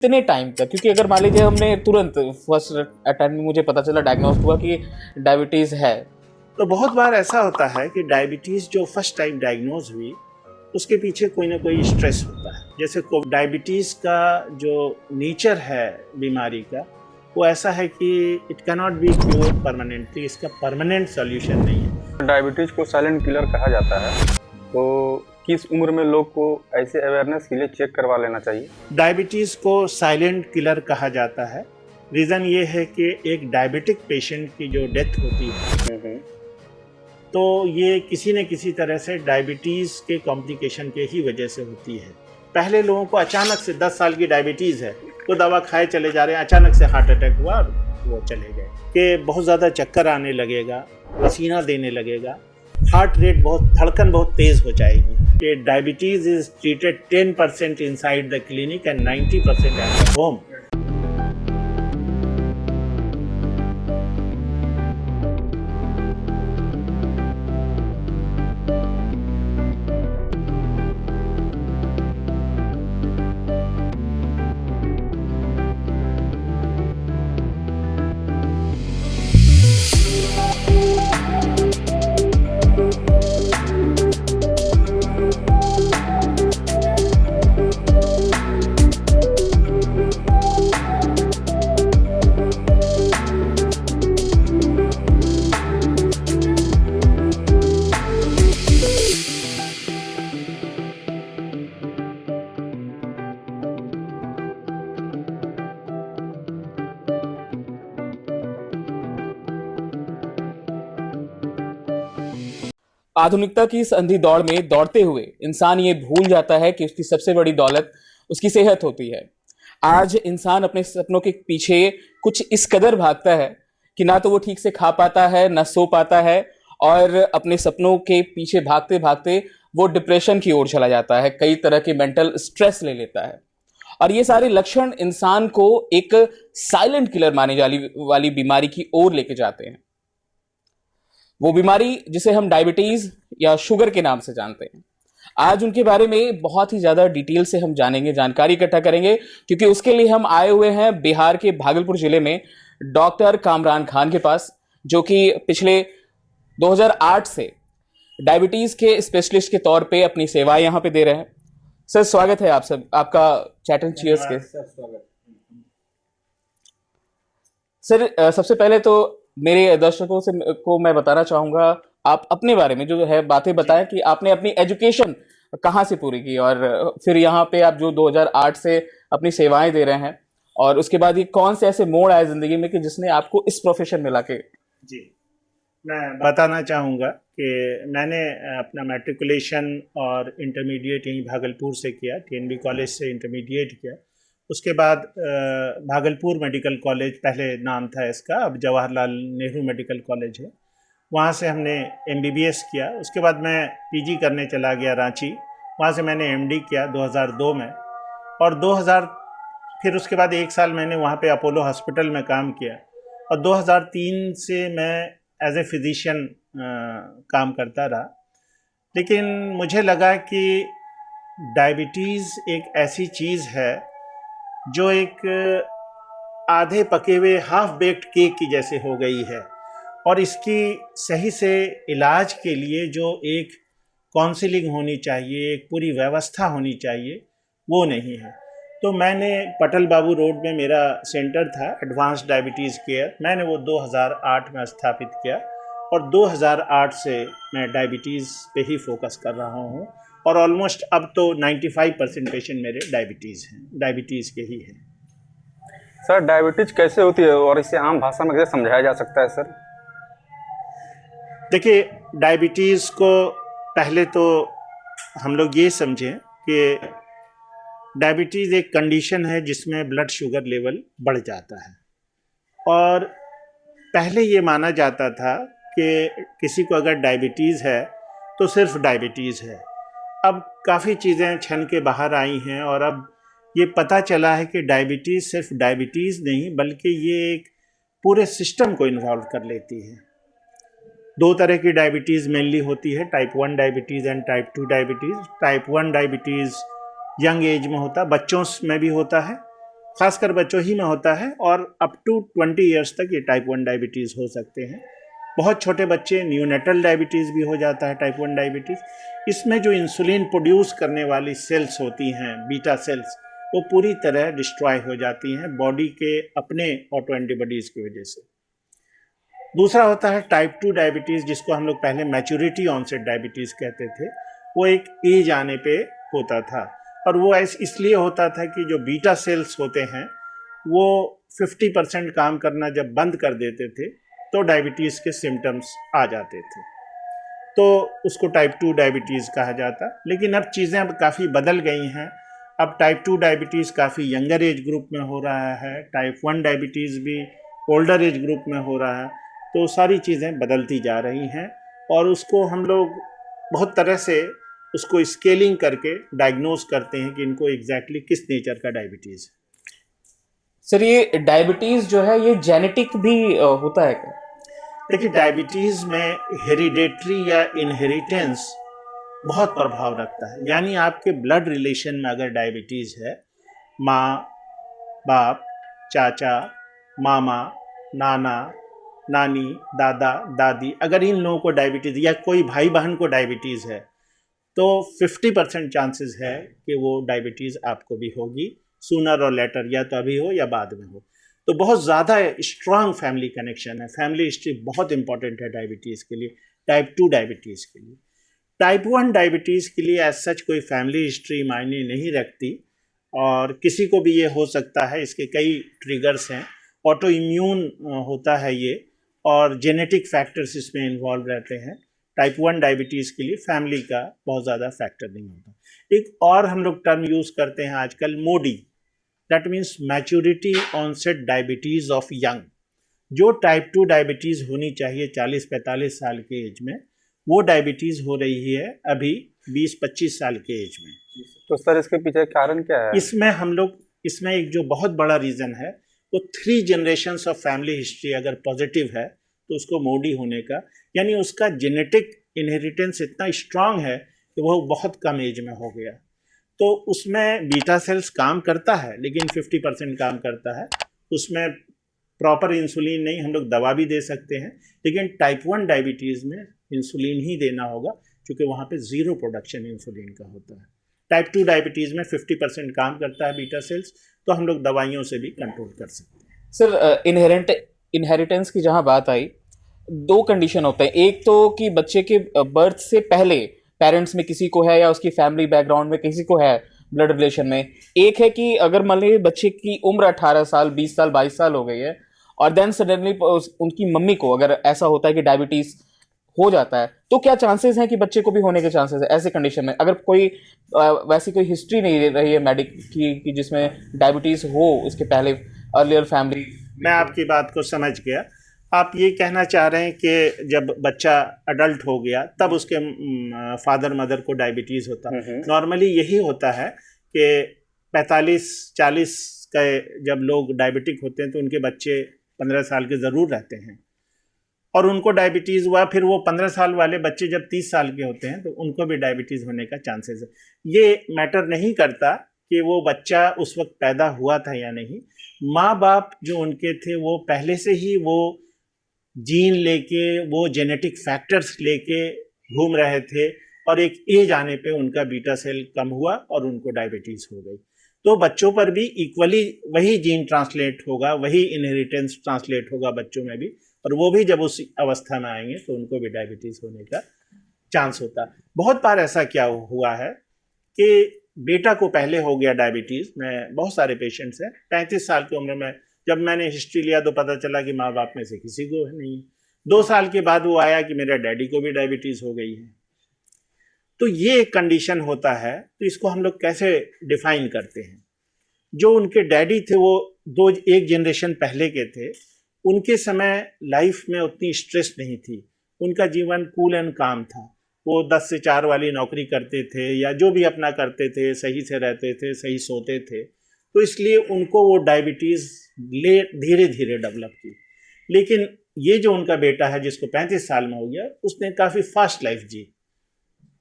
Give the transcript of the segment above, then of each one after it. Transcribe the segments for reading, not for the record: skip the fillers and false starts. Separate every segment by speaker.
Speaker 1: कितने टाइम तक, क्योंकि अगर मान लीजिए हमने तुरंत फर्स्ट अटेम्प्ट में मुझे पता चला, डायग्नोस हुआ कि डायबिटीज है,
Speaker 2: तो बहुत बार ऐसा होता है कि डायबिटीज़ जो फर्स्ट टाइम डायग्नोज हुई उसके पीछे कोई ना कोई स्ट्रेस होता है। जैसे डायबिटीज़ का जो नेचर है बीमारी का, वो ऐसा है कि it can not be cure permanently, इसका परमानेंट सॉल्यूशन नहीं है।
Speaker 3: डायबिटीज़ को साइलेंट किलर कहा जाता है, तो किस उम्र में लोग को ऐसे अवेयरनेस के लिए चेक करवा लेना चाहिए?
Speaker 2: डायबिटीज़ को साइलेंट किलर कहा जाता है। रीज़न ये है कि एक डायबिटिक पेशेंट की जो डेथ होती है तो ये किसी न किसी तरह से डायबिटीज़ के कॉम्प्लिकेशन के ही वजह से होती है। पहले लोगों को अचानक से 10 साल की डायबिटीज़ है तो दवा खाए चले जा रहे हैं, अचानक से हार्ट अटैक हुआ और वो चले गए। कि बहुत ज़्यादा चक्कर आने लगेगा, पसीना देने लगेगा, हार्ट रेट धड़कन बहुत तेज़ हो जाएगी। कि diabetes is treated 10% inside the clinic and 90% at the home.
Speaker 1: आधुनिकता की इस अंधी दौड़ में दौड़ते हुए इंसान ये भूल जाता है कि उसकी सबसे बड़ी दौलत उसकी सेहत होती है। आज इंसान अपने सपनों के पीछे कुछ इस कदर भागता है कि ना तो वो ठीक से खा पाता है, ना सो पाता है, और अपने सपनों के पीछे भागते भागते वो डिप्रेशन की ओर चला जाता है, कई तरह के मेंटल स्ट्रेस ले लेता है। और ये सारे लक्षण इंसान को एक साइलेंट किलर माने जाने वाली बीमारी की ओर लेके जाते हैं। वो बीमारी जिसे हम डायबिटीज या शुगर के नाम से जानते हैं। आज उनके बारे में बहुत ही ज्यादा डिटेल से हम जानेंगे, जानकारी इकट्ठा करेंगे, क्योंकि उसके लिए हम आए हुए हैं बिहार के भागलपुर जिले में डॉक्टर कामरान खान के पास, जो कि पिछले 2008 से डायबिटीज के स्पेशलिस्ट के तौर पे अपनी सेवाएं यहां पे दे रहे हैं। सर, स्वागत है आपका चैट एंड चीयर्स के। सर, सबसे पहले तो मेरे दर्शकों से को मैं बताना चाहूंगा, आप अपने बारे में जो है बातें बताएं कि आपने अपनी एजुकेशन कहाँ से पूरी की, और फिर यहाँ पे आप जो 2008 से अपनी सेवाएं दे रहे हैं, और उसके बाद ये कौन से ऐसे मोड़ आए जिंदगी में कि जिसने आपको इस प्रोफेशन में लाके।
Speaker 2: जी, मैं बताना चाहूँगा कि मैंने अपना मैट्रिकुलेशन और इंटरमीडिएट यहीं भागलपुर से किया, TNB कॉलेज से इंटरमीडिएट किया। उसके बाद भागलपुर मेडिकल कॉलेज, पहले नाम था इसका, अब जवाहरलाल नेहरू मेडिकल कॉलेज है, वहाँ से हमने MBBS किया। उसके बाद मैं PG करने चला गया रांची, वहाँ से मैंने MD किया 2002 में, और 2000 फिर उसके बाद 1 साल मैंने वहाँ पे अपोलो हॉस्पिटल में काम किया, और 2003 से मैं एज ए फिजिशियन काम करता रहा। लेकिन मुझे लगा कि डायबिटीज़ एक ऐसी चीज़ है जो एक आधे पके हुए हाफ बेक्ड केक की जैसे हो गई है, और इसकी सही से इलाज के लिए जो एक काउंसलिंग होनी चाहिए, एक पूरी व्यवस्था होनी चाहिए, वो नहीं है। तो मैंने पटल बाबू रोड में मेरा सेंटर था, एडवांस डायबिटीज़ केयर, मैंने वो 2008 में स्थापित किया, और 2008 से मैं डायबिटीज़ पे ही फोकस कर रहा हूँ, और ऑलमोस्ट अब तो 95% पेशेंट मेरे डायबिटीज़ के ही हैं।
Speaker 3: सर, डायबिटीज कैसे होती है और इसे आम भाषा में कैसे समझाया जा सकता है सर?
Speaker 2: देखिए, डायबिटीज़ को पहले तो हम लोग ये समझें कि डायबिटीज़ एक कंडीशन है जिसमें ब्लड शुगर लेवल बढ़ जाता है, और पहले ये माना जाता था कि किसी को अगर डायबिटीज़ है तो सिर्फ डायबिटीज़ है। अब काफ़ी चीज़ें छन के बाहर आई हैं, और अब ये पता चला है कि डायबिटीज़ सिर्फ डायबिटीज़ नहीं, बल्कि ये एक पूरे सिस्टम को इन्वॉल्व कर लेती है। 2 तरह की डायबिटीज़ मेनली होती है, type 1 diabetes and type 2 diabetes. Type 1 diabetes young age में होता है, बच्चों में भी होता है, खासकर बच्चों ही में होता है, और अप टू 20 ईयर्स तक ये टाइप 1 डायबिटीज़ हो सकते हैं। बहुत छोटे बच्चे न्यूनेटल डायबिटीज़ भी हो जाता है, टाइप 1 डायबिटीज़। इसमें जो इंसुलिन प्रोड्यूस करने वाली सेल्स होती हैं, बीटा सेल्स, वो पूरी तरह डिस्ट्रॉय हो जाती हैं बॉडी के अपने ऑटो एंटीबॉडीज़ की वजह से। दूसरा होता है टाइप 2 डायबिटीज़, जिसको हम लोग पहले मैच्योरिटी ऑनसेट डायबिटीज़ कहते थे। वो एक एज आने पे होता था, और वो इसलिए होता था कि जो बीटा सेल्स होते हैं वो 50% काम करना जब बंद कर देते थे तो डायबिटीज़ के सिम्टम्स आ जाते थे, तो उसको टाइप 2 डायबिटीज़ कहा जाता। लेकिन अब चीज़ें अब काफ़ी बदल गई हैं। अब टाइप 2 डायबिटीज़ काफ़ी यंगर एज ग्रुप में हो रहा है, टाइप 1 डायबिटीज़ भी ओल्डर एज ग्रुप में हो रहा है। तो सारी चीज़ें बदलती जा रही हैं, और उसको हम लोग बहुत तरह से उसको स्केलिंग करके डायग्नोज करते हैं कि इनको एग्जैक्टली किस नेचर का डायबिटीज़ है।
Speaker 1: सर, ये डायबिटीज जो है ये जेनेटिक भी होता है क्या?
Speaker 2: देखिए, डायबिटीज़ में हेरिडेटरी या इनहेरिटेंस बहुत प्रभाव रखता है। यानी आपके ब्लड रिलेशन में अगर डायबिटीज़ है, माँ बाप, चाचा, मामा, नाना, नानी, दादा, दादी, अगर इन लोगों को डायबिटीज़, या कोई भाई बहन को डायबिटीज़ है, तो 50% चांसेस है कि वो डायबिटीज़ आपको भी होगी, सूनर और लेटर, या तो अभी हो या बाद में हो। तो बहुत ज़्यादा स्ट्रांग फैमिली कनेक्शन है। फैमिली हिस्ट्री बहुत इंपॉर्टेंट है डायबिटीज़ के लिए, टाइप 2 डायबिटीज़ के लिए। टाइप 1 डायबिटीज़ के लिए एज सच कोई फैमिली हिस्ट्री मायने नहीं रखती, और किसी को भी ये हो सकता है। इसके कई ट्रिगर्स हैं, ऑटो इम्यून होता है ये, और जेनेटिक फैक्टर्स इसमें इन्वॉल्व रहते हैं। टाइप 1 डायबिटीज़ के लिए फैमिली का बहुत ज़्यादा फैक्टर नहीं होता। एक और हम लोग टर्म यूज़ करते हैं आजकल, MODY, that means maturity onset diabetes of young. जो टाइप 2 डायबिटीज़ होनी चाहिए 40-45 साल के एज में, वो डायबिटीज़ हो रही है अभी 20-25 साल के एज में।
Speaker 3: तो सर इसके पीछे कारण क्या है?
Speaker 2: इसमें एक जो बहुत बड़ा रीज़न है, वो 3 जनरेशन्स ऑफ फैमिली हिस्ट्री अगर पॉजिटिव है तो उसको मोडी होने का, यानी उसका जेनेटिक इनहेरिटेंस इतना स्ट्रांग है कि वो बहुत कम एज में हो गया। तो उसमें बीटा सेल्स काम करता है, लेकिन 50% काम करता है। उसमें प्रॉपर इंसुलिन नहीं, हम लोग दवा भी दे सकते हैं, लेकिन टाइप 1 डायबिटीज़ में इंसुलिन ही देना होगा, क्योंकि वहाँ पे ज़ीरो प्रोडक्शन इंसुलिन का होता है। टाइप 2 डायबिटीज़ में 50% काम करता है बीटा सेल्स, तो हम लोग दवाइयों से भी कंट्रोल कर सकते हैं।
Speaker 1: सर, इनहेरिटेंस की जहां बात आई, 2 कंडीशन होते हैं। एक तो कि बच्चे के बर्थ से पहले पेरेंट्स में किसी को है, या उसकी फैमिली बैकग्राउंड में किसी को है ब्लड रिलेशन में। एक है कि अगर मान लीजिए बच्चे की उम्र 18 साल, 20 साल, 22 साल हो गई है, और देन सडनली उनकी मम्मी को अगर ऐसा होता है कि डायबिटीज हो जाता है, तो क्या चांसेस हैं कि बच्चे को भी होने के चांसेस है ऐसे कंडीशन में? अगर कोई वैसी कोई हिस्ट्री नहीं रही है मेडिक की जिसमें डायबिटीज हो उसके पहले, अर्लियर फैमिली।
Speaker 2: मैं आपकी बात को समझ गया। आप ये कहना चाह रहे हैं कि जब बच्चा अडल्ट हो गया तब उसके फादर मदर को डायबिटीज़ होता है। नॉर्मली यही होता है कि 45-40 का जब लोग डायबिटिक होते हैं तो उनके बच्चे 15 साल के ज़रूर रहते हैं, और उनको डायबिटीज़ हुआ, फिर वो 15 साल वाले बच्चे जब 30 साल के होते हैं तो उनको भी डायबिटीज़ होने का चांसेस है। ये मैटर नहीं करता कि वो बच्चा उस वक्त पैदा हुआ था या नहीं। माँ बाप जो उनके थे वो पहले से ही वो जीन लेके, वो जेनेटिक फैक्टर्स लेके घूम रहे थे, और एक एज आने पे उनका बीटा सेल कम हुआ और उनको डायबिटीज़ हो गई। तो बच्चों पर भी इक्वली वही जीन ट्रांसलेट होगा, वही इनहेरिटेंस ट्रांसलेट होगा बच्चों में भी, और वो भी जब उस अवस्था में आएंगे तो उनको भी डायबिटीज़ होने का चांस होता है। बहुत बार ऐसा क्या हुआ है कि बेटा को पहले हो गया डायबिटीज़। मैं बहुत सारे पेशेंट्स हैं, 35 साल की उम्र में जब मैंने हिस्ट्री लिया तो पता चला कि माँ बाप में से किसी को नहीं। 2 साल के बाद वो आया कि मेरे डैडी को भी डायबिटीज़ हो गई है। तो ये एक कंडीशन होता है। तो इसको हम लोग कैसे डिफाइन करते हैं? जो उनके डैडी थे वो एक जनरेशन पहले के थे, उनके समय लाइफ में उतनी स्ट्रेस नहीं थी, उनका जीवन कूल एंड काम था। वो 10 से 4 वाली नौकरी करते थे, या जो भी अपना करते थे, सही से रहते थे, सही सोते थे, तो इसलिए उनको वो डायबिटीज़ धीरे धीरे डेवलप की। लेकिन ये जो उनका बेटा है जिसको 35 साल में हो गया, उसने काफ़ी फास्ट लाइफ जी।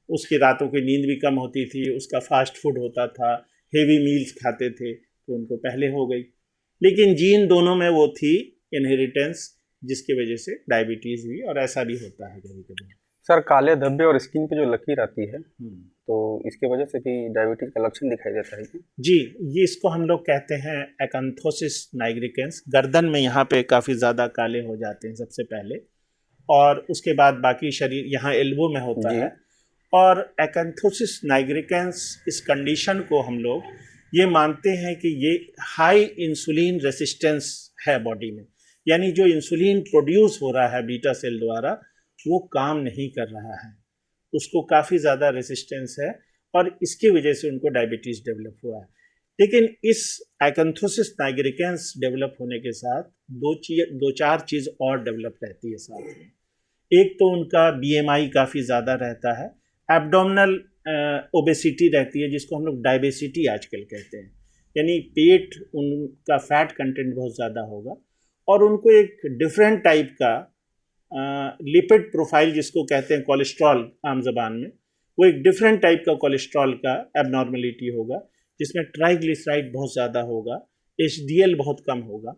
Speaker 2: उसकी रातों की नींद भी कम होती थी, उसका फास्ट फूड होता था, हेवी मील्स खाते थे, तो उनको पहले हो गई, लेकिन जीन दोनों में वो थी इनहेरिटेंस, जिसकी वजह से डायबिटीज़ हुई। और ऐसा भी होता है कभी कभी।
Speaker 3: सर काले धब्बे और स्किन पे जो लकीर आती है तो इसके वजह से भी डायबिटीज का लक्षण दिखाई देता है क्या?
Speaker 2: जी, ये इसको हम लोग कहते हैं एकांथोसिस नाइग्रिकेंस। गर्दन में यहाँ पे काफ़ी ज़्यादा काले हो जाते हैं सबसे पहले, और उसके बाद बाकी शरीर, यहाँ एल्बो में होता
Speaker 3: जी।
Speaker 2: है। और एकांथोसिस नाइग्रिकेंस, इस कंडीशन को हम लोग ये मानते हैं कि ये हाई इंसुलिन रेसिस्टेंस है बॉडी में, यानी जो इंसुलिन प्रोड्यूस हो रहा है बीटा सेल द्वारा वो काम नहीं कर रहा है, उसको काफ़ी ज़्यादा रेसिस्टेंस है, और इसकी वजह से उनको डायबिटीज़ डेवलप हुआ है। लेकिन इस एकांथोसिस नाइग्रिकेंस डेवलप होने के साथ दो चार चीज़ और डेवलप रहती है साथ में। एक तो उनका बीएमआई काफ़ी ज़्यादा रहता है, एब्डोमिनल ओबेसिटी रहती है, जिसको हम लोग डायबिसिटी आजकल कहते हैं, यानी पेट उनका फैट कंटेंट बहुत ज़्यादा होगा, और उनको एक डिफरेंट टाइप का लिपिड प्रोफाइल जिसको कहते हैं कोलेस्ट्रॉल आम ज़बान में, वो एक डिफरेंट टाइप का कोलेस्ट्रॉल का एबनॉर्मलिटी होगा, जिसमें ट्राइग्लिसराइड बहुत ज़्यादा होगा, एचडीएल बहुत कम होगा।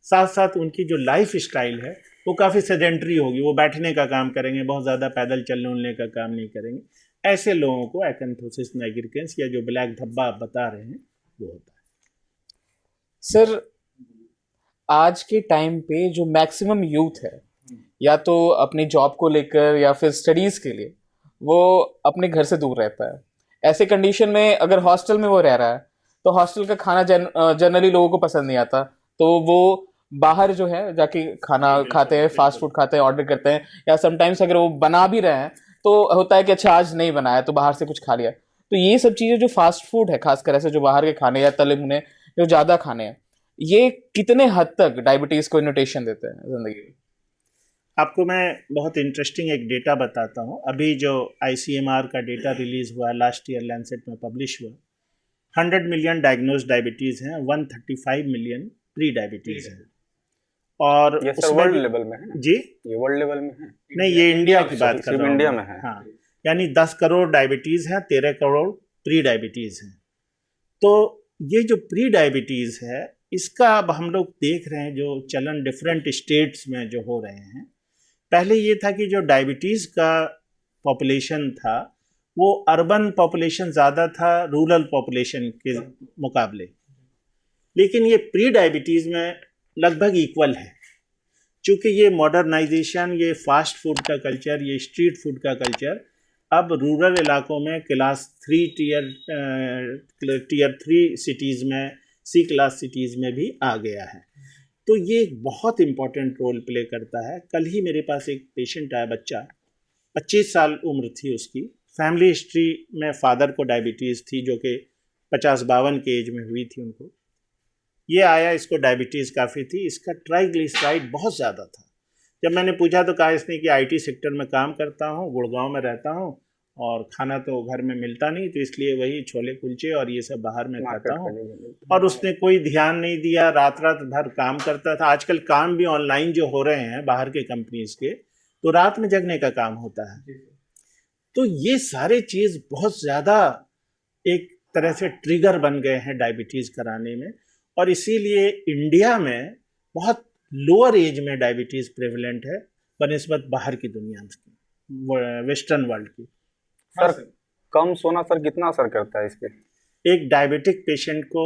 Speaker 2: साथ साथ उनकी जो लाइफ स्टाइल है वो काफ़ी सेडेंट्री होगी, वो बैठने का काम करेंगे, बहुत ज़्यादा पैदल चलने उलने का काम नहीं करेंगे। ऐसे लोगों को एकांथोसिस नाइग्रिकेंस या जो ब्लैक धब्बा आप बता रहे हैं वो होता है।
Speaker 1: सर, आज के टाइम पे जो मैक्सिमम यूथ है, या तो अपनी जॉब को लेकर या फिर स्टडीज के लिए, वो अपने घर से दूर रहता है। ऐसे कंडीशन में अगर हॉस्टल में वो रह रहा है तो हॉस्टल का खाना जनरली लोगों को पसंद नहीं आता, तो वो बाहर जो है जाके खाना खाते हैं, फास्ट फूड खाते हैं, ऑर्डर करते हैं, या समटाइम्स अगर वो बना भी रहे हैं तो होता है कि अच्छा आज नहीं बनाया तो बाहर से कुछ खा लिया। तो ये सब चीज़ें जो फास्ट फूड है, खासकर ऐसे जो बाहर के खाने या तले भुने जो ज़्यादा खाने हैं, ये कितने हद तक डायबिटीज़ को इन्विटेशन देते हैं जिंदगी में?
Speaker 2: आपको मैं बहुत इंटरेस्टिंग एक डेटा बताता हूँ। अभी जो ICMR का डेटा रिलीज़ हुआ लास्ट ईयर, लैंसेट में पब्लिश हुआ, 100 मिलियन डायग्नोज डायबिटीज़ हैं, 135 मिलियन प्री डायबिटीज़ हैं। और
Speaker 3: ये सर वर्ल्ड लेवल में है?
Speaker 2: जी,
Speaker 3: ये वर्ल्ड लेवल में है?
Speaker 2: नहीं, ये इंडिया की बात कर रहा हूँ।
Speaker 3: इंडिया में है।
Speaker 2: हाँ, यानी 10 करोड़ डायबिटीज़ हैं, 13 करोड़ प्री डायबिटीज़ हैं। तो ये जो प्री डायबिटीज़ है, इसका अब हम लोग देख रहे हैं जो चलन डिफरेंट स्टेट्स में जो हो रहे हैं। पहले ये था कि जो डायबिटीज़ का पॉपुलेशन था वो अर्बन पॉपुलेशन ज़्यादा था रूरल पॉपुलेशन के मुकाबले, लेकिन ये प्री डायबिटीज़ में लगभग इक्वल है। चूँकि ये मॉडर्नाइजेशन, ये फास्ट फूड का कल्चर, ये स्ट्रीट फूड का कल्चर अब रूरल इलाकों में क्लास 3 टीयर 3 सिटीज़ में, C क्लास सिटीज़ में भी आ गया है। तो ये एक बहुत इम्पॉर्टेंट रोल प्ले करता है। कल ही मेरे पास एक पेशेंट आया, बच्चा 25 साल उम्र थी उसकी, फैमिली हिस्ट्री में फादर को डायबिटीज़ थी जो कि 50-52 के एज में हुई थी उनको। ये आया, इसको डायबिटीज़ काफ़ी थी, इसका ट्राइग्लिसराइड बहुत ज़्यादा था। जब मैंने पूछा तो कहा इसने कि IT सेक्टर में काम करता हूँ, गुड़गांव में रहता हूँ, और खाना तो घर में मिलता नहीं, तो इसलिए वही छोले कुलचे और ये सब बाहर में खाता हूँ। और उसने कोई ध्यान नहीं दिया, रात रात भर काम करता था। आजकल काम भी ऑनलाइन जो हो रहे हैं बाहर के कंपनीज के, तो रात में जगने का काम होता है। तो ये सारे चीज़ बहुत ज़्यादा एक तरह से ट्रिगर बन गए हैं डायबिटीज़ कराने में, और इसीलिए इंडिया में बहुत लोअर एज में डायबिटीज़ प्रेवलेंट है बनिस्बत बाहर की दुनिया की, वेस्टर्न वर्ल्ड की।
Speaker 3: सर कम सोना सर कितना असर करता है इस पे?
Speaker 2: एक डायबिटिक पेशेंट को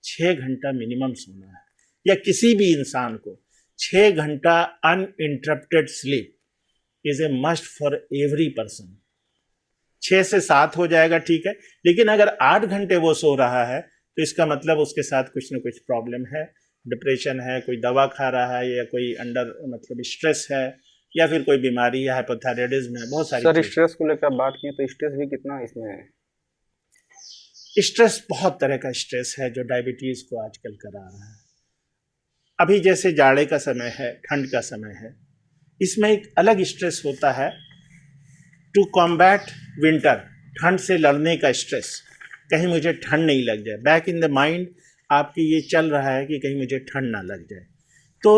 Speaker 2: 6 घंटा मिनिमम सोना है, या किसी भी इंसान को 6 घंटा uninterrupted sleep is a must for every person. 6 से 7 हो जाएगा ठीक है, लेकिन अगर 8 घंटे वो सो रहा है तो इसका मतलब उसके साथ कुछ ना कुछ प्रॉब्लम है, डिप्रेशन है, कोई दवा खा रहा है, या कोई अंडर मतलब स्ट्रेस है, या फिर कोई बीमारी है, हाइपोथायराइडिज्म है, बहुत सारी।
Speaker 3: सर स्ट्रेस को लेकर बात की तो स्ट्रेस भी कितना इसमें है?
Speaker 2: स्ट्रेस बहुत तरह का स्ट्रेस है जो डायबिटीज़ को आजकल करा रहा है। अभी जैसे जाड़े का समय है, ठंड का समय है, इसमें एक अलग स्ट्रेस होता है टू कॉम्बैट विंटर, ठंड से लड़ने का स्ट्रेस, कहीं मुझे ठंड नहीं लग जाए। बैक इन द माइंड आपकी ये चल रहा है कि कहीं मुझे ठंड ना लग जाए। तो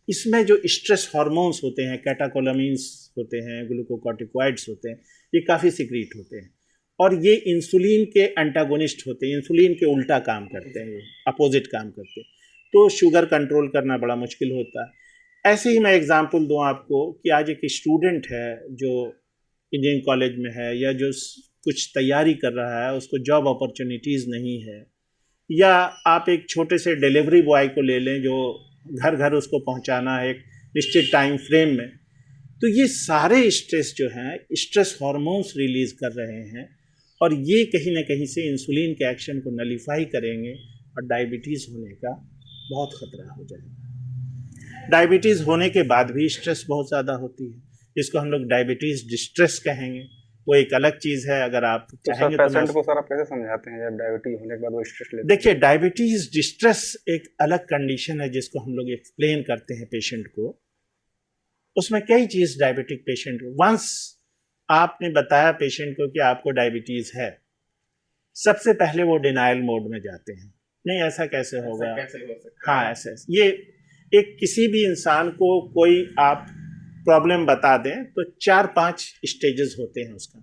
Speaker 2: इसमें जो स्ट्रेस हार्मोन्स होते हैं, कैटाकोलामीन्स होते हैं, ग्लूकोकॉर्टिकॉइड्स होते हैं, ये काफ़ी सिक्रीट होते हैं, और ये इंसुलिन के एंटागोनिस्ट होते हैं, इंसुलिन के उल्टा काम करते हैं, अपोजिट काम करते हैं, तो शुगर कंट्रोल करना बड़ा मुश्किल होता है। ऐसे ही मैं एग्जांपल दूं आपको कि आज एक स्टूडेंट है जो इंजीनियरिंग कॉलेज में है या जो कुछ तैयारी कर रहा है, उसको जॉब अपॉर्चुनिटीज़ नहीं है, या आप एक छोटे से डिलीवरी बॉय को ले लें जो घर घर उसको पहुंचाना है एक निश्चित टाइम फ्रेम में, तो ये सारे स्ट्रेस जो हैं, स्ट्रेस हार्मोन्स रिलीज़ कर रहे हैं और ये कहीं ना कहीं से इंसुलिन के एक्शन को नलीफाई करेंगे और डायबिटीज़ होने का बहुत ख़तरा हो जाएगा। डायबिटीज़ होने के बाद भी स्ट्रेस बहुत ज़्यादा होती है, जिसको हम लोग डायबिटीज़ डिस्ट्रेस कहेंगे, वो एक अलग चीज़ है। अगर आप चाहेंगे तो
Speaker 3: पेशेंट को सर आप कैसे समझाते हैं जब डायबिटीज होने के बाद वो स्ट्रेस लेते हैं?
Speaker 2: देखिए, डायबिटीज़ डिस्ट्रेस एक अलग कंडीशन है जिसको हम लोग एक्सप्लेन करते हैं पेशेंट को। उसमें कई चीज़ डायबिटिक पेशेंट को, वंस आपने बताया पेशेंट को कि आपको डायबिटीज़ है, सबसे पहले वो डिनाइल मोड में जाते हैं, नहीं ऐसा कैसे होगा,
Speaker 1: कैसे हो सकता है?
Speaker 2: हाँ ऐसे ये एक किसी भी इंसान को कोई आप प्रॉब्लम बता दें तो 4-5 स्टेजेस होते हैं उसका।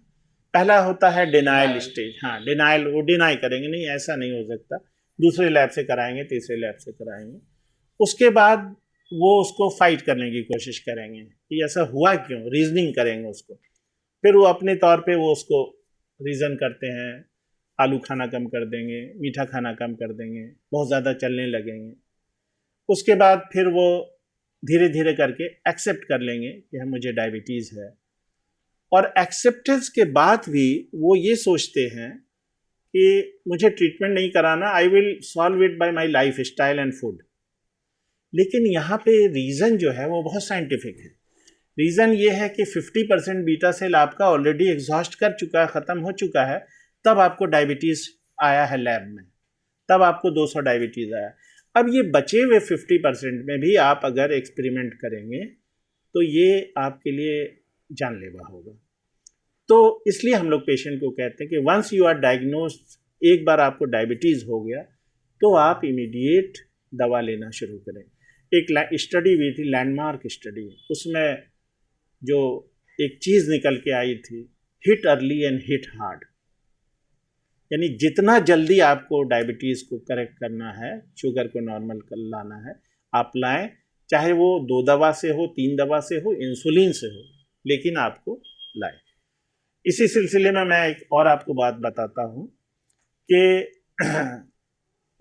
Speaker 2: पहला होता है डिनाइल स्टेज, हाँ डिनाइल, वो डिनाई करेंगे नहीं ऐसा नहीं हो सकता, दूसरे लैब से कराएंगे, तीसरे लैब से कराएंगे, उसके बाद वो उसको फाइट करने की कोशिश करेंगे कि ऐसा हुआ क्यों, रीजनिंग करेंगे उसको, फिर वो अपने तौर पे वो उसको रीज़न करते हैं, आलू खाना कम कर देंगे, मीठा खाना कम कर देंगे, बहुत ज़्यादा चलने लगेंगे। उसके बाद फिर वो धीरे धीरे करके एक्सेप्ट कर लेंगे कि हम मुझे डायबिटीज़ है, और एक्सेप्टेंस के बाद भी वो ये सोचते हैं कि मुझे ट्रीटमेंट नहीं कराना, I will solve it by my life style and food. लेकिन यहाँ पे रीज़न जो है वो बहुत साइंटिफिक है। रीज़न ये है कि 50% बीटा सेल आपका ऑलरेडी एग्जॉस्ट कर चुका है, ख़त्म हो चुका है, तब आपको डायबिटीज़ आया है लैब में, तब आपको 200 डायबिटीज़ आया। अब ये बचे हुए 50% में भी आप अगर एक्सपेरिमेंट करेंगे तो ये आपके लिए जानलेवा होगा। तो इसलिए हम लोग पेशेंट को कहते हैं कि वंस यू आर डायग्नोस्ड, एक बार आपको डायबिटीज़ हो गया तो आप इमीडिएट दवा लेना शुरू करें। एक स्टडी हुई थी, लैंडमार्क स्टडी, उसमें जो एक चीज़ निकल के आई थी, hit early and hit hard, यानी जितना जल्दी आपको डायबिटीज़ को करेक्ट करना है, शुगर को नॉर्मल कर लाना है, आप लाएं, चाहे वो 2 दवा से हो, 3 दवा से हो, इंसुलिन से हो, लेकिन आपको लाएं। इसी सिलसिले में मैं एक और आपको बात बताता हूँ कि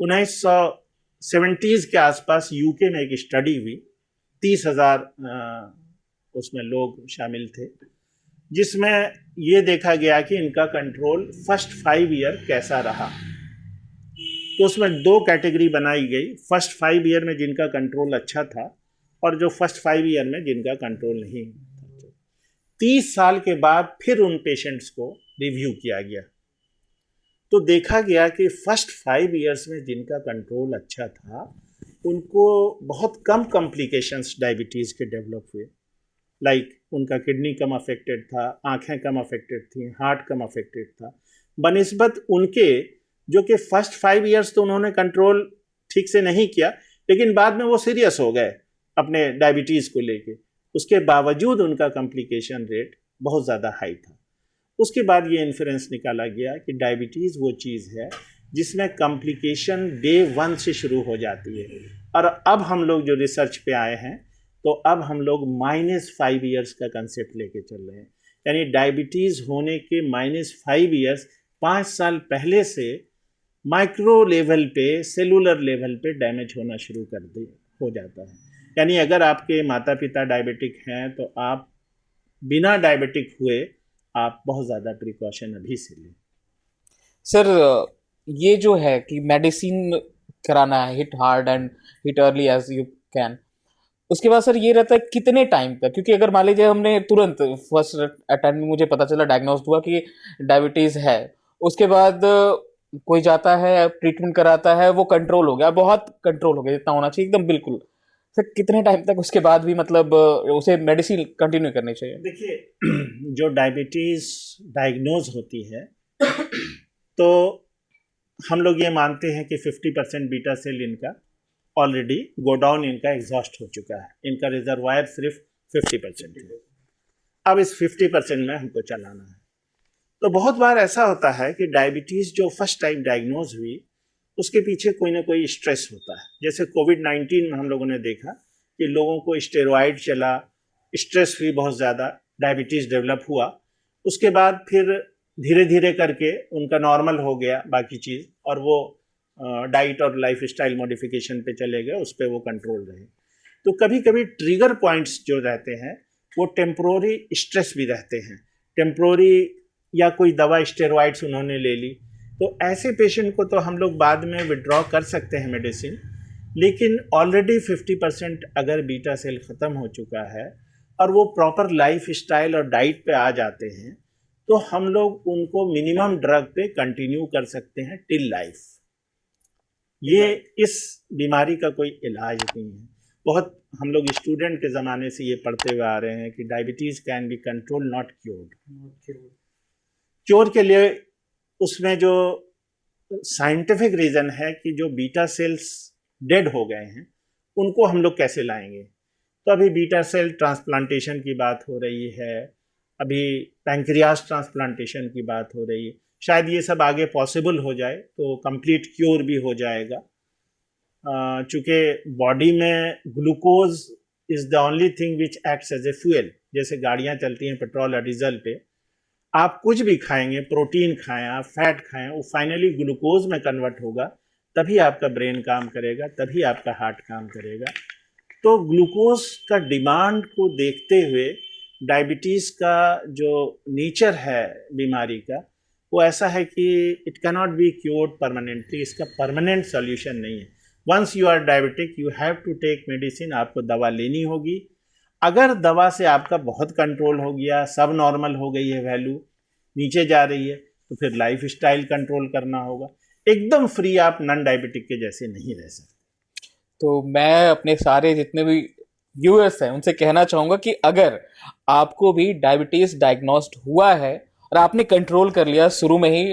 Speaker 2: 1970s के आसपास यूके में एक स्टडी हुई, 30,000 उसमें लोग शामिल थे, जिसमें ये देखा गया कि इनका कंट्रोल फर्स्ट 5 ईयर कैसा रहा। तो उसमें 2 कैटेगरी बनाई गई, फर्स्ट 5 ईयर में जिनका कंट्रोल अच्छा था और जो फर्स्ट 5 ईयर में जिनका कंट्रोल नहीं था। 30 साल के बाद फिर उन पेशेंट्स को रिव्यू किया गया तो देखा गया कि फर्स्ट 5 ईयर्स में जिनका कंट्रोल अच्छा था उनको बहुत कम कॉम्प्लिकेशंस डायबिटीज़ के डेवलप हुए, लाइक उनका किडनी कम अफेक्टेड था, आंखें कम अफेक्टेड थी, हार्ट कम अफेक्टेड था, बनिस्बत उनके जो कि फर्स्ट 5 ईयर्स तो उन्होंने कंट्रोल ठीक से नहीं किया, लेकिन बाद में वो सीरियस हो गए अपने डायबिटीज़ को लेके, उसके बावजूद उनका कॉम्प्लिकेशन रेट बहुत ज़्यादा हाई था। उसके बाद ये इन्फ्रेंस निकाला गया कि डायबिटीज़ वो चीज़ है जिसमें कॉम्प्लिकेशन डे 1 से शुरू हो जाती है, और अब हम लोग जो रिसर्च पे आए हैं तो अब हम लोग -5 ईयर्स का कंसेप्ट लेके चल रहे हैं, यानी डायबिटीज़ होने के -5 ईयर्स, 5 साल पहले से माइक्रो लेवल पे, सेलुलर लेवल पे डैमेज होना शुरू हो जाता है। यानी अगर आपके माता पिता डायबिटिक हैं तो आप बिना डायबिटिक हुए आप बहुत ज़्यादा प्रिकॉशन अभी से लें।
Speaker 1: सर, ये जो है कि मेडिसिन कराना है, hit hard and hit early as you can, उसके बाद सर ये रहता है कितने टाइम तक, क्योंकि अगर मान लीजिए हमने तुरंत फर्स्ट अटेम्प्ट में मुझे पता चला, डायग्नोस्ड हुआ कि डायबिटीज़ है, उसके बाद कोई जाता है ट्रीटमेंट कराता है, वो कंट्रोल हो गया, बहुत कंट्रोल हो गया जितना होना चाहिए एकदम बिल्कुल, सर कितने टाइम तक उसके बाद भी मतलब उसे मेडिसिन कंटिन्यू करनी चाहिए?
Speaker 2: देखिए, जो डायबिटीज़ डायग्नोज होती है तो हम लोग ये मानते हैं कि 50% बीटा सेल इनका ऑलरेडी गो डाउन, इनका एग्जॉस्ट हो चुका है, इनका रिजर्वायर सिर्फ 50% है। अब इस 50% में हमको चलाना है। तो बहुत बार ऐसा होता है कि डायबिटीज़ जो फर्स्ट टाइम डायग्नोज हुई उसके पीछे कोई ना कोई स्ट्रेस होता है। जैसे कोविड-19 में हम लोगों ने देखा कि लोगों को स्टेरॉइड चला, स्ट्रेस हुई बहुत ज़्यादा, डायबिटीज़ डेवलप हुआ। उसके बाद फिर धीरे धीरे करके उनका नॉर्मल हो गया बाकी चीज़, और वो डाइट और लाइफस्टाइल मॉडिफिकेशन पे चले गए, उस पर वो कंट्रोल रहे। तो कभी कभी ट्रिगर पॉइंट्स जो रहते हैं वो टेम्प्रोरी स्ट्रेस भी रहते हैं, टेम्प्रोरी, या कोई दवा स्टेरॉइड्स उन्होंने ले ली, तो ऐसे पेशेंट को तो हम लोग बाद में विड्रॉ कर सकते हैं मेडिसिन। लेकिन ऑलरेडी 50% अगर बीटा सेल ख़त्म हो चुका है और वो प्रॉपर लाइफ स्टाइल और डाइट पे आ जाते हैं, तो हम लोग उनको मिनिमम ड्रग पे कंटिन्यू कर सकते हैं टिल लाइफ। ये इस बीमारी का कोई इलाज नहीं है। बहुत हम लोग स्टूडेंट के ज़माने से ये पढ़ते हुए आ रहे हैं कि diabetes can be control not cured. Cure के लिए उसमें जो साइंटिफिक रीज़न है कि जो बीटा सेल्स डेड हो गए हैं उनको हम लोग कैसे लाएंगे। तो अभी बीटा सेल ट्रांसप्लांटेशन की बात हो रही है, अभी पैंक्रियास ट्रांसप्लांटेशन की बात हो रही है। शायद ये सब आगे पॉसिबल हो जाए तो कंप्लीट क्योर भी हो जाएगा। चूँकि बॉडी में glucose is the only thing which acts as a fuel. जैसे गाड़ियाँ चलती हैं पेट्रोल और डीजल पे, आप कुछ भी खाएंगे, प्रोटीन खाएं, आप फैट खाएं, वो फाइनली ग्लूकोज में कन्वर्ट होगा, तभी आपका ब्रेन काम करेगा, तभी आपका हार्ट काम करेगा। तो ग्लूकोज का डिमांड को देखते हुए डायबिटीज़ का जो नेचर है बीमारी का, वो ऐसा है कि it can not be cured permanently. इसका परमानेंट सॉल्यूशन नहीं है। Once you are diabetic you have to take medicine, आपको दवा लेनी होगी। अगर दवा से आपका बहुत कंट्रोल हो गया, सब नॉर्मल हो गई है, वैल्यू नीचे जा रही है, तो फिर लाइफ स्टाइल कंट्रोल करना होगा। एकदम फ्री आप नॉन डायबिटिक के जैसे नहीं रह सकते।
Speaker 1: तो मैं अपने सारे जितने भी व्यूअर्स हैं उनसे कहना चाहूँगा कि अगर आपको भी डायबिटीज़ डायग्नोस्ड हुआ है और आपने कंट्रोल कर लिया शुरू में ही,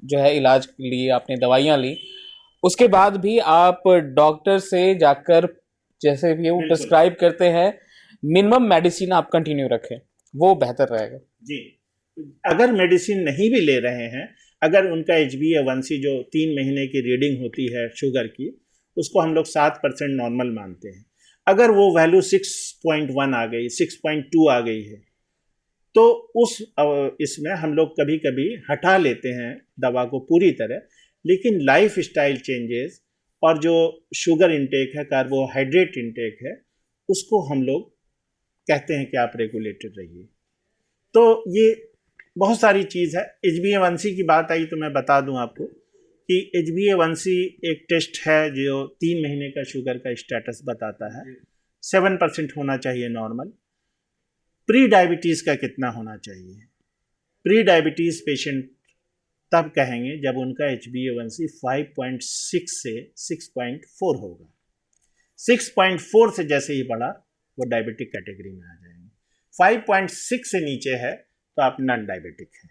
Speaker 1: जो है इलाज लिए, आपने दवाइयाँ ली, उसके बाद भी आप डॉक्टर से जाकर जैसे भी वो प्रिस्क्राइब करते हैं मिनिमम मेडिसिन आप कंटिन्यू रखें, वो बेहतर रहेगा।
Speaker 2: जी, अगर मेडिसिन नहीं भी ले रहे हैं, अगर उनका HbA1c जो 3 महीने की रीडिंग होती है शुगर की, उसको हम लोग 7% नॉर्मल मानते हैं, अगर वो वैल्यू 6.1 आ गई, 6.2 आ गई है, तो इसमें हम लोग कभी कभी हटा लेते हैं दवा को पूरी तरह। लेकिन लाइफ स्टाइल चेंजेस और जो शुगर इंटेक है, कार्बोहाइड्रेट इंटेक है, उसको हम लोग कहते हैं कि आप रेगुलेटेड रहिए। तो ये बहुत सारी चीज़ है। HbA1c की बात आई तो मैं बता दूं आपको कि HbA1c एक टेस्ट है जो 3 महीने का शुगर का स्टेटस बताता है। 7% होना चाहिए नॉर्मल। प्री डायबिटीज़ का कितना होना चाहिए? प्री डायबिटीज़ पेशेंट तब कहेंगे जब उनका HbA1c 5.6 से 6.4 होगा। 6.4 से जैसे ही बढ़ा वो डायबिटिक कैटेगरी में आ जाएंगे। 5.6 से नीचे है तो आप नॉन डायबिटिक हैं।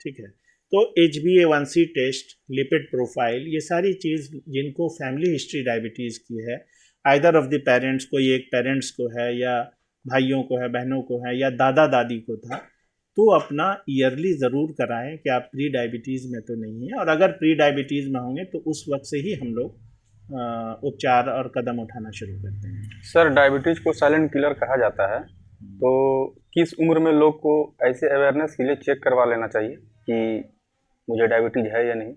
Speaker 2: ठीक है, तो HbA1c टेस्ट, लिपिड प्रोफाइल, ये सारी चीज़ जिनको फैमिली हिस्ट्री डायबिटीज़ की है, आइदर ऑफ द पेरेंट्स, कोई एक पेरेंट्स को है या भाइयों को है, बहनों को है, या दादा दादी को था, तो अपना ईयरली ज़रूर कराएं कि आप प्री डायबिटीज़ में तो नहीं है। और अगर प्री डायबिटीज़ में होंगे तो उस वक्त से ही हम लोग उपचार और कदम उठाना शुरू करते हैं।
Speaker 3: सर, डायबिटीज को साइलेंट किलर कहा जाता है, तो किस उम्र में लोग को ऐसे अवेयरनेस के लिए चेक करवा लेना चाहिए कि मुझे डायबिटीज है या नहीं?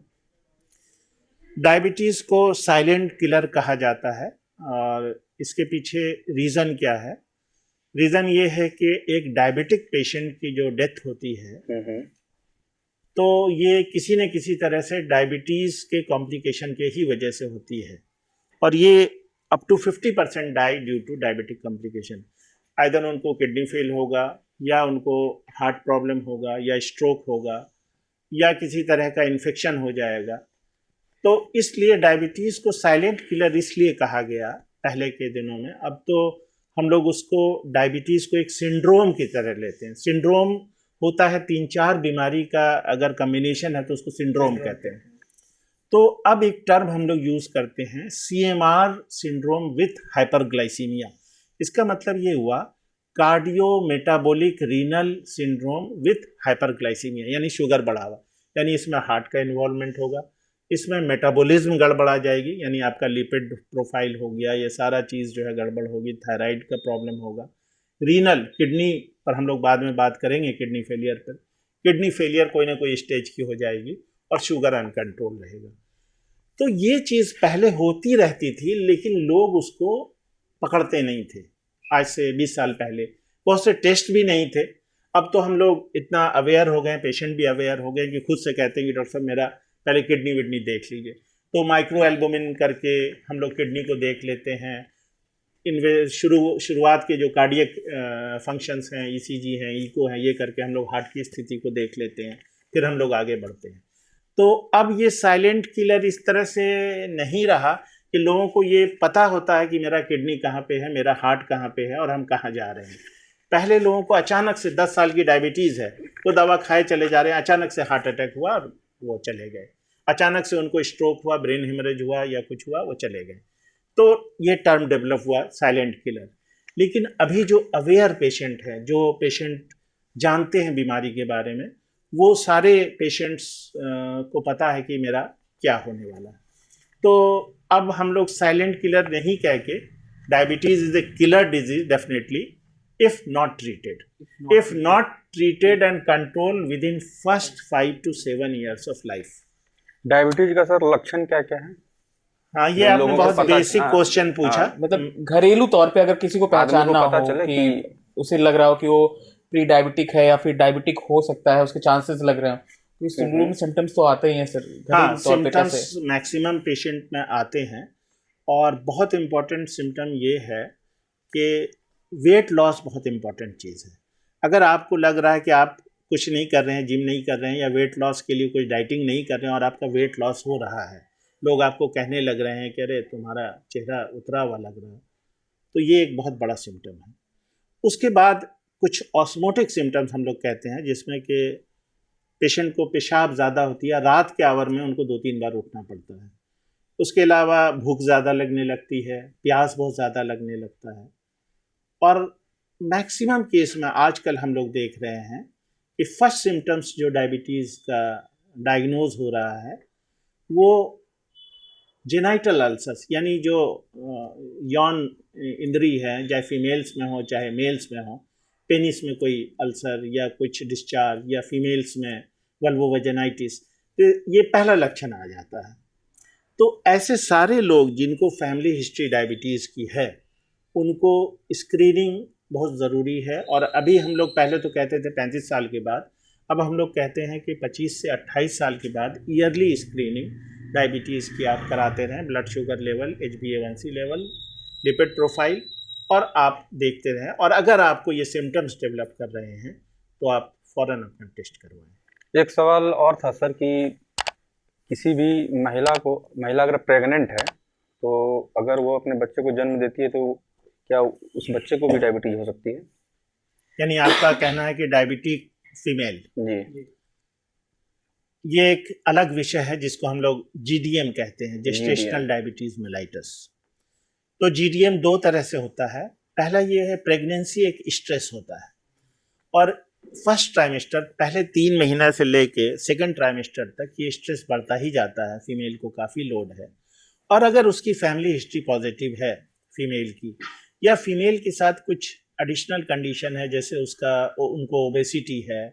Speaker 2: डायबिटीज़ को साइलेंट किलर कहा जाता है, और इसके पीछे रीज़न क्या है? रीज़न ये है कि एक डायबिटिक पेशेंट की जो डेथ होती है, तो ये किसी न किसी तरह से डायबिटीज़ के कॉम्प्लिकेशन के ही वजह से होती है, और ये up to 50% die due to diabetic complication. Either उनको किडनी फेल होगा, या उनको हार्ट प्रॉब्लम होगा, या स्ट्रोक होगा, या किसी तरह का इन्फेक्शन हो जाएगा। तो इसलिए डायबिटीज़ को साइलेंट किलर इसलिए कहा गया पहले के दिनों में। अब तो हम लोग उसको डायबिटीज़ को एक सिंड्रोम की तरह लेते हैं। सिंड्रोम होता है 3-4 बीमारी का अगर कम्बिनेशन है तो उसको सिंड्रोम कहते हैं। तो अब एक टर्म हम लोग यूज़ करते हैं, CMR सिंड्रोम विथ हाइपरग्लाइसीमिया। इसका मतलब ये हुआ cardio metabolic renal syndrome with hyperglycaemia, यानी शुगर बढ़ा हुआ, यानी इसमें हार्ट का इन्वॉल्वमेंट होगा, इसमें मेटाबॉलिज्म गड़बड़ा जाएगी, यानी आपका लिपिड प्रोफाइल हो गया, ये सारा चीज़ जो है गड़बड़ होगी, थायराइड का प्रॉब्लम होगा। रीनल, किडनी पर हम लोग बाद में बात करेंगे, किडनी फेलियर पर, किडनी फेलियर कोई ना कोई स्टेज की हो जाएगी, और शुगर अनकंट्रोल रहेगा। तो ये चीज़ पहले होती रहती थी, लेकिन लोग उसको पकड़ते नहीं थे। आज से 20 साल पहले बहुत से टेस्ट भी नहीं थे। अब तो हम लोग इतना अवेयर हो गए, पेशेंट भी अवेयर हो गए कि खुद से कहते हैं कि डॉक्टर साहब मेरा पहले किडनी विडनी देख लीजिए। तो माइक्रो एल्बुमिन करके हम लोग किडनी को देख लेते हैं। इनवे शुरुआत के जो कार्डियक फंक्शंस हैं, ईसीजी हैं, इको हैं, ये करके हम लोग हार्ट की स्थिति को देख लेते हैं, फिर हम लोग आगे बढ़ते हैं। तो अब ये साइलेंट किलर इस तरह से नहीं रहा कि लोगों को ये पता होता है कि मेरा किडनी कहाँ पे है, मेरा हार्ट कहाँ पे है और हम कहाँ जा रहे हैं। पहले लोगों को अचानक से 10 साल की डायबिटीज़ है, वो दवा खाए चले जा रहे हैं, अचानक से हार्ट अटैक हुआ और वो चले गए, अचानक से उनको स्ट्रोक हुआ, ब्रेन हेमरेज हुआ या कुछ हुआ, वो चले गए। तो ये टर्म डेवलप हुआ साइलेंट किलर। लेकिन अभी जो अवेयर पेशेंट हैं, जो पेशेंट जानते हैं बीमारी के बारे में, वो सारे पेशेंट्स को पता है कि मेरा क्या होने वाला है। तो अब हम लोग साइलेंट किलर नहीं कह के, diabetes is a killer disease definitely if not treated, if not treated and controlled within first 5 to 7 years of life।
Speaker 3: Diabetes का सर लक्षण क्या क्या है?
Speaker 2: हाँ, ये आपने बहुत बेसिक क्वेश्चन पूछा।
Speaker 1: मतलब घरेलू तौर पे अगर किसी को पहचानना हो कि उसे लग रहा हो कि वो प्री डायबिटिक है या फिर डायबिटिक हो सकता है, उसके चांसेस लग रहे हैं, तो इस सिंड्रोम में सिम्टम्स तो आते ही हैं सर।
Speaker 2: हाँ, सिम्टम्स मैक्सिमम पेशेंट में आते हैं, और बहुत इम्पोर्टेंट सिम्टम ये है कि वेट लॉस बहुत इंपॉर्टेंट चीज़ है। अगर आपको लग रहा है कि आप कुछ नहीं कर रहे हैं, जिम नहीं कर रहे हैं, या वेट लॉस के लिए कुछ डाइटिंग नहीं कर रहे हैं और आपका वेट लॉस हो रहा है, लोग आपको कहने लग रहे हैं कि अरे तुम्हारा चेहरा उतरा हुआ लग रहा है, तो ये एक बहुत बड़ा सिम्टम है। उसके बाद कुछ ऑस्मोटिक सिम्टम्स हम लोग कहते हैं, जिसमें कि पेशेंट को पेशाब ज़्यादा होती है, रात के आवर में उनको 2-3 बार उठना पड़ता है। उसके अलावा भूख ज़्यादा लगने लगती है, प्यास बहुत ज़्यादा लगने लगता है। और मैक्सिमम केस में आजकल हम लोग देख रहे हैं कि फर्स्ट सिम्टम्स जो डायबिटीज़ का डायग्नोज हो रहा है, वो जेनाइटल अल्सर्स, यानी जो यौन इंद्री है, चाहे फीमेल्स में हो चाहे मेल्स में हो, पेनिस में कोई अल्सर या कुछ डिस्चार्ज, या फीमेल्स में वल्वोवेजाइटिस, तो ये पहला लक्षण आ जाता है। तो ऐसे सारे लोग जिनको फैमिली हिस्ट्री डायबिटीज़ की है, उनको स्क्रीनिंग बहुत ज़रूरी है। और अभी हम लोग पहले तो कहते थे 35 साल के बाद, अब हम लोग कहते हैं कि 25 से 28 साल के बाद ईयरली स्क्रीनिंग डायबिटीज़ की आप कराते रहें। Blood sugar level, HbA1c level, lipid profile, और आप देखते रहें। और अगर आपको ये सिम्टम्स डेवलप कर रहे हैं तो आप फ़ौरन अपना टेस्ट करवाएं।
Speaker 3: एक सवाल और था सर कि किसी भी महिला अगर प्रेग्नेंट है, तो अगर वो अपने बच्चे को जन्म देती है, तो क्या उस बच्चे को भी डायबिटीज हो सकती है?
Speaker 2: यानी आपका कहना है कि डायबिटिक फीमेल,
Speaker 3: जी,
Speaker 2: ये एक अलग विषय है जिसको हम लोग GDM कहते हैं, जेस्टेशनल डायबिटीज मेलाइटस। तो GDM 2 तरह से होता है। पहला ये है, प्रेगनेंसी एक स्ट्रेस होता है, और फर्स्ट ट्राइमेस्टर, पहले 3 महीना से लेके सेकंड ट्राइमेस्टर तक ये स्ट्रेस बढ़ता ही जाता है, फीमेल को काफ़ी लोड है। और अगर उसकी फैमिली हिस्ट्री पॉजिटिव है फीमेल की, या फीमेल के साथ कुछ एडिशनल कंडीशन है, जैसे उनको ओबेसिटी है,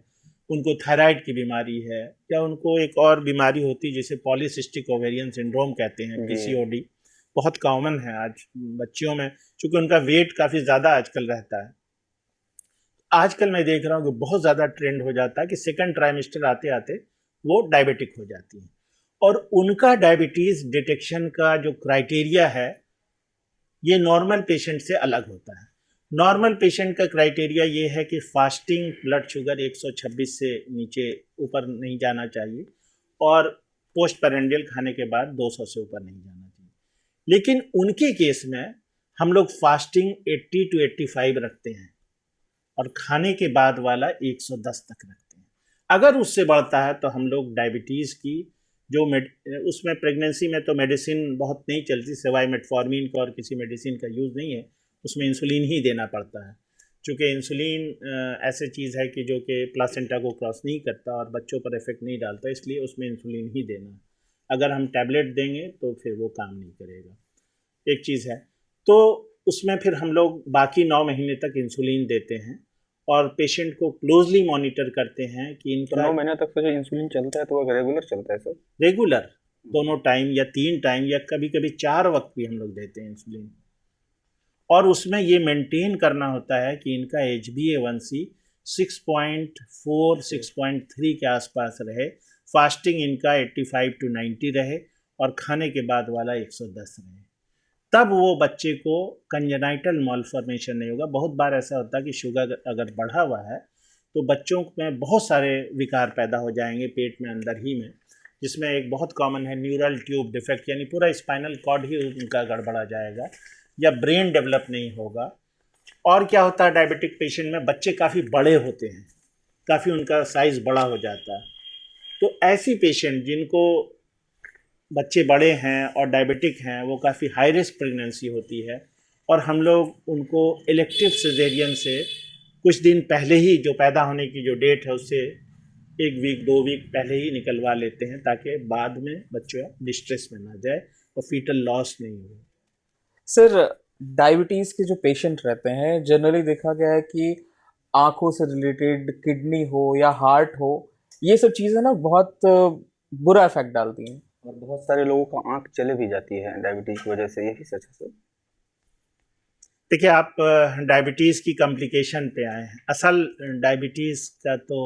Speaker 2: उनको थायराइड की बीमारी है, या उनको एक और बीमारी होती है जिसे पॉलीसिस्टिक ओवेरियन सिंड्रोम कहते हैं, PCOD, बहुत कॉमन है आज बच्चियों में, क्योंकि उनका वेट काफ़ी ज़्यादा आजकल रहता है। आजकल मैं देख रहा हूँ कि बहुत ज़्यादा ट्रेंड हो जाता है कि सेकंड ट्राइमेस्टर आते आते वो डायबिटिक हो जाती हैं, और उनका डायबिटीज़ डिटेक्शन का जो क्राइटेरिया है, ये नॉर्मल पेशेंट से अलग होता है। नॉर्मल पेशेंट का क्राइटेरिया ये है कि फास्टिंग ब्लड शुगर 126 से नीचे ऊपर नहीं जाना चाहिए, और पोस्ट पेरेंडियल खाने के बाद 200 से ऊपर नहीं जाना चाहिए। लेकिन उनके केस में हम लोग फास्टिंग 80 to 85 रखते हैं, और खाने के बाद वाला 110 तक रखते हैं। अगर उससे बढ़ता है तो हम लोग डायबिटीज़ की जो उसमें प्रेगनेंसी में तो मेडिसिन बहुत नहीं चलती, सिवाय मेटफॉर्मिन का, और किसी मेडिसिन का यूज़ नहीं है, उसमें इंसुलिन ही देना पड़ता है। चूँकि इंसुलिन ऐसी चीज़ है कि जो कि प्लासेंटा को क्रॉस नहीं करता और बच्चों पर इफेक्ट नहीं डालता, इसलिए उसमें इंसुलिन ही देना है। अगर हम टैबलेट देंगे तो फिर वो काम नहीं करेगा, एक चीज़ है। तो उसमें फिर हम लोग बाकी 9 महीने तक इंसुलिन देते हैं और पेशेंट को क्लोजली मॉनिटर करते हैं कि
Speaker 3: तो
Speaker 2: इनका
Speaker 3: 9 महीने तक तो जो इंसुलिन चलता है तो वो रेगुलर चलता है सर?
Speaker 2: रेगुलर दोनों टाइम या 3 टाइम या कभी कभी 4 वक्त भी हम लोग देते हैं इंसुलिन। और उसमें ये मेंटेन करना होता है कि इनका HbA1c 6.4 6.3 के आसपास रहे, फास्टिंग इनका 85 to 90 रहे और खाने के बाद वाला 110 रहे, तब वो बच्चे को कंजेनाइटल मॉलफॉर्मेशन नहीं होगा। बहुत बार ऐसा होता है कि शुगर अगर बढ़ा हुआ है तो बच्चों में बहुत सारे विकार पैदा हो जाएंगे पेट में अंदर ही में, जिसमें एक बहुत कॉमन है न्यूरल ट्यूब डिफेक्ट, यानी पूरा स्पाइनल कॉर्ड ही उनका गड़बड़ा जाएगा या ब्रेन डेवलप नहीं होगा। और क्या होता है डायबिटिक पेशेंट में, बच्चे काफ़ी बड़े होते हैं, काफ़ी उनका साइज़ बड़ा हो जाता है। तो ऐसी पेशेंट जिनको बच्चे बड़े हैं और डायबिटिक हैं, वो काफ़ी हाई रिस्क प्रेगनेंसी होती है और हम लोग उनको इलेक्टिव सिजेरियन से कुछ दिन पहले ही, जो पैदा होने की जो डेट है उससे 1 वीक 2 वीक पहले ही निकलवा लेते हैं, ताकि बाद में बच्चा डिस्ट्रेस में ना जाए और फीटल लॉस नहीं हो।
Speaker 1: सर, डायबिटीज के जो पेशेंट रहते हैं, जनरली देखा गया है कि आंखों से रिलेटेड, किडनी हो या हार्ट हो, ये सब चीज़ें ना बहुत बुरा इफेक्ट डालती हैं।
Speaker 3: और बहुत सारे लोगों का आंख चले भी जाती है डायबिटीज की वजह से, ये भी सच है सर?
Speaker 2: देखिए, आप डायबिटीज़ की कॉम्प्लिकेशन पे आए हैं। असल डायबिटीज़ का तो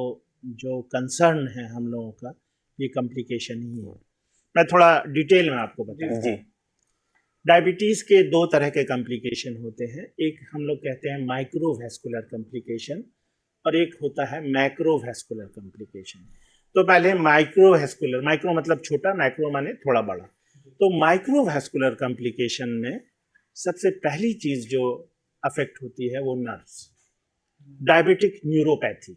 Speaker 2: जो कंसर्न है हम लोगों का, ये कॉम्प्लिकेशन ही है। मैं थोड़ा डिटेल में आपको बताऊँ।
Speaker 3: जी।
Speaker 2: डायबिटीज़ के 2 तरह के कॉम्प्लिकेशन होते हैं। एक हम लोग कहते हैं माइक्रोवैस्कुलर कॉम्प्लिकेशन और एक होता है मैक्रोवैस्कुलर कॉम्प्लिकेशन। तो पहले माइक्रोवैस्कुलर, माइक्रो मतलब छोटा, मैक्रो माने थोड़ा बड़ा। तो माइक्रोवैस्कुलर कॉम्प्लिकेशन में सबसे पहली चीज़ जो अफेक्ट होती है वो नर्व्स, डायबिटिक न्यूरोपैथी।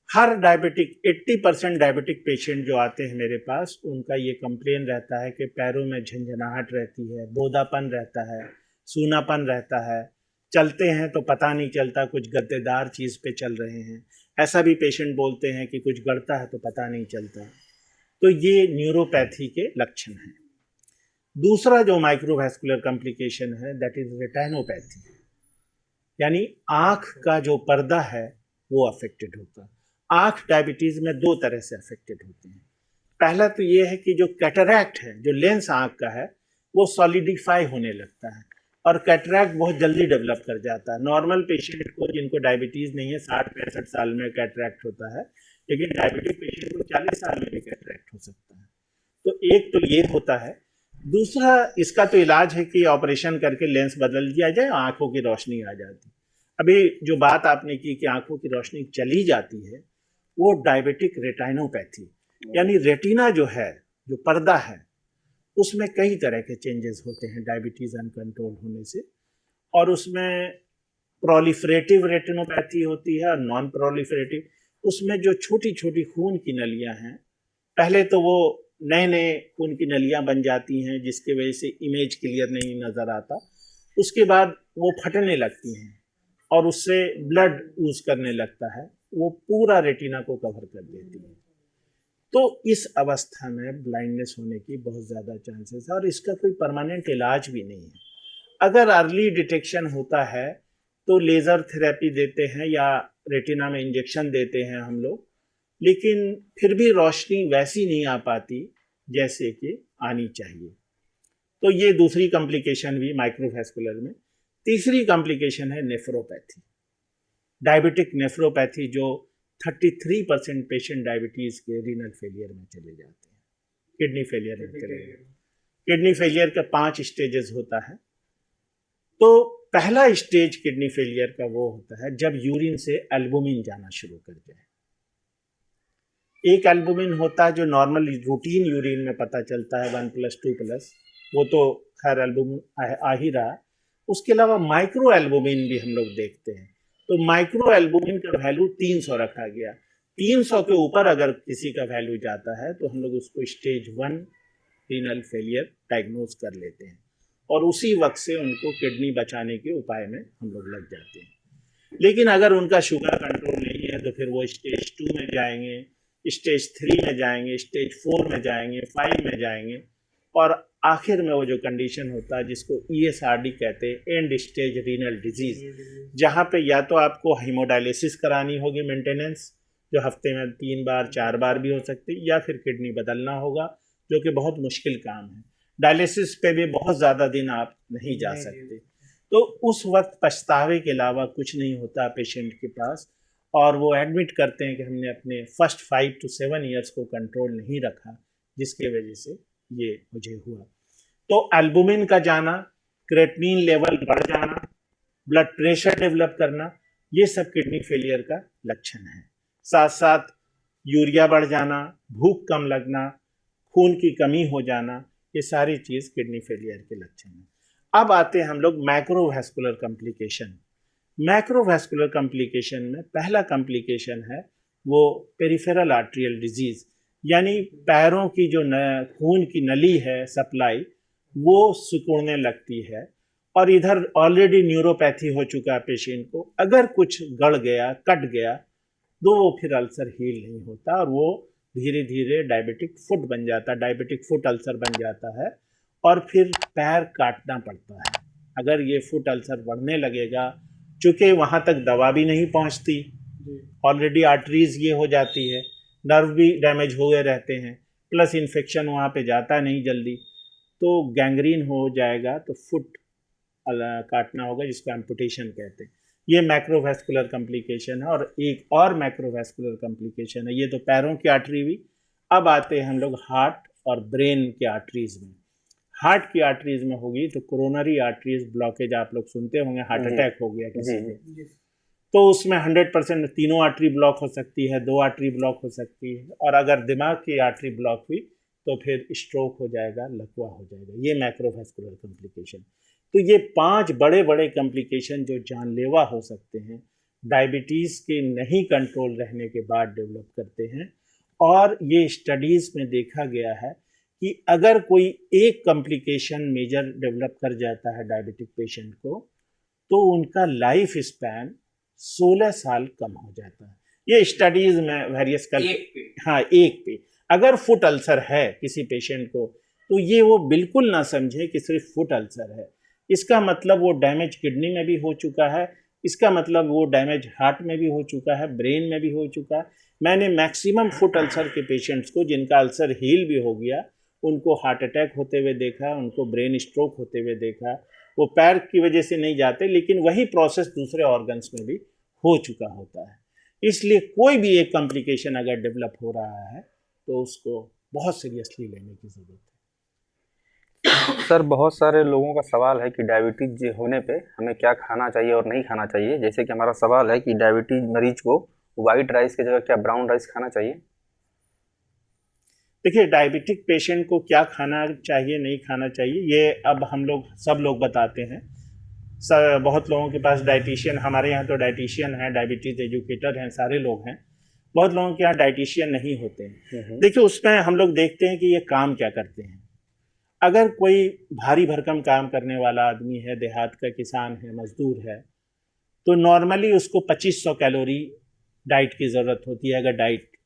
Speaker 2: हर डायबिटिक 80% डायबिटिक पेशेंट जो आते हैं मेरे पास, उनका ये कंप्लेन रहता है कि पैरों में झंझनाहट रहती है, बोदापन रहता है, सूनापन रहता है, चलते हैं तो पता नहीं चलता कुछ गद्देदार चीज़ पे चल रहे हैं। ऐसा भी पेशेंट बोलते हैं कि कुछ गड़ता है तो पता नहीं चलता। तो ये न्यूरोपैथी के लक्षण हैं। दूसरा जो माइक्रोवैस्कुलर कॉम्प्लिकेशन है, दैट इज रेटिनोपैथी, यानी आँख का जो पर्दा है वो अफेक्टेड होता है। आँख डायबिटीज़ में 2 तरह से अफेक्टेड होते हैं। पहला तो ये है कि जो कैटरैक्ट है, जो लेंस आँख का है, वो सॉलिडिफाई होने लगता है और कैटरैक्ट बहुत जल्दी डेवलप कर जाता है। नॉर्मल पेशेंट को जिनको डायबिटीज़ नहीं है 60-65 साल में कैटरैक्ट होता है, लेकिन डायबिटिक पेशेंट को 40 साल में भी कैटरैक्ट हो सकता है। तो एक तो ये होता है। दूसरा, इसका तो इलाज है कि ऑपरेशन करके लेंस बदल दिया जाए, आँखों की रोशनी आ जाती। अभी जो बात आपने की कि आँखों की रोशनी चली जाती है, वो डायबिटिक रेटिनोपैथी, यानी रेटिना जो है, जो पर्दा है, उसमें कई तरह के चेंजेस होते हैं डायबिटीज़ अनकंट्रोल होने से। और उसमें प्रोलिफरेटिव रेटिनोपैथी होती है और नॉन प्रोलिफरेटिव। उसमें जो छोटी छोटी खून की नलियां हैं, पहले तो वो नए नए खून की नलियां बन जाती हैं जिसकी वजह से इमेज क्लियर नहीं नज़र आता। उसके बाद वो फटने लगती हैं और उससे ब्लड यूज करने लगता है, वो पूरा रेटिना को कवर कर देती है। तो इस अवस्था में ब्लाइंडनेस होने की बहुत ज़्यादा चांसेस है और इसका कोई परमानेंट इलाज भी नहीं है। अगर अर्ली डिटेक्शन होता है तो लेज़र थेरेपी देते हैं या रेटिना में इंजेक्शन देते हैं हम लोग, लेकिन फिर भी रोशनी वैसी नहीं आ पाती जैसे कि आनी चाहिए। तो ये दूसरी कॉम्प्लिकेशन हुई माइक्रोवैस्कुलर में। तीसरी कॉम्प्लिकेशन है नेफ्रोपैथी, डायबिटिक नेफ्रोपैथी, जो 33% पेशेंट डायबिटीज़ के रीनल फेलियर में चले जाते हैं, किडनी फेलियर में चले जाते हैं। किडनी फेलियर का 5 स्टेजेस होता है। तो पहला स्टेज किडनी फेलियर का वो होता है जब यूरिन से एल्बुमिन जाना शुरू कर जाए। एक एल्बुमिन होता है जो नॉर्मल रूटीन यूरिन में पता चलता है 1+, 2+, वो तो खैर एल्बुमिन आ ही रहा। उसके अलावा माइक्रो एल्बुमिन भी हम लोग देखते हैं। तो माइक्रो एल्बुमिन का वैल्यू 300 रखा गया। 300 के ऊपर अगर किसी का वैल्यू जाता है तो हम लोग उसको स्टेज 1 रीनल फेलियर डायग्नोज कर लेते हैं और उसी वक्त से उनको किडनी बचाने के उपाय में हम लोग लग जाते हैं। लेकिन अगर उनका शुगर कंट्रोल नहीं है तो फिर वो स्टेज 2 में जाएंगे, स्टेज 3 में जाएंगे, स्टेज 4 में जाएंगे, 5 में जाएंगे, और आखिर में वो जो कंडीशन होता है जिसको ESRD कहते हैं, एंड स्टेज रीनल डिजीज, जहाँ पे या तो आपको हीमोडायलिसिस करानी होगी, मेंटेनेंस, जो हफ्ते में 3 बार 4 बार भी हो सकती है, या फिर किडनी बदलना होगा, जो कि बहुत मुश्किल काम है। डायलिसिस पे भी बहुत ज़्यादा दिन आप नहीं जा सकते। तो उस वक्त पछतावे के अलावा कुछ नहीं होता पेशेंट के पास, और वो एडमिट करते हैं कि हमने अपने फर्स्ट 5 to 7 ईयर्स को कंट्रोल नहीं रखा, जिसके वजह से ये मुझे हुआ। तो एल्बुमिन का जाना, क्रेटिनिन लेवल बढ़ जाना, ब्लड प्रेशर डेवलप करना, ये सब किडनी फेलियर का लक्षण है। साथ साथ यूरिया बढ़ जाना, भूख कम लगना, खून की कमी हो जाना, ये सारी चीज़ किडनी फेलियर के लक्षण हैं। अब आते हैं हम लोग मैक्रोवैस्कुलर कॉम्प्लिकेशन। मैक्रोवैस्कुलर कॉम्प्लिकेशन में पहला कॉम्प्लिकेशन है वो पेरिफेरल आर्टेरियल डिजीज़, यानी पैरों की जो खून की नली है, सप्लाई, वो सिकुड़ने लगती है, और इधर ऑलरेडी न्यूरोपैथी हो चुका है पेशेंट को, अगर कुछ गड़ गया, कट गया, तो वो फिर अल्सर हील नहीं होता, और वो धीरे धीरे डायबिटिक फुट बन जाता है, डायबिटिक फुट अल्सर बन जाता है, और फिर पैर काटना पड़ता है। अगर ये फुट अल्सर बढ़ने लगेगा, चूँकि वहाँ तक दवा भी नहीं पहुँचती, ऑलरेडी आर्टरीज ये हो जाती है, नर्व भी डैमेज हो गए रहते हैं, प्लस इन्फेक्शन वहाँ पे जाता नहीं जल्दी, तो गैंग्रीन हो जाएगा, तो फुट काटना होगा, जिसको एम्पुटेशन कहते हैं। ये मैक्रोवैस्कुलर कॉम्प्लिकेशन है। और एक और मैक्रोवैस्कुलर कॉम्प्लिकेशन है, ये तो पैरों की आर्टरी हुई। अब आते हैं हम लोग हार्ट और ब्रेन के आर्टरीज में। हार्ट की आर्टरीज में होगी तो कोरोनरी आर्टरीज ब्लॉकेज, आप लोग सुनते होंगे, हार्ट अटैक हो गया किसी को, तो उसमें 100% तीनों आर्टरी ब्लॉक हो सकती है, 2 आर्टरी ब्लॉक हो सकती है, और अगर दिमाग की आर्टरी ब्लॉक हुई तो फिर स्ट्रोक हो जाएगा, लकवा हो जाएगा। ये मैक्रोवैस्कुलर कॉम्प्लिकेशन। तो ये 5 बड़े बड़े कॉम्प्लिकेशन जो जानलेवा हो सकते हैं, डायबिटीज़ के नहीं कंट्रोल रहने के बाद डेवलप करते हैं। और ये स्टडीज़ में देखा गया है कि अगर कोई एक कॉम्प्लिकेशन मेजर डेवलप कर जाता है डायबिटिक पेशेंट को, तो उनका लाइफ स्पैन 16 साल कम हो जाता है। ये स्टडीज में वेरियस कर, हाँ, एक पे अगर फुट अल्सर है किसी पेशेंट को, तो ये वो बिल्कुल ना समझे कि सिर्फ फुट अल्सर है। इसका मतलब वो डैमेज किडनी में भी हो चुका है, इसका मतलब वो डैमेज हार्ट में भी हो चुका है, ब्रेन में भी हो चुका है। मैंने मैक्सिमम फुट अल्सर के पेशेंट्स को, जिनका अल्सर हील भी हो गया, उनको हार्ट अटैक होते हुए देखा, उनको ब्रेन स्ट्रोक होते हुए देखा। वो पैर की वजह से नहीं जाते, लेकिन वही प्रोसेस दूसरे ऑर्गन्स में भी हो चुका होता है। इसलिए कोई भी एक कॉम्प्लिकेशन अगर डेवलप हो रहा है तो उसको बहुत सीरियसली लेने की ज़रूरत है।
Speaker 3: सर, बहुत सारे लोगों का सवाल है कि डायबिटीज होने पे हमें क्या खाना चाहिए और नहीं खाना चाहिए। जैसे कि हमारा सवाल है कि डायबिटीज मरीज को वाइट राइस की जगह क्या ब्राउन राइस खाना चाहिए?
Speaker 2: देखिए, डायबिटिक पेशेंट को क्या खाना चाहिए, नहीं खाना चाहिए, ये अब हम लोग सब लोग बताते हैं। बहुत लोगों के पास डाइटिशियन, हमारे यहाँ तो डाइटिशियन है, डायबिटीज़ एजुकेटर हैं, सारे लोग हैं। बहुत लोगों के यहाँ डाइटिशियन नहीं होते हैं। देखिए, उसमें हम लोग देखते हैं कि ये काम क्या करते हैं। अगर कोई भारी भरकम काम करने वाला आदमी है, देहात का किसान है, मजदूर है, तो नॉर्मली उसको 2500 कैलोरी डाइट की ज़रूरत होती है, अगर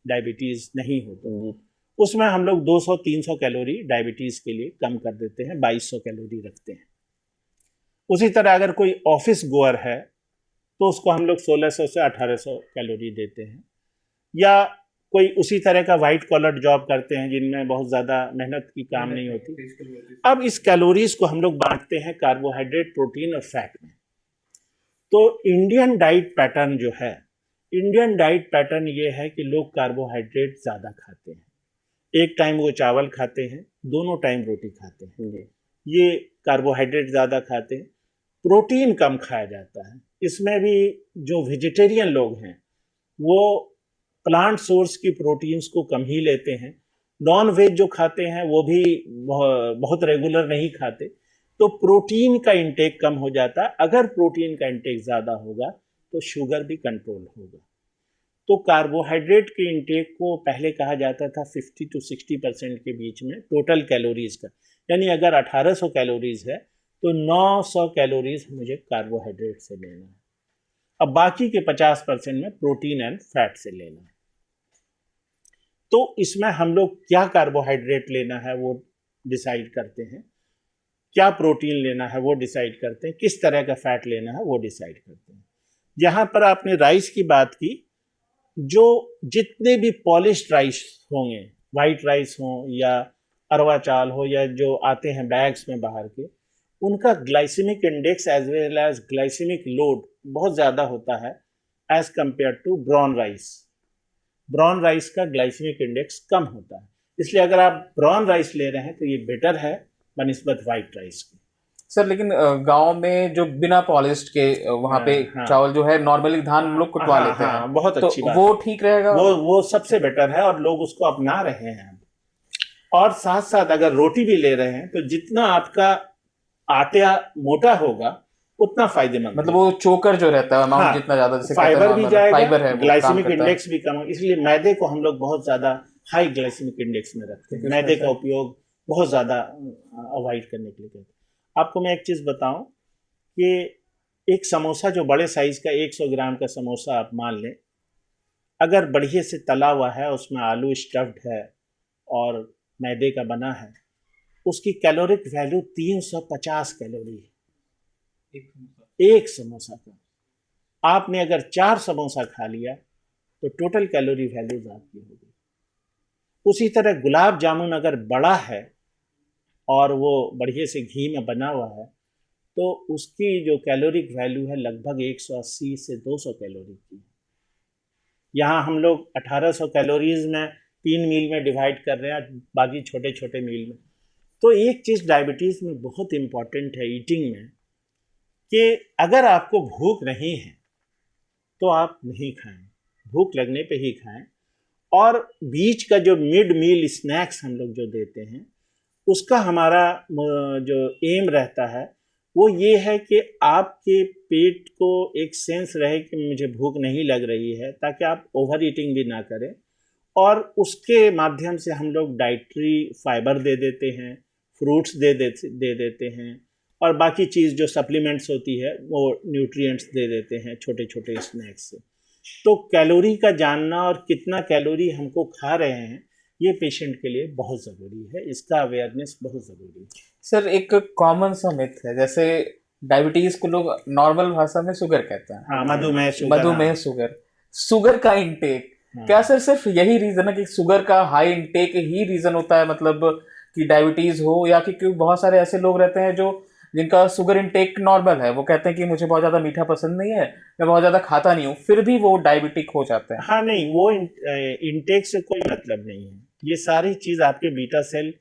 Speaker 2: डायबिटीज़ नहीं हो तो। उसमें हम लोग 200-300 कैलोरी डायबिटीज़ के लिए कम कर देते हैं, 2200 कैलोरी रखते हैं। उसी तरह अगर कोई ऑफिस गोअर है तो उसको हम लोग 1600 से 1800 कैलोरी देते हैं। या कोई उसी तरह का वाइट कॉलर जॉब करते हैं जिनमें बहुत ज़्यादा मेहनत की काम नहीं होती। अब इस कैलोरीज को हम लोग बांटते हैं कार्बोहाइड्रेट, प्रोटीन और फैट में। तो इंडियन डाइट पैटर्न जो है, इंडियन डाइट पैटर्न ये है कि लोग कार्बोहाइड्रेट ज़्यादा खाते हैं। एक टाइम वो चावल खाते हैं, दोनों टाइम रोटी खाते हैं, ये कार्बोहाइड्रेट ज़्यादा खाते हैं। प्रोटीन कम खाया जाता है। इसमें भी जो वेजिटेरियन लोग हैं वो प्लांट सोर्स की प्रोटीन्स को कम ही लेते हैं। नॉन वेज जो खाते हैं वो भी बहुत रेगुलर नहीं खाते, तो प्रोटीन का इंटेक कम हो जाता है। अगर प्रोटीन का इंटेक ज़्यादा होगा तो शुगर भी कंट्रोल होगा। तो कार्बोहाइड्रेट के इंटेक को पहले कहा जाता था 50 to 60% के बीच में टोटल कैलोरीज का, यानी अगर 1800 कैलोरीज है तो 900 कैलोरीज मुझे कार्बोहाइड्रेट से लेना है। अब बाकी के 50% में प्रोटीन एंड फैट से लेना है। तो इसमें हम लोग क्या कार्बोहाइड्रेट लेना है वो डिसाइड करते हैं, क्या प्रोटीन लेना है वो डिसाइड करते हैं, किस तरह का फैट लेना है वो डिसाइड करते हैं। यहाँ पर आपने राइस की बात की, जो जितने भी पॉलिश्ड राइस होंगे, वाइट राइस हो या अरवा चावल हो या जो आते हैं बैग्स में बाहर के, उनका glycaemic index as well as glycaemic load बहुत ज़्यादा होता है as compare to brown rice. Brown rice का ग्लाइसेमिक इंडेक्स कम होता है, इसलिए अगर आप ब्राउन राइस ले रहे हैं तो ये बेटर है बनिस्बत वाइट राइस की।
Speaker 1: सर लेकिन गांव में जो बिना पॉलिश्ड के वहां पे
Speaker 2: हाँ।
Speaker 1: चावल जो है नॉर्मली धान हम लोग कुटवा लेते हैं,
Speaker 2: हाँ, बहुत
Speaker 1: तो
Speaker 2: अच्छी बात
Speaker 1: वो
Speaker 2: है।
Speaker 1: ठीक रहेगा?
Speaker 2: वो सबसे बेटर है और लोग उसको अपना रहे हैं। और साथ साथ अगर रोटी भी ले रहे हैं तो जितना आपका आटा मोटा होगा उतना फायदेमंद
Speaker 1: मतलब वो चोकर जो रहता है अमाउंट
Speaker 2: हाँ,
Speaker 1: जितना ज्यादा, जैसे
Speaker 2: फाइबर भी जाएगा,
Speaker 1: फाइबर है,
Speaker 2: ग्लाइसेमिक इंडेक्स भी कम हो, इसलिए मैदे को हम लोग बहुत ज्यादा हाई ग्लाइसेमिक इंडेक्स में रखते हैं। मैदे का उपयोग बहुत ज्यादा अवॉइड करने के लिए कहते हैं। आपको मैं एक चीज बताऊं कि एक समोसा जो बड़े साइज का 100 ग्राम का समोसा आप मान लें, अगर बढ़िया से तला हुआ है, उसमें आलू स्टफ्ड है और मैदे का बना है, उसकी कैलोरिक वैल्यू 350 कैलोरी है एक समोसा का। आपने अगर 4 समोसा खा लिया तो टोटल कैलोरी वैल्यूज आपकी होगी। उसी तरह गुलाब जामुन अगर बड़ा है और वो बढ़िया से घी में बना हुआ है तो उसकी जो कैलोरिक वैल्यू है लगभग 180 से 200 कैलोरी की। यहाँ हम लोग 1800 कैलोरीज में 3 मील में डिवाइड कर रहे हैं, बाकी छोटे छोटे मील में। तो एक चीज़ डायबिटीज़ में बहुत इम्पॉर्टेंट है ईटिंग में, कि अगर आपको भूख नहीं है तो आप नहीं खाएं, भूख लगने पे ही खाएं। और बीच का जो मिड मील स्नैक्स हम लोग जो देते हैं, उसका हमारा जो एम रहता है वो ये है कि आपके पेट को एक सेंस रहे कि मुझे भूख नहीं लग रही है, ताकि आप ओवर ईटिंग भी ना करें। और उसके माध्यम से हम लोग डाइटरी फाइबर दे देते हैं, फ्रूट्स दे देते हैं, और बाकी चीज़ जो सप्लीमेंट्स होती है वो न्यूट्रिएंट्स दे देते हैं छोटे छोटे स्नैक्स से। तो कैलोरी का जानना और कितना कैलोरी हमको खा रहे हैं ये पेशेंट के लिए बहुत ज़रूरी है, इसका अवेयरनेस बहुत ज़रूरी है।
Speaker 1: सर एक कॉमन सा मिथ है, जैसे डायबिटीज को लोग नॉर्मल भाषा में शुगर कहते हैं।
Speaker 2: हाँ, मधुमेह शुगर।
Speaker 1: मधुमेह शुगर का इंटेक, क्या सर सिर्फ यही रीजन है कि शुगर का हाई इंटेक ही रीजन होता है, मतलब कि डायबिटीज हो, या कि बहुत सारे ऐसे लोग रहते हैं जो जिनका शुगर इंटेक नॉर्मल है, वो कहते हैं कि मुझे बहुत ज़्यादा मीठा पसंद नहीं है, मैं बहुत ज़्यादा खाता नहीं हूँ, फिर भी वो डायबिटिक हो जाते हैं?
Speaker 2: हाँ नहीं, वो इंटेक से कोई मतलब नहीं है। ये सारी चीज़ आपके बीटा सेल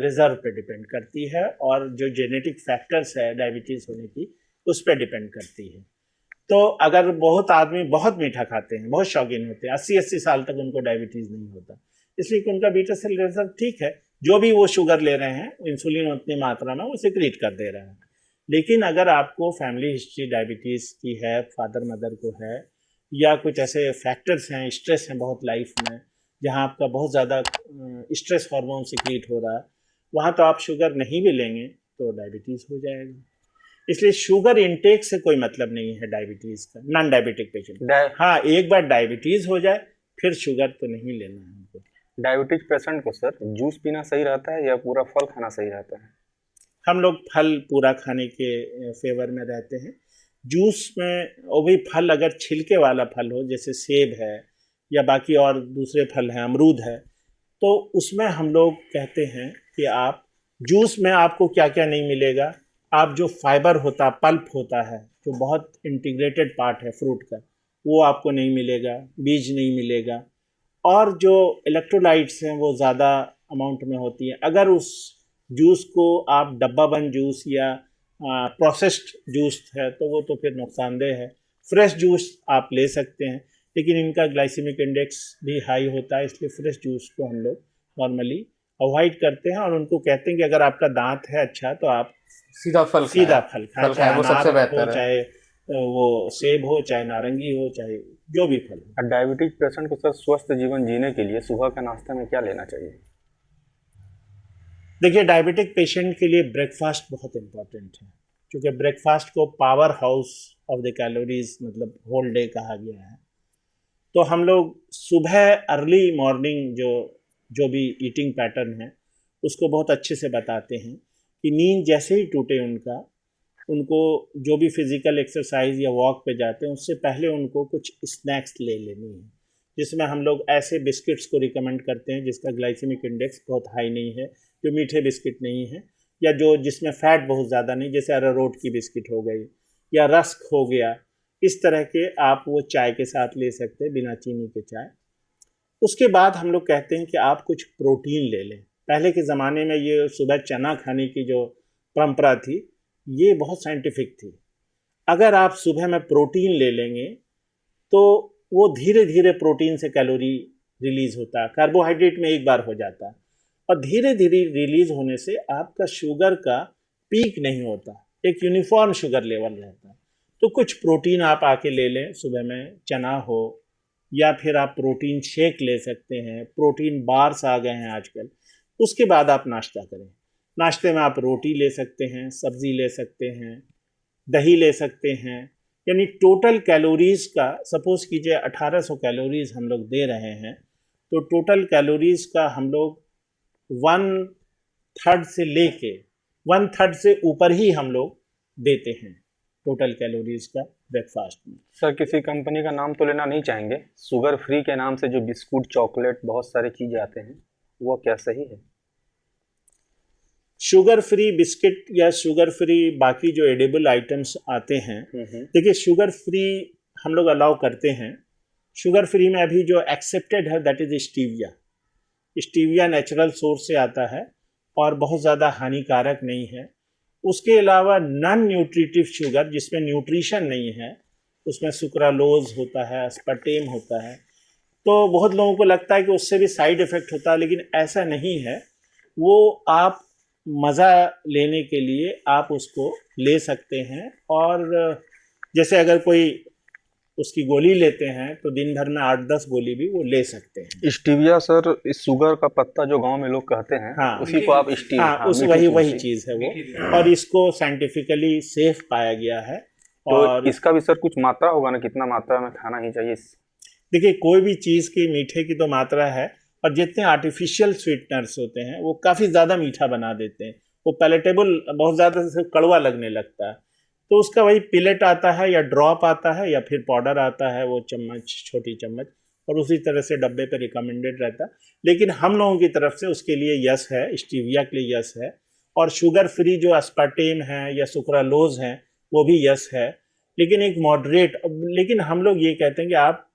Speaker 2: रिजर्व पे डिपेंड करती है, और जो जेनेटिक फैक्टर्स है डायबिटीज़ होने की उस पर डिपेंड करती है। तो अगर बहुत आदमी बहुत मीठा खाते हैं, बहुत शौकीन होते हैं, 80-80 साल तक उनको डायबिटीज़ नहीं होता, इसलिए कि उनका बीटा सेल रिजर्व ठीक है, जो भी वो शुगर ले रहे हैं इंसुलिन उतनी मात्रा में वो सिक्रीट कर दे रहा है। लेकिन अगर आपको फैमिली हिस्ट्री डायबिटीज़ की है, फादर मदर को है, या कुछ ऐसे फैक्टर्स हैं, स्ट्रेस हैं बहुत लाइफ में, जहाँ आपका बहुत ज़्यादा स्ट्रेस हार्मोन सिक्रीट हो रहा है, वहाँ तो आप शुगर नहीं भी लेंगे तो डायबिटीज़ हो जाएगा। इसलिए शुगर इंटेक से कोई मतलब नहीं है डायबिटीज़ का, नॉन डायबिटिक पेशेंट। हाँ, एक बार डायबिटीज़ हो जाए फिर शुगर तो नहीं लेना है हमको।
Speaker 3: डायबिटीज पेशेंट को सर जूस पीना सही रहता है या पूरा फल खाना सही रहता है?
Speaker 2: हम लोग फल पूरा खाने के फेवर में रहते हैं। जूस में वो भी फल अगर छिलके वाला फल हो, जैसे सेब है या बाकी और दूसरे फल हैं, अमरूद है, तो उसमें हम लोग कहते हैं कि आप जूस में आपको क्या क्या नहीं मिलेगा। आप जो फाइबर होता, पल्प होता है, जो बहुत इंटीग्रेटेड पार्ट है फ्रूट का, वो आपको नहीं मिलेगा, बीज नहीं मिलेगा, और जो इलेक्ट्रोलाइट्स हैं वो ज़्यादा अमाउंट में होती हैं। अगर उस जूस को आप डब्बा बंद जूस या प्रोसेस्ड जूस है तो वो तो फिर नुकसानदेह है। फ्रेश जूस आप ले सकते हैं, लेकिन इनका ग्लाइसेमिक इंडेक्स भी हाई होता है, इसलिए फ्रेश जूस को हम लोग नॉर्मली अवॉइड करते हैं, और उनको कहते हैं कि अगर आपका दांत है अच्छा तो आप
Speaker 1: सीधा फल खाएं,
Speaker 2: चाहे
Speaker 1: वो सबसे बेहतर है।
Speaker 2: चाहे वो सेब हो, चाहे नारंगी हो, चाहे जो भी फल हो।
Speaker 3: डायबिटिक पेशेंट को सर स्वस्थ जीवन जीने के लिए सुबह का नाश्ता में क्या लेना चाहिए?
Speaker 2: देखिए, डायबिटिक पेशेंट के लिए ब्रेकफास्ट बहुत इम्पोर्टेंट है, क्योंकि ब्रेकफास्ट को power house of the calories, मतलब होल डे कहा गया है। तो हम लोग सुबह अर्ली मॉर्निंग जो भी ईटिंग पैटर्न है उसको बहुत अच्छे से बताते हैं कि नींद जैसे ही टूटे उनको जो भी फिज़िकल एक्सरसाइज या वॉक पे जाते हैं उससे पहले उनको कुछ स्नैक्स ले लेनी है, जिसमें हम लोग ऐसे बिस्किट्स को रिकमेंड करते हैं जिसका ग्लाइसेमिक इंडेक्स बहुत हाई नहीं है, जो मीठे बिस्किट नहीं है या जिसमें फ़ैट बहुत ज़्यादा नहीं, जैसे अरारोट की बिस्किट हो गई या रस्क हो गया, इस तरह के आप वो चाय के साथ ले सकते हैं, बिना चीनी के चाय। उसके बाद हम लोग कहते हैं कि आप कुछ प्रोटीन ले लें। पहले के ज़माने में ये सुबह चना खाने की जो परंपरा थी ये बहुत साइंटिफिक थी। अगर आप सुबह में प्रोटीन ले लेंगे तो वो धीरे धीरे प्रोटीन से कैलोरी रिलीज़ होता है, कार्बोहाइड्रेट में एक बार हो जाता है और धीरे धीरे रिलीज़ होने से आपका शुगर का पीक नहीं होता, एक यूनिफॉर्म शुगर लेवल रहता है। तो कुछ प्रोटीन आप आके ले लें सुबह में, चना हो या फिर आप प्रोटीन शेक ले सकते हैं, प्रोटीन बार्स आ गए हैं आजकल। उसके बाद आप नाश्ता करें। नाश्ते में आप रोटी ले सकते हैं, सब्ज़ी ले सकते हैं, दही ले सकते हैं, यानी टोटल कैलोरीज़ का सपोज़ कीजिए 1800 कैलोरीज़ हम लोग दे रहे हैं, तो टोटल कैलोरीज़ का हम लोग 1/3 से लेके 1/3 से ऊपर ही हम लोग देते हैं टोटल कैलोरीज़ का ब्रेकफास्ट में।
Speaker 3: सर किसी कंपनी का नाम तो लेना नहीं चाहेंगे, शुगर फ्री के नाम से जो बिस्कुट, चॉकलेट, बहुत सारी चीज़ें आते हैं, वो क्या सही है?
Speaker 2: शुगर फ्री बिस्किट या शुगर फ्री बाकी जो एडिबल आइटम्स आते हैं, देखिए शुगर फ्री हम लोग अलाउ करते हैं। शुगर फ्री में अभी जो एक्सेप्टेड है that is stevia. Stevia natural source से आता है और बहुत ज़्यादा हानिकारक नहीं है। उसके अलावा नॉन न्यूट्रिटिव शुगर जिसमें न्यूट्रिशन नहीं है, उसमें सुक्रालोज होता है, अस्पार्टेम होता है, तो बहुत लोगों को लगता है कि उससे भी साइड इफ़ेक्ट होता है, लेकिन ऐसा नहीं है। वो आप मज़ा लेने के लिए आप उसको ले सकते हैं और जैसे अगर कोई उसकी गोली लेते हैं तो दिन भर में 8-10 गोली भी वो ले सकते हैं।
Speaker 3: स्टीविया सर इस शुगर का पत्ता जो गांव में लोग कहते हैं,
Speaker 2: हाँ,
Speaker 3: उसी को आप स्टीविया,
Speaker 2: हाँ, उस वही चीज़ है वो, और इसको साइंटिफिकली सेफ पाया गया है।
Speaker 3: तो
Speaker 2: और
Speaker 3: इसका भी सर कुछ मात्रा होगा ना, कितना मात्रा में खाना ही चाहिए?
Speaker 2: देखिए कोई भी चीज़ की मीठे की तो मात्रा है, और जितने आर्टिफिशियल स्वीटनर्स होते हैं वो काफ़ी ज़्यादा मीठा बना देते हैं, वो पैलेटेबल बहुत ज़्यादा से कड़वा लगने लगता है। तो उसका वही पिलेट आता है या ड्रॉप आता है या फिर पाउडर आता है, वो चम्मच, छोटी चम्मच, और उसी तरह से डब्बे पे रिकमेंडेड रहता है। लेकिन हम लोगों की तरफ से उसके लिए यस है, स्टीविया के लिए यस है, और शुगर फ्री जो अस्पार्टेम है या सुक्रालोज हैं वो भी यस है, लेकिन एक मॉडरेट। लेकिन हम लोग ये कहते हैं कि आप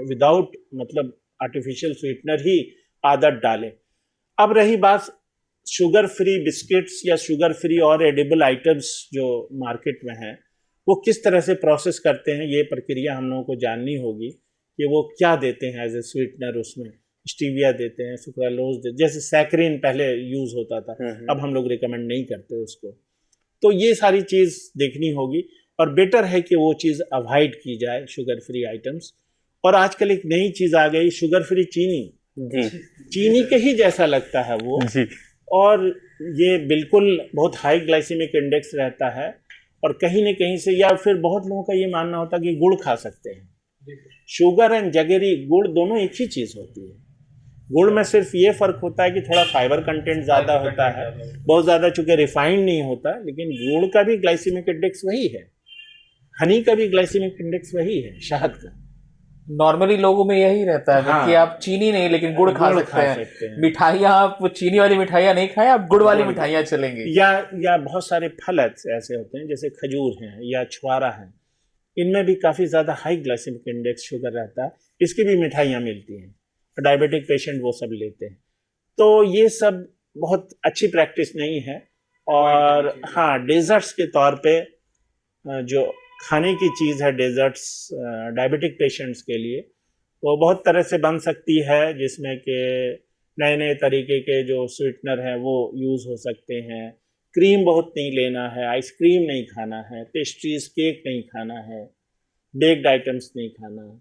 Speaker 2: विदाउट मतलब आर्टिफिशियल स्वीटनर ही आदत डालें। अब रही बात शुगर फ्री बिस्किट्स या शुगर फ्री और एडिबल आइटम्स जो मार्केट में हैं, वो किस तरह से प्रोसेस करते हैं, ये प्रक्रिया हम लोगों को जाननी होगी कि वो क्या देते हैं एज ए स्वीटनर। उसमें स्टीविया देते हैं, सुक्रालोज देते, जैसे सैकरीन पहले यूज़ होता था, अब हम लोग रिकमेंड नहीं करते उसको। तो ये सारी चीज़ देखनी होगी और बेटर है कि वो चीज़ अवॉइड की जाए, शुगर फ्री आइटम्स। और आजकल एक नई चीज़ आ गई, शुगर फ्री चीनी।
Speaker 3: जी,
Speaker 2: चीनी के ही जैसा लगता है वो
Speaker 3: जी,
Speaker 2: और ये बिल्कुल बहुत हाई ग्लाइसेमिक इंडेक्स रहता है, और कहीं न कहीं से, या फिर बहुत लोगों का ये मानना होता है कि गुड़ खा सकते हैं। शुगर एंड जगेरी, गुड़ दोनों एक ही चीज़ होती है। गुड़ में सिर्फ ये फ़र्क होता है कि थोड़ा फाइबर कंटेंट ज़्यादा होता है, बहुत ज़्यादा चूँकि रिफाइंड नहीं होता, लेकिन गुड़ का भी ग्लाइसेमिक इंडेक्स वही है, हनी का भी ग्लाइसेमिक इंडेक्स वही है, शहद का।
Speaker 1: नॉर्मली लोगों में यही रहता है
Speaker 2: हाँ,
Speaker 1: कि आप चीनी नहीं लेकिन गुड़ खा सकते हैं। मिठाइयाँ आप चीनी वाली मिठाइयाँ नहीं खाएं, आप गुड़ वाली मिठाइयाँ चलेंगी।
Speaker 2: या बहुत सारे फल ऐसे होते हैं जैसे खजूर हैं या छुआरा है, इनमें भी काफ़ी ज़्यादा हाई ग्लाइसेमिक इंडेक्स शुगर रहता है, इसकी भी मिठाइयाँ मिलती हैं, डायबिटिक पेशेंट वो सब लेते हैं। तो ये सब बहुत अच्छी प्रैक्टिस नहीं है। और हाँ, डेजर्ट्स के तौर पे जो खाने की चीज़ है डेजर्ट्स डायबिटिक पेशेंट्स के लिए, वो बहुत तरह से बन सकती है, जिसमें कि नए नए तरीके के जो स्वीटनर हैं वो यूज़ हो सकते हैं। क्रीम बहुत नहीं लेना है, आइसक्रीम नहीं खाना है, पेस्ट्रीज, केक नहीं खाना है, बेक्ड आइटम्स नहीं खाना है।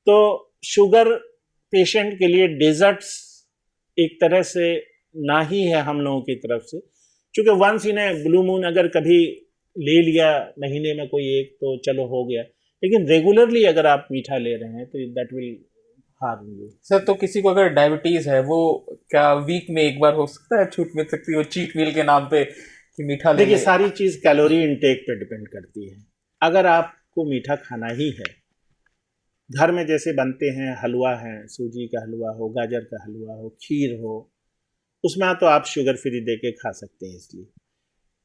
Speaker 2: तो शुगर पेशेंट के लिए डेजर्ट्स एक तरह से ना ही है हम लोगों की तरफ से, क्योंकि once in a blue moon अगर कभी ले लिया महीने में कोई एक तो चलो हो गया, लेकिन रेगुलरली अगर आप मीठा ले रहे हैं तो that will harm you.
Speaker 1: Sir तो किसी को अगर डायबिटीज है वो क्या वीक में एक बार हो सकता है, छूट मिल सकती है वो चीट मील के नाम पे कि मीठा ले
Speaker 2: देखिए
Speaker 1: ले?
Speaker 2: सारी चीज़ कैलोरी इनटेक पे डिपेंड करती है। अगर आपको मीठा खाना ही है, घर में जैसे बनते हैं हलवा है, सूजी का हलवा हो, गाजर का हलवा हो, खीर हो, उसमें तो आप शुगर फ्री दे के खा सकते हैं इसलिए।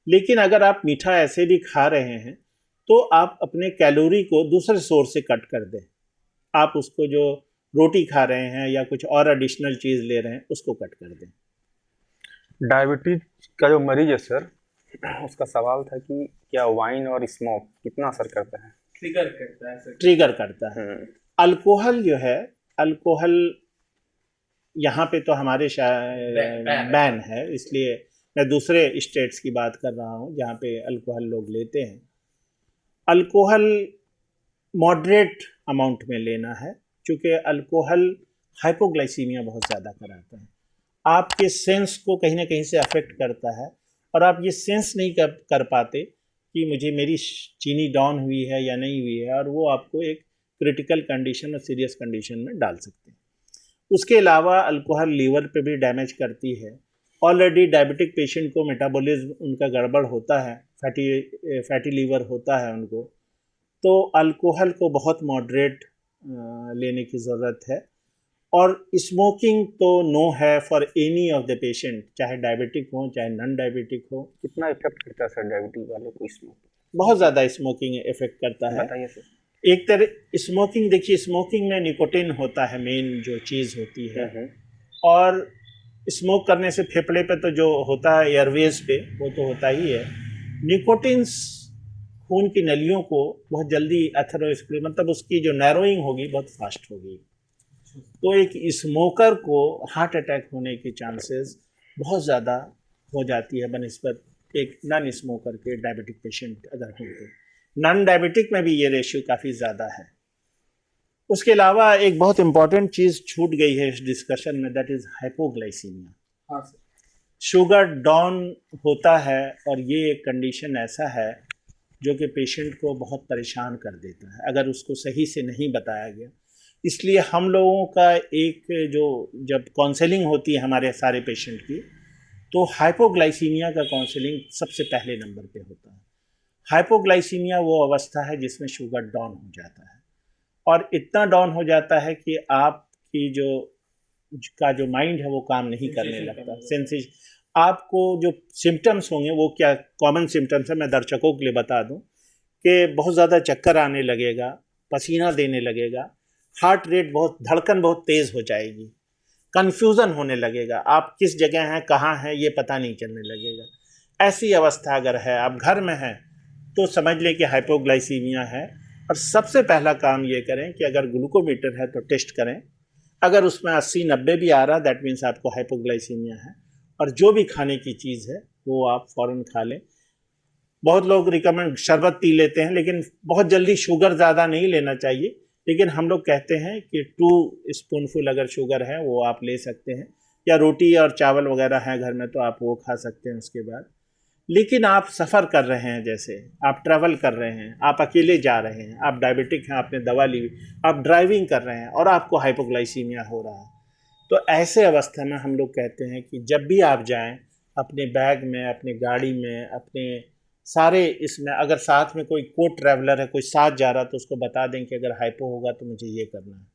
Speaker 2: लेकिन अगर आप मीठा ऐसे भी खा रहे हैं तो आप अपने कैलोरी को दूसरे सोर्स से कट कर दें। आप उसको जो रोटी खा रहे हैं या कुछ और एडिशनल चीज़ ले रहे हैं उसको कट कर दें।
Speaker 3: डायबिटीज का जो मरीज है सर, उसका सवाल था कि क्या वाइन और स्मोक कितना असर करता है?
Speaker 1: ट्रिगर करता है सर।
Speaker 2: ट्रिगर करता है। अल्कोहल जो है, अल्कोहल यहाँ पे तो हमारे बैन है, इसलिए मैं दूसरे स्टेट्स की बात कर रहा हूँ जहाँ पे अल्कोहल लोग लेते हैं। अल्कोहल मॉडरेट अमाउंट में लेना है, क्योंकि अल्कोहल हाइपोग्लाइसीमिया बहुत ज़्यादा कराता है, आपके सेंस को कहीं ना कहीं से अफेक्ट करता है, और आप ये सेंस नहीं कर पाते कि मुझे मेरी चीनी डाउन हुई है या नहीं हुई है, और वो आपको एक क्रिटिकल कंडीशन और सीरियस कंडीशन में डाल सकते हैं। उसके अलावा अल्कोहल लीवर पे भी डैमेज करती है। ऑलरेडी डायबिटिक पेशेंट को मेटाबॉलिज्म उनका गड़बड़ होता है, फैटी लीवर होता है उनको, तो अल्कोहल को बहुत मॉडरेट लेने की ज़रूरत है। और स्मोकिंग तो नो है for any of the patient, चाहे डायबिटिक हो चाहे नॉन डायबिटिक हो।
Speaker 3: कितना इफेक्ट करता है सर डायबिटीज वाले को स्मोक?
Speaker 2: बहुत ज़्यादा स्मोकिंग इफेक्ट करता है।
Speaker 3: बताइए सर।
Speaker 2: एक तरह स्मोकिंग, देखिए स्मोकिंग में निकोटिन होता है, मेन जो चीज़ होती है, और स्मोक करने से फेफड़े पे तो जो होता है एयरवेज पे वो तो होता ही है। निकोटिन्स खून की नलियों को बहुत जल्दी एथेरोस्क्लेरोसिस, मतलब उसकी जो नैरोइंग होगी बहुत फास्ट होगी, तो एक स्मोकर को हार्ट अटैक होने के चांसेस बहुत ज़्यादा हो जाती है बनिस्बत एक नॉन स्मोकर के। डायबिटिक पेशेंट अगर हो तो नॉन डायबिटिक में भी ये रेशियो काफ़ी ज़्यादा है। उसके अलावा एक बहुत इंपॉर्टेंट चीज़ छूट गई है इस डिस्कशन में, दैट इज़ हाइपोग्लाइसीमिया।
Speaker 1: हाँ सर।
Speaker 2: शुगर डाउन होता है, और ये एक कंडीशन ऐसा है जो कि पेशेंट को बहुत परेशान कर देता है अगर उसको सही से नहीं बताया गया। इसलिए हम लोगों का एक जो जब काउंसलिंग होती है हमारे सारे पेशेंट की, तो हाइपोग्लाइसीमिया का काउंसलिंग सबसे पहले नंबर पे होता है। हाइपोग्लाइसीमिया वो अवस्था है जिसमें शुगर डाउन हो जाता है, और इतना डाउन हो जाता है कि आपकी जो माइंड है वो काम नहीं करने लगता। सेंसेशन, आपको जो सिम्टम्स होंगे वो क्या कॉमन सिम्टम्स है मैं दर्शकों के लिए बता दूं कि बहुत ज़्यादा चक्कर आने लगेगा, पसीना देने लगेगा, हार्ट रेट बहुत, धड़कन बहुत तेज़ हो जाएगी, कन्फ्यूज़न होने लगेगा, आप किस जगह हैं कहाँ हैं ये पता नहीं चलने लगेगा। ऐसी अवस्था अगर है, आप घर में हैं, तो समझ लें कि हाइपोग्लाइसीमिया है। और सबसे पहला काम ये करें कि अगर ग्लूकोमीटर है तो टेस्ट करें, अगर उसमें 80-90 भी आ रहा दैट मीन्स आपको हाइपोग्लाइसीमिया है। और जो भी खाने की चीज़ है वो आप फ़ौरन खा लें। बहुत लोग रिकमेंड शरबत पी लेते हैं, लेकिन बहुत जल्दी शुगर ज़्यादा नहीं लेना चाहिए, लेकिन हम लोग कहते हैं कि 2 स्पूनफुल अगर शुगर है वो आप ले सकते हैं, या रोटी और चावल वगैरह हैं घर में तो आप वो खा सकते हैं उसके बाद। लेकिन आप सफ़र कर रहे हैं, जैसे आप ट्रैवल कर रहे हैं, आप अकेले जा रहे हैं, आप डायबिटिक हैं, आपने दवा ली, आप ड्राइविंग कर रहे हैं और आपको हाइपोग्लाइसीमिया हो रहा है, तो ऐसे अवस्था में हम लोग कहते हैं कि जब भी आप जाएं, अपने बैग में, अपने गाड़ी में, अपने सारे इसमें, अगर साथ में कोई को ट्रैवलर है, कोई साथ जा रहा, तो उसको बता दें कि अगर हाइपो होगा तो मुझे ये करना है।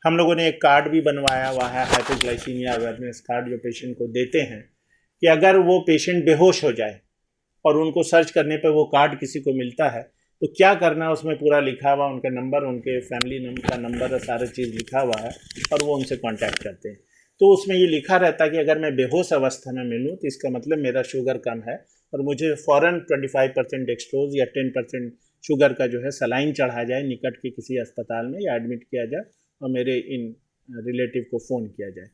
Speaker 2: हम लोगों ने एक कार्ड भी बनवाया हुआ है, हाइपोग्लाइसीमिया अवेयरनेस कार्ड, जो पेशेंट को देते हैं कि अगर वो पेशेंट बेहोश हो जाए और उनको सर्च करने पर वो कार्ड किसी को मिलता है तो क्या करना है, उसमें पूरा लिखा हुआ, उनका नंबर, उनके फैमिली का नंबर और सारा चीज़ लिखा हुआ है, और वो उनसे कांटेक्ट करते हैं। तो उसमें ये लिखा रहता है कि अगर मैं बेहोश अवस्था में मिलूँ तो इसका मतलब मेरा शुगर कम है और मुझे फ़ौरन 25% डेक्सट्रोज या 10% शुगर का जो है सलाइन चढ़ा जाए निकट के किसी अस्पताल में, या एडमिट किया जाए और मेरे इन रिलेटिव को फ़ोन किया जाए।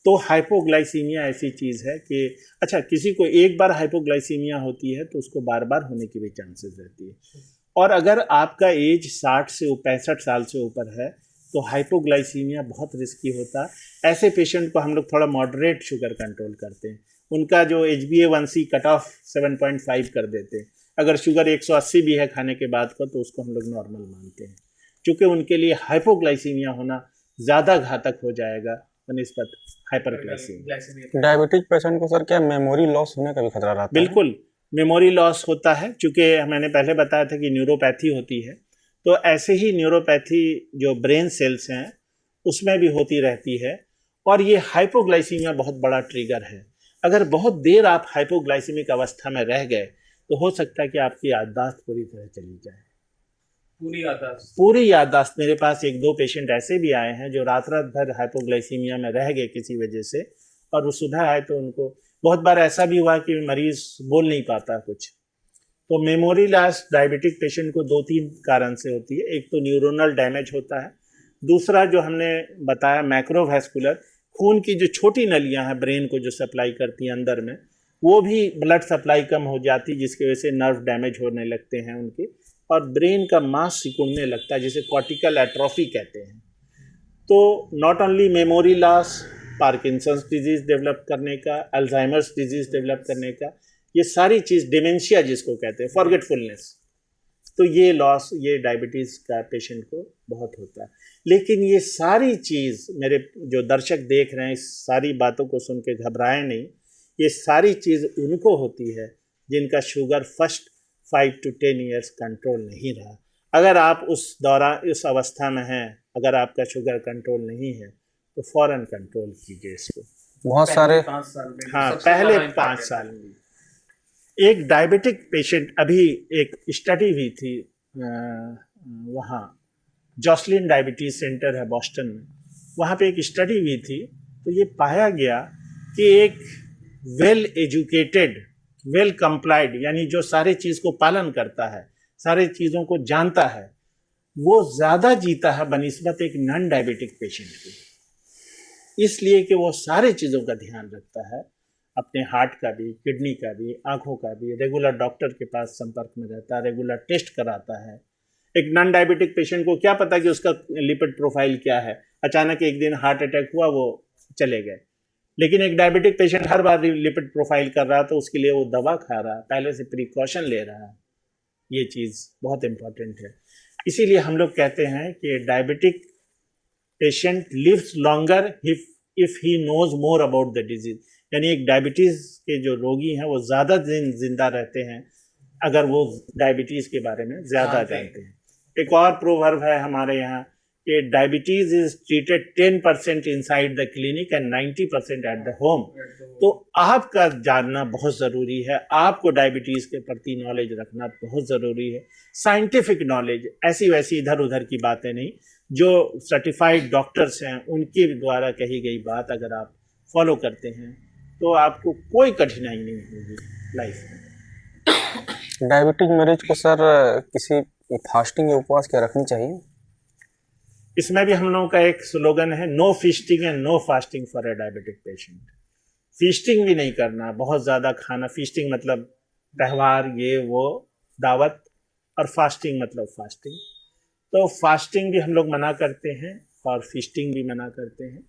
Speaker 2: तो हाइपोग्लाइसीमिया ऐसी चीज़ है कि अच्छा, किसी को एक बार हाइपोग्लाइसीमिया होती है तो उसको बार बार होने की भी चांसेस रहती है। और अगर आपका एज 60 से 65 साल से ऊपर है तो हाइपोग्लाइसीमिया बहुत रिस्की होता है। ऐसे पेशेंट को हम लोग थोड़ा मॉडरेट शुगर कंट्रोल करते हैं, उनका जो HbA1c कट ऑफ 7.5 कर देते हैं। अगर शुगर 180 भी है खाने के बाद का तो उसको हम लोग नॉर्मल मानते हैं, क्योंकि उनके लिए हाइपोग्लाइसीमिया होना ज़्यादा घातक हो जाएगा बनिस्बत हाइपरग्लाइसीमिया।
Speaker 3: डायबिटिक पेशेंट को सर क्या मेमोरी लॉस होने का भी खतरा रहता है?
Speaker 2: बिल्कुल, मेमोरी लॉस होता है, चूँकि मैंने पहले बताया था कि न्यूरोपैथी होती है, तो ऐसे ही न्यूरोपैथी जो ब्रेन सेल्स हैं उसमें भी होती रहती है, और ये हाइपोग्लाइसीमिया बहुत बड़ा ट्रिगर है। अगर बहुत देर आप हाइपोग्लाइसीमिक अवस्था में रह गए तो हो सकता है कि आपकी याददाश्त पूरी तरह चली जाए। पूरी याददाश्त। मेरे पास 1-2 पेशेंट ऐसे भी आए हैं जो रात रात भर हाइपोग्लाइसीमिया में रह गए किसी वजह से, और वो सुबह आए तो उनको बहुत बार ऐसा भी हुआ कि मरीज बोल नहीं पाता कुछ। तो मेमोरी लॉस डायबिटिक पेशेंट को 2-3 कारण से होती है। एक तो न्यूरोनल डैमेज होता है, दूसरा जो हमने बताया मैक्रोवैस्कुलर, खून की जो छोटी नलियां हैं ब्रेन को जो सप्लाई करती हैं अंदर में, वो भी ब्लड सप्लाई कम हो जाती है, जिसकी वजह से नर्व डैमेज होने लगते हैं उनके, और ब्रेन का मांस सिकुड़ने लगता है, जिसे कॉर्टिकल एट्रोफी कहते हैं। तो not only memory loss, Parkinson's disease develop करने का, अल्जाइमर्स डिजीज़ डेवलप करने का, ये सारी चीज़, डिमेंशिया जिसको कहते हैं, फॉरगेटफुलनेस, तो ये लॉस ये डायबिटीज़ का पेशेंट को बहुत होता है। लेकिन ये सारी चीज़, मेरे जो दर्शक देख रहे हैं इस सारी बातों को सुन के घबराएं नहीं, ये सारी चीज़ उनको होती है जिनका sugar first 5 to 10 years control नहीं रहा। अगर आप उस दौरान उस अवस्था में हैं, अगर आपका शुगर कंट्रोल नहीं है तो फ़ौरन कंट्रोल कीजिए इसको।
Speaker 3: बहुत सारे
Speaker 2: हाँ, पहले 5 साल में। एक डायबिटिक पेशेंट, अभी एक स्टडी हुई थी वहाँ जॉसलिन डायबिटीज़ सेंटर है बॉस्टन में, वहाँ पे एक स्टडी हुई थी, तो ये पाया गया कि एक वेल एजुकेटेड, वेल कंप्लाइड, यानी जो सारे चीज़ को पालन करता है, सारे चीज़ों को जानता है, वो ज़्यादा जीता है बनिस्बत एक नॉन डायबिटिक पेशेंट के। इसलिए कि वो सारे चीज़ों का ध्यान रखता है, अपने हार्ट का भी, किडनी का भी, आँखों का भी, रेगुलर डॉक्टर के पास संपर्क में रहता है, रेगुलर टेस्ट कराता है। एक नॉन डायबिटिक पेशेंट को क्या पता कि उसका लिपिड प्रोफाइल क्या है, अचानक एक दिन हार्ट अटैक हुआ, वो चले गए। लेकिन एक डायबिटिक पेशेंट हर बार लिपिड प्रोफाइल कर रहा, तो उसके लिए वो दवा खा रहा, पहले से प्रिकॉशन ले रहा है। ये चीज़ बहुत इम्पॉर्टेंट है। इसीलिए हम लोग कहते हैं कि diabetic patient lives longer if he knows more about the disease, यानी एक डायबिटीज़ के जो रोगी हैं वो ज़्यादा दिन जिंदा रहते हैं अगर वो डायबिटीज़ के बारे में ज़्यादा जानते हैं। एक और प्रोवर्ब है हमारे यहाँ कि diabetes is treated 10% inside the clinic and 90% at the home. तो आपका जानना बहुत ज़रूरी है, आपको डायबिटीज़ के प्रति नॉलेज रखना बहुत ज़रूरी है। साइंटिफिक नॉलेज, ऐसी वैसी इधर उधर की बातें नहीं, जो सर्टिफाइड डॉक्टर्स हैं उनके द्वारा कही गई बात अगर आप फॉलो करते हैं तो आपको कोई कठिनाई नहीं होगी लाइफ में।
Speaker 3: डायबिटिक मरीज को सर किसी फास्टिंग या उपवास क्या रखनी चाहिए?
Speaker 2: इसमें भी हम लोगों का एक स्लोगन है, no feasting and no fasting for a diabetic patient. Feasting भी नहीं करना, बहुत ज़्यादा खाना। फीस्टिंग मतलब त्यौहार, ये वो, दावत, और फास्टिंग मतलब फास्टिंग। तो फास्टिंग भी हम लोग मना करते हैं और फीस्टिंग भी मना करते हैं।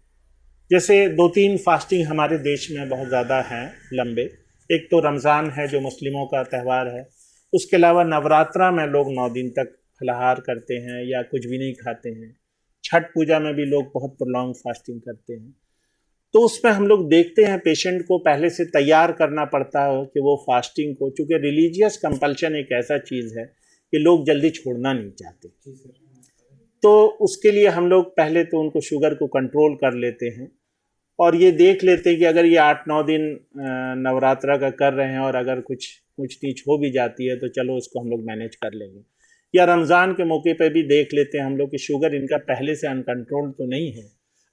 Speaker 2: जैसे 2-3 फास्टिंग हमारे देश में बहुत ज़्यादा हैं लंबे। एक तो रमज़ान है जो मुस्लिमों का त्यौहार है, उसके अलावा नवरात्रा में लोग 9 दिन तक फलाहार करते हैं या कुछ भी नहीं खाते हैं। छठ पूजा में भी लोग बहुत प्रोलॉन्ग फास्टिंग करते हैं। तो उसमें हम लोग देखते हैं पेशेंट को पहले से तैयार करना पड़ता है कि वो फास्टिंग को, चूँकि रिलीजियस कंपल्शन एक ऐसा चीज़ है कि लोग जल्दी छोड़ना नहीं चाहते, तो उसके लिए हम लोग पहले तो उनको शुगर को कंट्रोल कर लेते हैं और ये देख लेते हैं कि अगर ये 8-9 दिन नवरात्रा का कर रहे हैं और अगर कुछ नीच हो भी जाती है तो चलो उसको हम लोग मैनेज कर लेंगे। या रमज़ान के मौके पे भी देख लेते हैं हम लोग कि शुगर इनका पहले से अनकंट्रोल्ड तो नहीं है,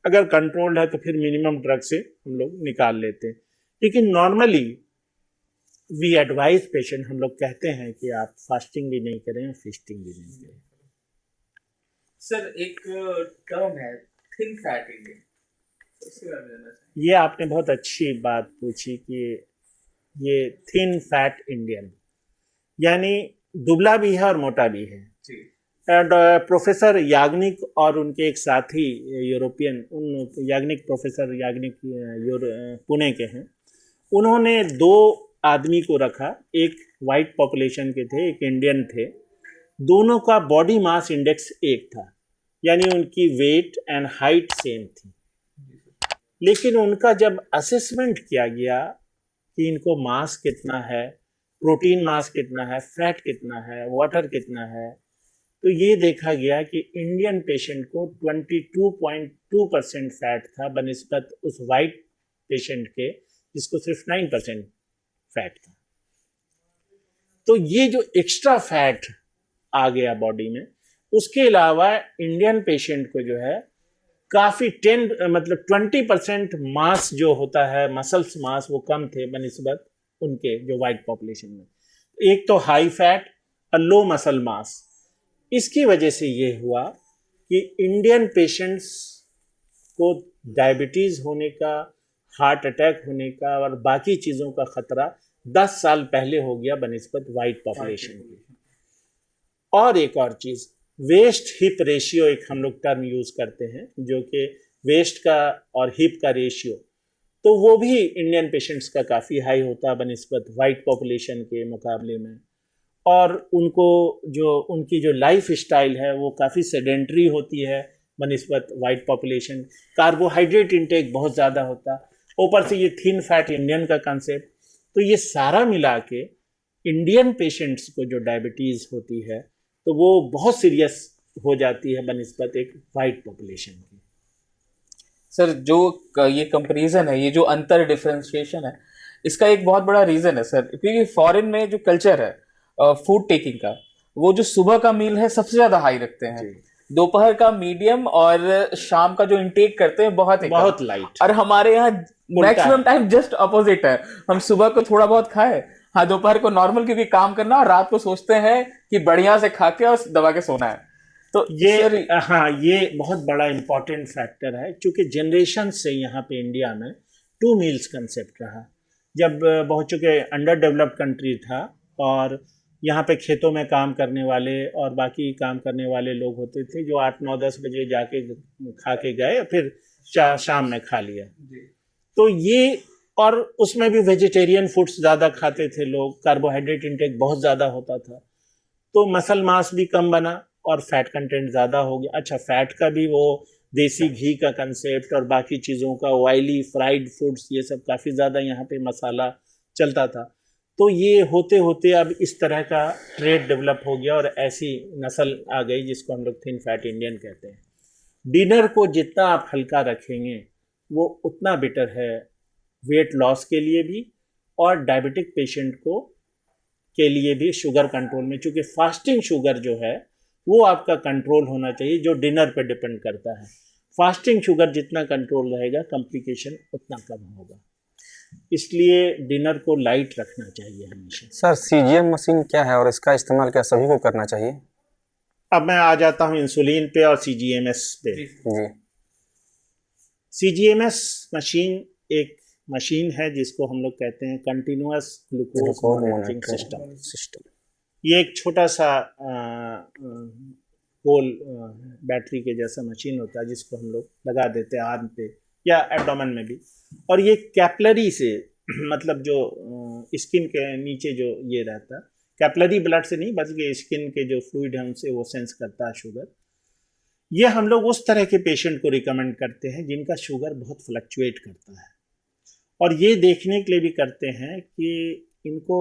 Speaker 2: अगर कंट्रोल्ड है तो फिर मिनिमम ड्रग से हम लोग निकाल लेते हैं। लेकिन नॉर्मली वी एडवाइज पेशेंट, हम लोग कहते हैं कि आप फास्टिंग भी नहीं करें, फीस्टिंग भी नहीं करें।
Speaker 1: सर एक टर्म है थिन फैट इंडियन, उसके बारे में जानना चाहिए।
Speaker 2: ये आपने बहुत अच्छी बात पूछी कि ये थिन फैट इंडियन यानी दुबला भी है और मोटा भी है। प्रोफेसर याग्निक और उनके एक साथी यूरोपियन, याग्निक प्रोफेसर याग्निक पुणे के हैं, उन्होंने 2 आदमी को रखा, एक वाइट पॉपुलेशन के थे, एक इंडियन थे, दोनों का बॉडी मास इंडेक्स एक था, यानी उनकी वेट एंड हाइट सेम थी। लेकिन उनका जब असेसमेंट किया गया कि इनको मास कितना है, प्रोटीन मास कितना है, फैट कितना है, वाटर कितना है, तो ये देखा गया कि इंडियन पेशेंट को 22.2% फैट था बनिस्बत उस वाइट पेशेंट के जिसको सिर्फ 9% फैट था। तो ये जो एक्स्ट्रा फैट आ गया बॉडी में, उसके अलावा इंडियन पेशेंट को जो है काफ़ी 20% मास जो होता है, मसल्स मास, वो कम थे बनिस्बत उनके जो वाइट पॉपुलेशन में। एक तो हाई फैट और लो मसल मास, इसकी वजह से ये हुआ कि इंडियन पेशेंट्स को डायबिटीज़ होने का, हार्ट अटैक होने का और बाकी चीज़ों का ख़तरा 10 साल पहले हो गया बनिस्बत वाइट पॉपुलेशन की। और एक और चीज़, वेस्ट हिप रेशियो एक हम लोग टर्म यूज़ करते हैं, जो कि वेस्ट का और हिप का रेशियो, तो वो भी इंडियन पेशेंट्स का काफ़ी हाई होता है बनिस्बत वाइट पॉपुलेशन के मुकाबले में। और उनको जो उनकी जो लाइफ स्टाइल है वो काफ़ी सेडेंट्री होती है बनिस्बत वाइट पॉपुलेशन। कार्बोहाइड्रेट इंटेक बहुत ज़्यादा होता, ऊपर से ये थिन फैट इंडियन का कंसेप्ट, तो ये सारा मिला के इंडियन पेशेंट्स को जो डायबिटीज़ होती है तो वो बहुत सीरियस हो जाती है बनिस्बत एक वाइट पॉपुलेशन की।
Speaker 1: सर, जो ये कंपैरिजन है, ये जो अंतर डिफरेंशिएशन है, इसका एक बहुत बड़ा रीज़न है सर, क्योंकि फॉरेन में जो कल्चर है फूड टेकिंग का, वो जो सुबह का मील है सबसे ज़्यादा हाई रखते हैं, दोपहर का मीडियम और शाम का जो इंटेक करते हैं बहुत
Speaker 2: लाइट।
Speaker 1: और हमारे यहाँ मैक्सिमम टाइम जस्ट अपोजिट है, हम सुबह को थोड़ा बहुत खाए, हाँ दोपहर को नॉर्मल, क्योंकि काम करना, और रात को सोचते हैं कि बढ़िया से खा के और दबा के सोना है। तो
Speaker 2: ये बहुत बड़ा इम्पोर्टेंट फैक्टर है, क्योंकि जनरेशन से यहाँ पे इंडिया में 2 मील्स कंसेप्ट रहा। जब बहुत चूँकि अंडर डेवलप्ड कंट्री था और यहाँ पे खेतों में काम करने वाले और बाकी काम करने वाले लोग होते थे जो 8, 9, 10 बजे जाके खा के गए, फिर शाम में खा लिया। तो ये, और उसमें भी वेजिटेरियन फूड्स ज़्यादा खाते थे लोग, कार्बोहाइड्रेट इंटेक बहुत ज़्यादा होता था, तो मसल मास भी कम बना और फैट कंटेंट ज़्यादा हो गया। अच्छा, फैट का भी वो देसी घी का कंसेप्ट और बाकी चीज़ों का, ऑयली फ्राइड फूड्स, ये सब काफ़ी ज़्यादा यहाँ पे मसाला चलता था। तो ये होते होते अब इस तरह का ट्रेड डेवलप हो गया और ऐसी नस्ल आ गई जिसको हम लोग थिन फैट इंडियन कहते हैं। डिनर को जितना आप हल्का रखेंगे वो उतना बेटर है वेट लॉस के लिए भी और डायबिटिक पेशेंट को के लिए भी शुगर कंट्रोल में, क्योंकि फास्टिंग शुगर जो है वो आपका कंट्रोल होना चाहिए, जो डिनर पे डिपेंड करता है। फास्टिंग शुगर जितना कंट्रोल रहेगा, कॉम्प्लिकेशन उतना कम होगा, इसलिए डिनर को लाइट रखना चाहिए हमेशा।
Speaker 3: सर, सीजीएम मशीन क्या है और इसका इस्तेमाल क्या सभी को करना चाहिए?
Speaker 2: अब मैं आ जाता हूँ इंसुलिन पे और सीजीएमएस पे।
Speaker 3: जी।
Speaker 2: सीजीएमएस मशीन एक मशीन है जिसको हम लोग कहते हैं कंटिन्यूअस ग्लूकोज मॉनिटरिंग सिस्टम। ये एक छोटा सा गोल बैटरी के जैसा मशीन होता है जिसको हम लोग लगा देते हैं आर्म पे या एब्डोमेन में भी, और ये कैपिलरी से मतलब जो स्किन के नीचे जो ये रहता है, कैपिलरी ब्लड से नहीं बल्कि स्किन के जो फ्लूइड है उनसे वो सेंस करता है शुगर। ये हम लोग उस तरह के पेशेंट को रिकमेंड करते हैं जिनका शुगर बहुत फ्लक्चुएट करता है, और ये देखने के लिए भी करते हैं कि इनको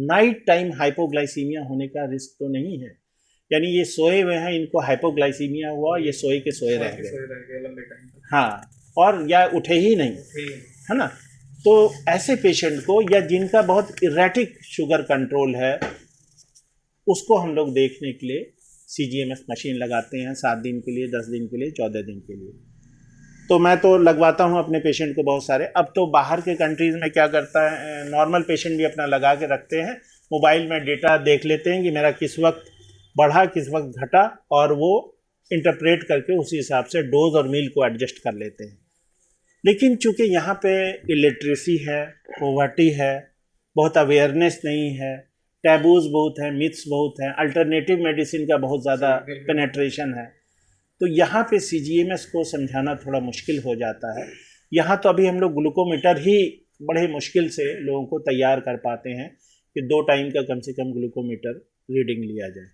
Speaker 2: नाइट टाइम हाइपोग्लाइसीमिया होने का रिस्क तो नहीं है, यानी ये सोए हुए हैं, इनको हाइपोग्लाइसीमिया हुआ, ये सोए के सोए रह गए, हाँ, और या उठे ही नहीं, है ना। तो ऐसे पेशेंट को, या जिनका बहुत इरेटिक शुगर कंट्रोल है, उसको हम लोग देखने के लिए सीजीएमएस मशीन लगाते हैं 7 दिन के लिए, 10 दिन के लिए, 14 दिन के लिए। तो मैं तो लगवाता हूँ अपने पेशेंट को बहुत सारे। अब तो बाहर के कंट्रीज़ में क्या करता है, नॉर्मल पेशेंट भी अपना लगा के रखते हैं, मोबाइल में डेटा देख लेते हैं कि मेरा किस वक्त बढ़ा, किस वक्त घटा, और वो इंटरप्रेट करके उसी हिसाब से डोज और मील को एडजस्ट कर लेते हैं। लेकिन चूँकि यहाँ पे इलिटरेसी है, पॉवर्टी है, बहुत अवेयरनेस नहीं है, टैबूज बहुत हैं, मिथ्स बहुत हैं, अल्टरनेटिव मेडिसिन का बहुत ज़्यादा पेनेट्रेशन है, तो यहाँ पे सीजीएमएस को समझाना थोड़ा मुश्किल हो जाता है। यहाँ तो अभी हम लोग ग्लूकोमीटर ही बड़े मुश्किल से लोगों को तैयार कर पाते हैं कि 2 टाइम का कम से कम ग्लूकोमीटर रीडिंग लिया जाए।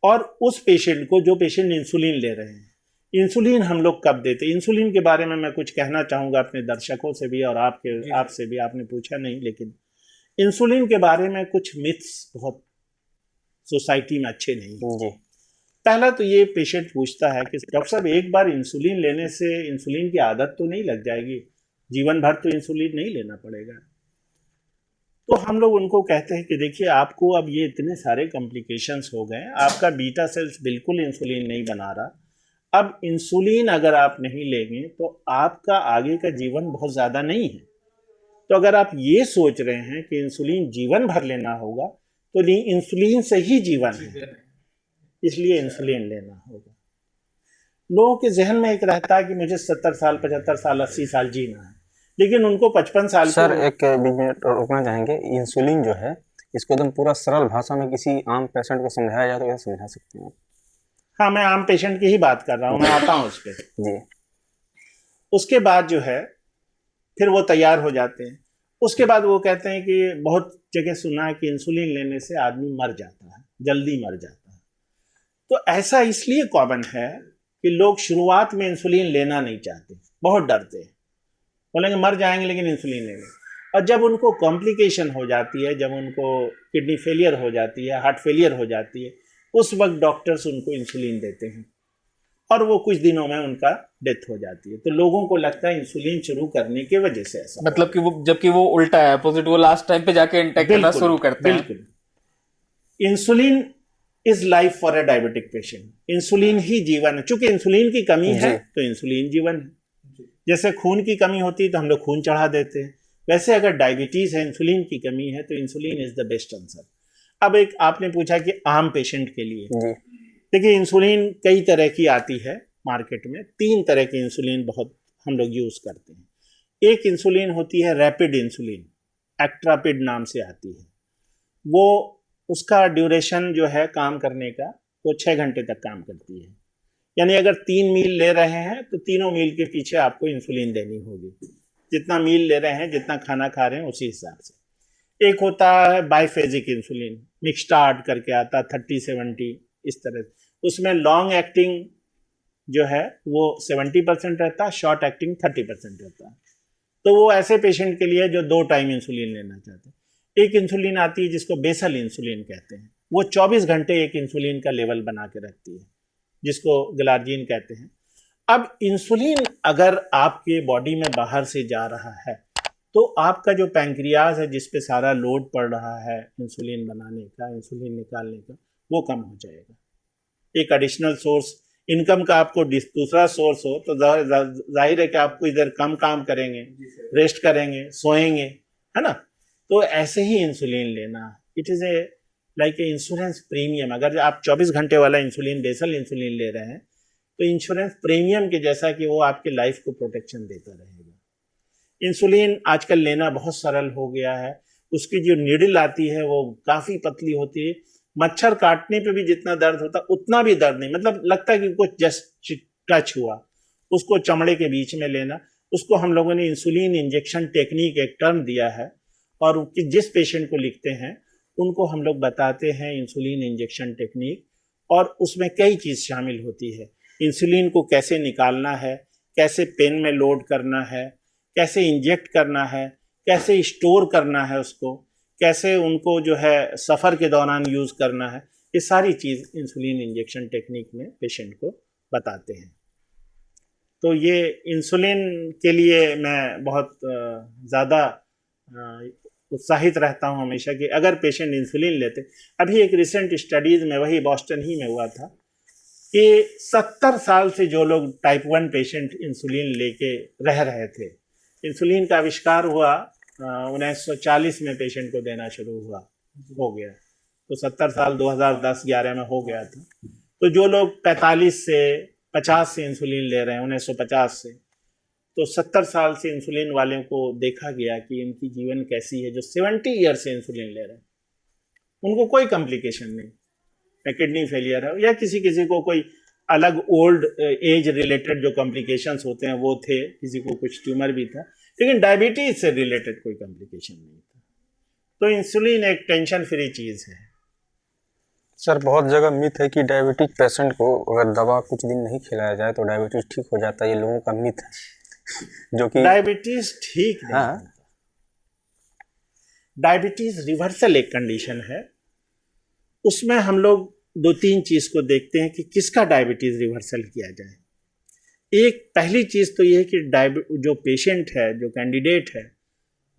Speaker 2: और उस पेशेंट को, जो पेशेंट इंसुलिन ले रहे हैं, इंसुलिन हम लोग कब देते हैं, इंसुलिन के बारे में मैं कुछ कहना चाहूँगा अपने दर्शकों से भी और आपसे भी। आपने पूछा नहीं, लेकिन इंसुलिन के बारे में कुछ मिथ्स बहुत सोसाइटी में अच्छे नहीं हैं।
Speaker 3: जी।
Speaker 2: पहला तो ये पेशेंट पूछता है कि डॉक्टर साहब एक बार इंसुलिन लेने से इंसुलिन की आदत तो नहीं लग जाएगी, जीवन भर तो इंसुलिन नहीं लेना पड़ेगा? तो हम लोग उनको कहते हैं कि देखिए, आपको अब ये इतने सारे कॉम्प्लिकेशंस हो गए, आपका बीटा सेल्स बिल्कुल इंसुलिन नहीं बना रहा। अब इंसुलिन अगर आप नहीं लेंगे तो आपका आगे का जीवन बहुत ज़्यादा नहीं है। तो अगर आप ये सोच रहे हैं कि इंसुलिन जीवन भर लेना होगा, तो नहीं, इंसुलिन से ही जीवन है, इसलिए इंसुलिन लेना होगा। लोगों के जहन में एक रहता है कि मुझे 70 साल, 75 साल, 80 साल जीना है, लेकिन उनको 55 साल
Speaker 3: सर एक मिनट रुकना चाहेंगे। इंसुलिन जो है, इसको एकदम पूरा सरल भाषा में किसी आम पेशेंट को समझाया जाए तो कैसे समझा सकते हैं?
Speaker 2: हाँ, मैं आम पेशेंट की ही बात कर रहा हूँ, मैं आता हूँ उस पर।
Speaker 3: जी।
Speaker 2: उसके बाद जो है, फिर वो तैयार हो जाते हैं। उसके बाद वो कहते हैं कि बहुत जगह सुना है कि इंसुलिन लेने से आदमी मर जाता है, जल्दी मर जाता है। तो ऐसा इसलिए कॉमन है कि लोग शुरुआत में इंसुलिन लेना नहीं चाहते, बहुत डरते हैं, बोलेंगे मर जाएंगे लेकिन इंसुलिन लेंगे। और जब उनको कॉम्प्लिकेशन हो जाती है, जब उनको किडनी फेलियर हो जाती है, हार्ट फेलियर हो जाती है, उस वक्त डॉक्टर्स उनको इंसुलिन देते हैं और वो कुछ दिनों में उनका डेथ हो जाती है। तो लोगों को लगता है इंसुलिन शुरू करने की वजह से ऐसा,
Speaker 1: मतलब कि वो, जबकि वो उल्टा है, अपोजिट, वो लास्ट टाइम पे जाके इंटेक करना शुरू करते हैं।
Speaker 2: बिल्कुल। Insulin is life for a diabetic patient. Insulin ही जीवन है। चूंकि इंसुलिन की कमी है तो इंसुलिन जीवन है। जैसे खून की कमी होती है तो हम लोग खून चढ़ा देते हैं, वैसे अगर डायबिटीज है, इंसुलिन की कमी है, तो insulin is the best answer. अब एक आपने पूछा कि आम पेशेंट के लिए, देखिए इंसुलिन कई तरह की आती है मार्केट में। 3 तरह की इंसुलिन बहुत हम लोग यूज करते हैं। एक इंसुलिन होती है रैपिड इंसुलिन, एक्ट्रापिड नाम से आती है। वो, उसका ड्यूरेशन जो है काम करने का, वो 6 घंटे तक काम करती है। यानी अगर 3 मील ले रहे हैं तो तीनों मील के पीछे आपको इंसुलिन देनी होगी, जितना मील ले रहे हैं, जितना खाना खा रहे हैं, उसी हिसाब से। एक होता है बाइफेजिक इंसुलिन, मिक्सटार्ड करके आता, 30-70 इस तरह। उसमें लॉन्ग एक्टिंग जो है वो 70% रहता है, शॉर्ट एक्टिंग 30% रहता है। तो वो ऐसे पेशेंट के लिए जो 2 टाइम इंसुलिन लेना चाहते हैं। एक इंसुलिन आती है जिसको बेसल इंसुलिन कहते हैं, वो 24 घंटे एक इंसुलिन का लेवल बना के रखती है, जिसको ग्लार्जिन कहते हैं। अब इंसुलिन अगर आपके बॉडी में बाहर से जा रहा है तो आपका जो पैंक्रियाज है, जिस पे सारा लोड पड़ रहा है इंसुलिन बनाने का, इंसुलिन निकालने का, वो कम हो जाएगा। एक एडिशनल सोर्स इनकम का आपको दूसरा सोर्स हो तो जाहिर है कि आपको इधर कम काम करेंगे, रेस्ट करेंगे, सोएंगे, है ना। तो ऐसे ही इंसुलिन लेना, it is a like a insurance premium. अगर आप 24 घंटे वाला इंसुलिन, बेसल इंसुलिन ले रहे हैं, तो इंश्योरेंस प्रीमियम के जैसा कि वो आपके लाइफ को प्रोटेक्शन देता रहेगा। इंसुलिन आजकल लेना बहुत सरल हो गया है। उसकी जो नीडल आती है वो काफ़ी पतली होती है, मच्छर काटने पे भी जितना दर्द होता उतना भी दर्द नहीं, मतलब लगता है कि कुछ जस्ट टच हुआ। उसको चमड़े के बीच में लेना, उसको हम लोगों ने इंसुलिन इंजेक्शन टेक्निक एक टर्म दिया है, और जिस पेशेंट को लिखते हैं उनको हम लोग बताते हैं इंसुलिन इंजेक्शन टेक्निक, और उसमें कई चीज़ शामिल होती है। इंसुलिन को कैसे निकालना है, कैसे पेन में लोड करना है, कैसे इंजेक्ट करना है, कैसे स्टोर करना है उसको, कैसे उनको जो है सफ़र के दौरान यूज़ करना है, ये सारी चीज़ इंसुलिन इंजेक्शन टेक्निक में पेशेंट को बताते हैं। तो ये इंसुलिन के लिए मैं बहुत ज़्यादा उत्साहित रहता हूँ हमेशा कि अगर पेशेंट इंसुलिन लेते। अभी एक रिसेंट स्टडीज़ में, वही बॉस्टन ही में हुआ था, कि 70 साल से जो लोग टाइप 1 पेशेंट इंसुलिन लेके रह रहे थे, इंसुलिन का आविष्कार हुआ 1940 में, पेशेंट को देना शुरू हुआ, हो गया तो 70 साल 2010-11 में हो गया था। तो जो लोग 45 से 50 से इंसुलिन ले रहे हैं 1950 से, तो 70 साल से इंसुलिन वालों को देखा गया कि इनकी जीवन कैसी है। जो 70 ईयर से इंसुलिन ले रहे हैं उनको कोई कॉम्प्लिकेशन नहीं, या किडनी फेलियर है, या किसी किसी को कोई अलग ओल्ड एज रिलेटेड जो कॉम्प्लिकेशंस होते हैं वो थे, किसी को कुछ ट्यूमर भी था, लेकिन डायबिटीज से रिलेटेड कोई कॉम्प्लिकेशन नहीं था। तो इंसुलिन एक टेंशन फ्री चीज़ है।
Speaker 3: सर बहुत जगह मिथ है कि डायबिटिक पेशेंट को अगर दवा कुछ दिन नहीं खिलाया जाए तो डायबिटीज ठीक हो जाता है, ये लोगों का मिथ है जो कि
Speaker 2: डायबिटीज ठीक नहीं
Speaker 3: हाँ।
Speaker 2: होता। डायबिटीज रिवर्सल एक कंडीशन है, उसमें हम लोग दो तीन चीज को देखते हैं कि किसका डायबिटीज रिवर्सल किया जाए। एक पहली चीज तो ये है कि जो पेशेंट है, जो कैंडिडेट है,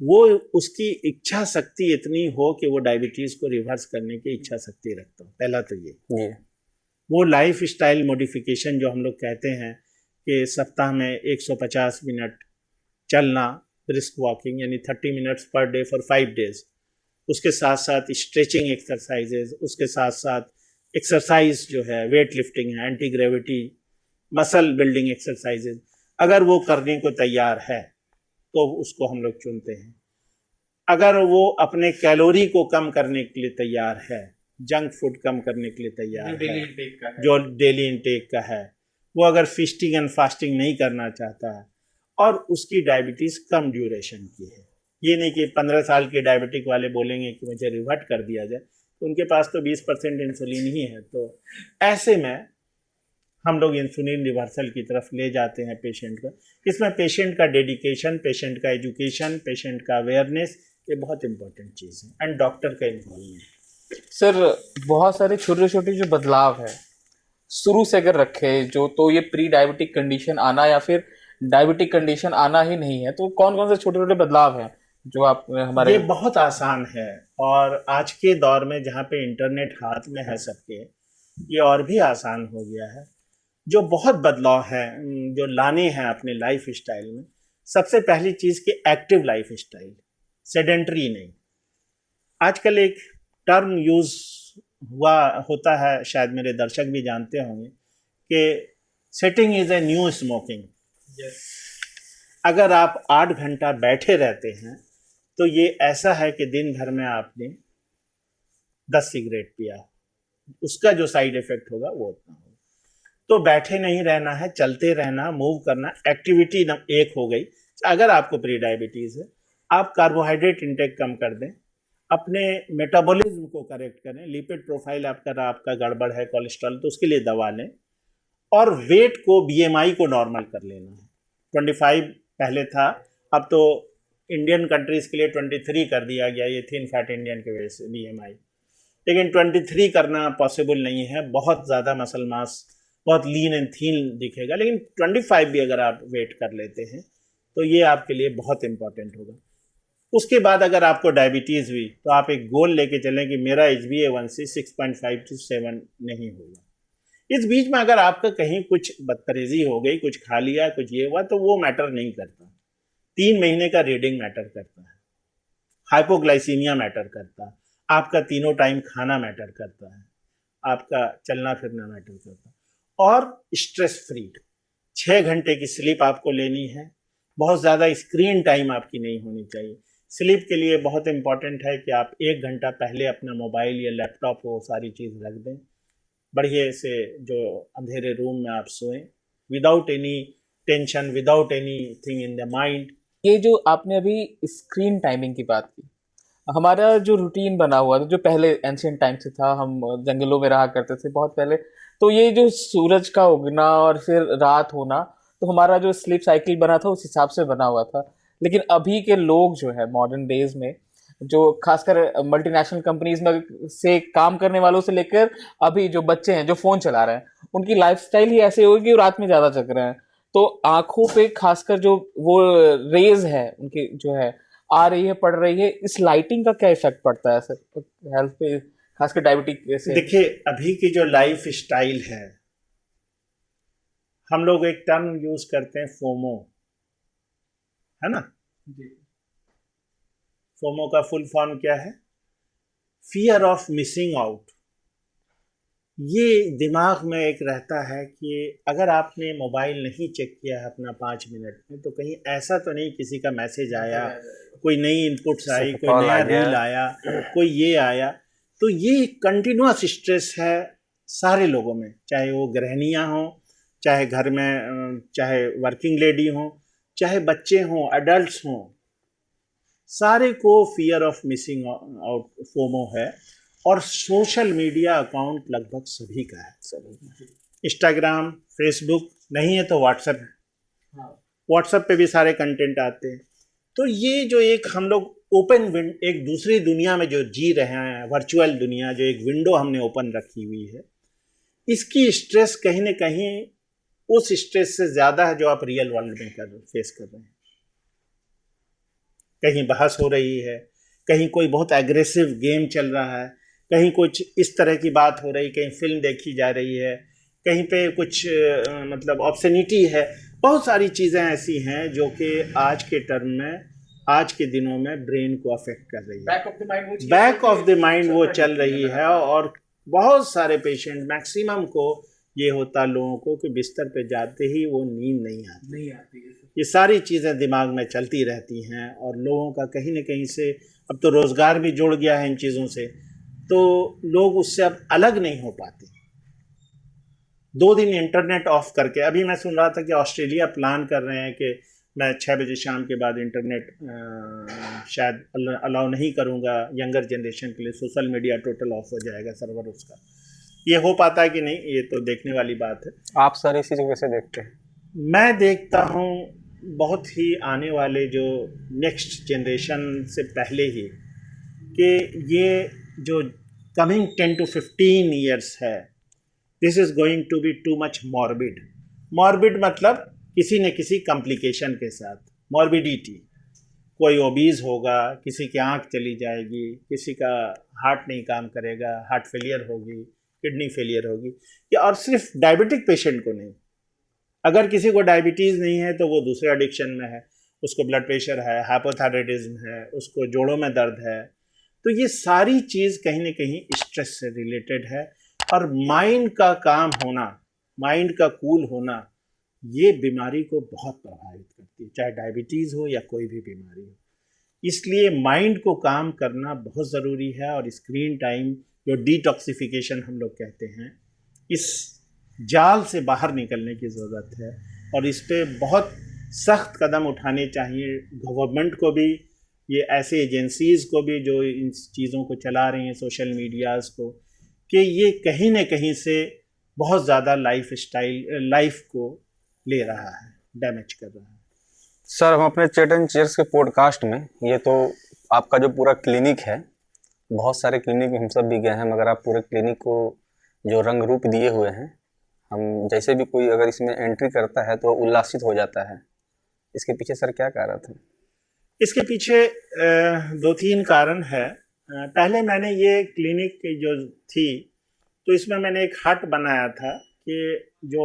Speaker 2: वो उसकी इच्छा शक्ति इतनी हो कि वो डायबिटीज को रिवर्स करने की इच्छा शक्ति रखता हो। पहला तो ये वो लाइफ स्टाइल मॉडिफिकेशन जो हम लोग कहते हैं कि सप्ताह में 150 मिनट चलना, ब्रिस्क वॉकिंग, यानी 30 minutes per day for 5 days, उसके साथ साथ स्ट्रेचिंग एक्सरसाइजेज, उसके साथ साथ एक्सरसाइज जो है वेट लिफ्टिंग है, anti gravity, muscle building exercises, अगर वो करने को तैयार है तो उसको हम लोग चुनते हैं। अगर वो अपने कैलोरी को कम करने के लिए तैयार है, जंक फूड कम करने के लिए तैयार है, जो डेली इंटेक का है, वो अगर फीस्टिंग एंड फास्टिंग नहीं करना चाहता है और उसकी डायबिटीज़ कम ड्यूरेशन की है, ये नहीं कि 15 साल के डायबिटिक वाले बोलेंगे कि मुझे रिवर्ट कर दिया जाए, तो उनके पास तो 20% इंसुलिन ही है। तो ऐसे में हम लोग इंसुलिन रिवर्सल की तरफ ले जाते हैं पेशेंट को। इसमें पेशेंट का डेडिकेशन, पेशेंट का एजुकेशन, पेशेंट का अवेयरनेस, ये बहुत इंपॉर्टेंट चीज़ है, एंड डॉक्टर का इन्वॉल्वमेंट।
Speaker 1: सर बहुत सारे छोटे छोटे जो बदलाव है शुरू से अगर रखे जो, तो ये प्री डायबिटिक कंडीशन आना या फिर डायबिटिक कंडीशन आना ही नहीं है, तो कौन कौन से छोटे छोटे बदलाव हैं जो आप हमारे?
Speaker 2: ये बहुत आसान है, और आज के दौर में जहाँ पे इंटरनेट हाथ में है सबके, ये और भी आसान हो गया है। जो बहुत बदलाव है जो लाने हैं अपने लाइफ स्टाइल में, सबसे पहली चीज़ कि एक्टिव लाइफ स्टाइल, सेडेंटरी नहीं। आजकल एक टर्म यूज़ होता है, शायद मेरे दर्शक भी जानते होंगे, कि sitting is a new smoking. अगर आप 8 घंटा बैठे रहते हैं तो ये ऐसा है कि दिन भर में आपने 10 सिगरेट पिया, उसका जो साइड इफेक्ट होगा वो उतना होगा। तो बैठे नहीं रहना है, चलते रहना, मूव करना, एक्टिविटी एक हो गई। अगर आपको प्री डायबिटीज़ है, आप कार्बोहाइड्रेट इंटेक कम कर दें, अपने मेटाबॉलिज्म को करेक्ट करें, लिपिड प्रोफाइल आपका गड़बड़ है, कोलेस्ट्रॉल, तो उसके लिए दवा लें, और वेट को, बीएमआई को नॉर्मल कर लेना है। 25 पहले था, अब तो इंडियन कंट्रीज़ के लिए 23 कर दिया गया, ये थिन फैट इंडियन की वजह से बीएमआई। लेकिन 23 करना पॉसिबल नहीं है, बहुत ज़्यादा मसल मास, बहुत लीन एंड थीन दिखेगा। लेकिन 25 भी अगर आप वेट कर लेते हैं तो ये आपके लिए बहुत इंपॉर्टेंट होगा। उसके बाद अगर आपको डायबिटीज़ हुई तो आप एक गोल लेके चलें कि मेरा HbA1c 6.5 to 7 नहीं होगा। इस बीच में अगर आपका कहीं कुछ बदतरेजी हो गई, कुछ खा लिया, कुछ ये हुआ, तो वो मैटर नहीं करता। 3 महीने का रीडिंग मैटर करता है, हाइपोग्लाइसीमिया मैटर करता है, आपका तीनों टाइम खाना मैटर करता है, आपका चलना फिरना मैटर करता है, और स्ट्रेस फ्री 6 घंटे की स्लीप आपको लेनी है। बहुत ज़्यादा स्क्रीन टाइम आपकी नहीं होनी चाहिए। स्लीप के लिए बहुत इंपॉर्टेंट है कि आप 1 घंटा पहले अपना मोबाइल या लैपटॉप वो सारी चीज़ रख दें, बढ़िया से जो अंधेरे रूम में आप सोएं, without any tension, without any thing in the mind.
Speaker 1: ये जो आपने अभी स्क्रीन टाइमिंग की बात की, हमारा जो रूटीन बना हुआ था, जो पहले एंशिएंट टाइम से था, हम जंगलों में रहा करते थे बहुत पहले, तो ये जो सूरज का उगना और फिर रात होना, तो हमारा जो स्लीप साइकिल बना था उस हिसाब से बना हुआ था। लेकिन अभी के लोग जो है मॉडर्न डेज में, जो खासकर मल्टीनेशनल कंपनीज में से काम करने वालों से लेकर अभी जो बच्चे हैं जो फ़ोन चला रहे हैं, उनकी लाइफस्टाइल ही ऐसे होगी कि वो रात में ज़्यादा जग रहे हैं। तो आंखों पे खासकर जो वो रेज है उनकी जो है आ रही है, पड़ रही है, इस लाइटिंग का क्या इफेक्ट पड़ता है सर हेल्थ पे, खासकर डायबिटिक से?
Speaker 2: देखिए, अभी की जो लाइफ स्टाइल है, हम लोग एक टर्म यूज करते हैं फोमो, है ना? फोमो का फुल फॉर्म क्या है? Fear of missing out. ये दिमाग में एक रहता है कि अगर आपने मोबाइल नहीं चेक किया है अपना 5 मिनट में, तो कहीं ऐसा तो नहीं किसी का मैसेज आया, कोई नई इनपुट्स आई, कोई नया रील आया, कोई ये आया। तो ये कंटिन्यूअस स्ट्रेस है सारे लोगों में, चाहे वो गृहिणियाँ हों, चाहे घर में चाहे वर्किंग लेडी हों, चाहे बच्चे हों, एडल्ट्स हों, सारे को fear of missing out FOMO है। और सोशल मीडिया अकाउंट लगभग सभी का है, सभी। इंस्टाग्राम, फेसबुक नहीं है तो व्हाट्सएप है, व्हाट्सएप पे भी सारे कंटेंट आते हैं। तो ये जो एक हम लोग एक दूसरी दुनिया में जो जी रहे हैं, वर्चुअल दुनिया, जो एक विंडो हमने ओपन रखी हुई है, इसकी स्ट्रेस कहीं ना कहीं उस स्ट्रेस से ज़्यादा है जो आप रियल वर्ल्ड में फेस कर रहे हैं। कहीं बहस हो रही है, कहीं कोई बहुत एग्रेसिव गेम चल रहा है, कहीं कुछ इस तरह की बात हो रही, कहीं फिल्म देखी जा रही है, कहीं पे कुछ मतलब ऑब्सेनिटी है। बहुत सारी चीज़ें ऐसी हैं जो कि आज के टर्म में, आज के दिनों में ब्रेन को अफेक्ट कर रही है। बैक ऑफ द माइंड वो चल रही है। और बहुत सारे पेशेंट, मैक्सिमम को ये होता लोगों को कि बिस्तर पे जाते ही वो नींद नहीं आती। ये सारी चीज़ें दिमाग में चलती रहती हैं और लोगों का कहीं ना कहीं से, अब तो रोज़गार भी जुड़ गया है इन चीज़ों से, तो लोग उससे अब अलग नहीं हो पाते। 2 दिन इंटरनेट ऑफ करके, अभी मैं सुन रहा था कि ऑस्ट्रेलिया प्लान कर रहे हैं कि मैं 6 बजे शाम के बाद इंटरनेट शायद अलाउ नहीं करूँगा यंगर जनरेशन के लिए, सोशल मीडिया टोटल ऑफ हो जाएगा सर्वर उसका। ये हो पाता है कि नहीं, ये तो देखने वाली बात है।
Speaker 3: आप सर इस चीज़ को कैसे देखते हैं?
Speaker 2: मैं देखता हूँ बहुत ही आने वाले जो नेक्स्ट जनरेशन से पहले ही, कि ये जो कमिंग 10 to 15 ईयर्स है, this is going to be too much morbid. Morbid मतलब किसी न किसी कॉम्प्लिकेशन के साथ, मॉर्बिडिटी। कोई ओबीज होगा, किसी की आँख चली जाएगी, किसी का हार्ट नहीं काम करेगा, हार्ट फेलियर होगी, किडनी फेलियर होगी। या और सिर्फ डायबिटिक पेशेंट को नहीं, अगर किसी को डायबिटीज़ नहीं है तो वो दूसरे एडिक्शन में है, उसको ब्लड प्रेशर है, हाइपोथायराइडिज्म है, उसको जोड़ों में दर्द है। तो ये सारी चीज़ कहीं ना कहीं स्ट्रेस से रिलेटेड है। और माइंड का काम होना, माइंड का कूल होना, ये बीमारी को बहुत प्रभावित करती है, चाहे डायबिटीज़ हो या कोई भी बीमारी हो। इसलिए माइंड को काम करना बहुत ज़रूरी है। और स्क्रीन टाइम, जो डिटॉक्सिफिकेशन हम लोग कहते हैं, इस जाल से बाहर निकलने की ज़रूरत है। और इस पे बहुत सख्त कदम उठाने चाहिए गवर्नमेंट को भी, ये ऐसे एजेंसीज़ को भी जो इन चीज़ों को चला रही हैं, सोशल मीडियाज़ को, कि ये कहीं न कहीं से बहुत ज़्यादा लाइफ को ले रहा है, डैमेज कर रहा है।
Speaker 3: सर, हम अपने चैट एंड चेयर्स के पॉडकास्ट में, ये तो आपका जो पूरा क्लिनिक है, बहुत सारे क्लिनिक हम सब भी गए हैं, मगर आप पूरे क्लिनिक को जो रंग रूप दिए हुए हैं, हम जैसे भी कोई अगर इसमें एंट्री करता है तो उल्लासित हो जाता है। इसके पीछे सर क्या कारण था?
Speaker 2: इसके पीछे 2-3 कारण है। पहले मैंने ये क्लिनिक जो थी, तो इसमें मैंने एक हट बनाया था कि जो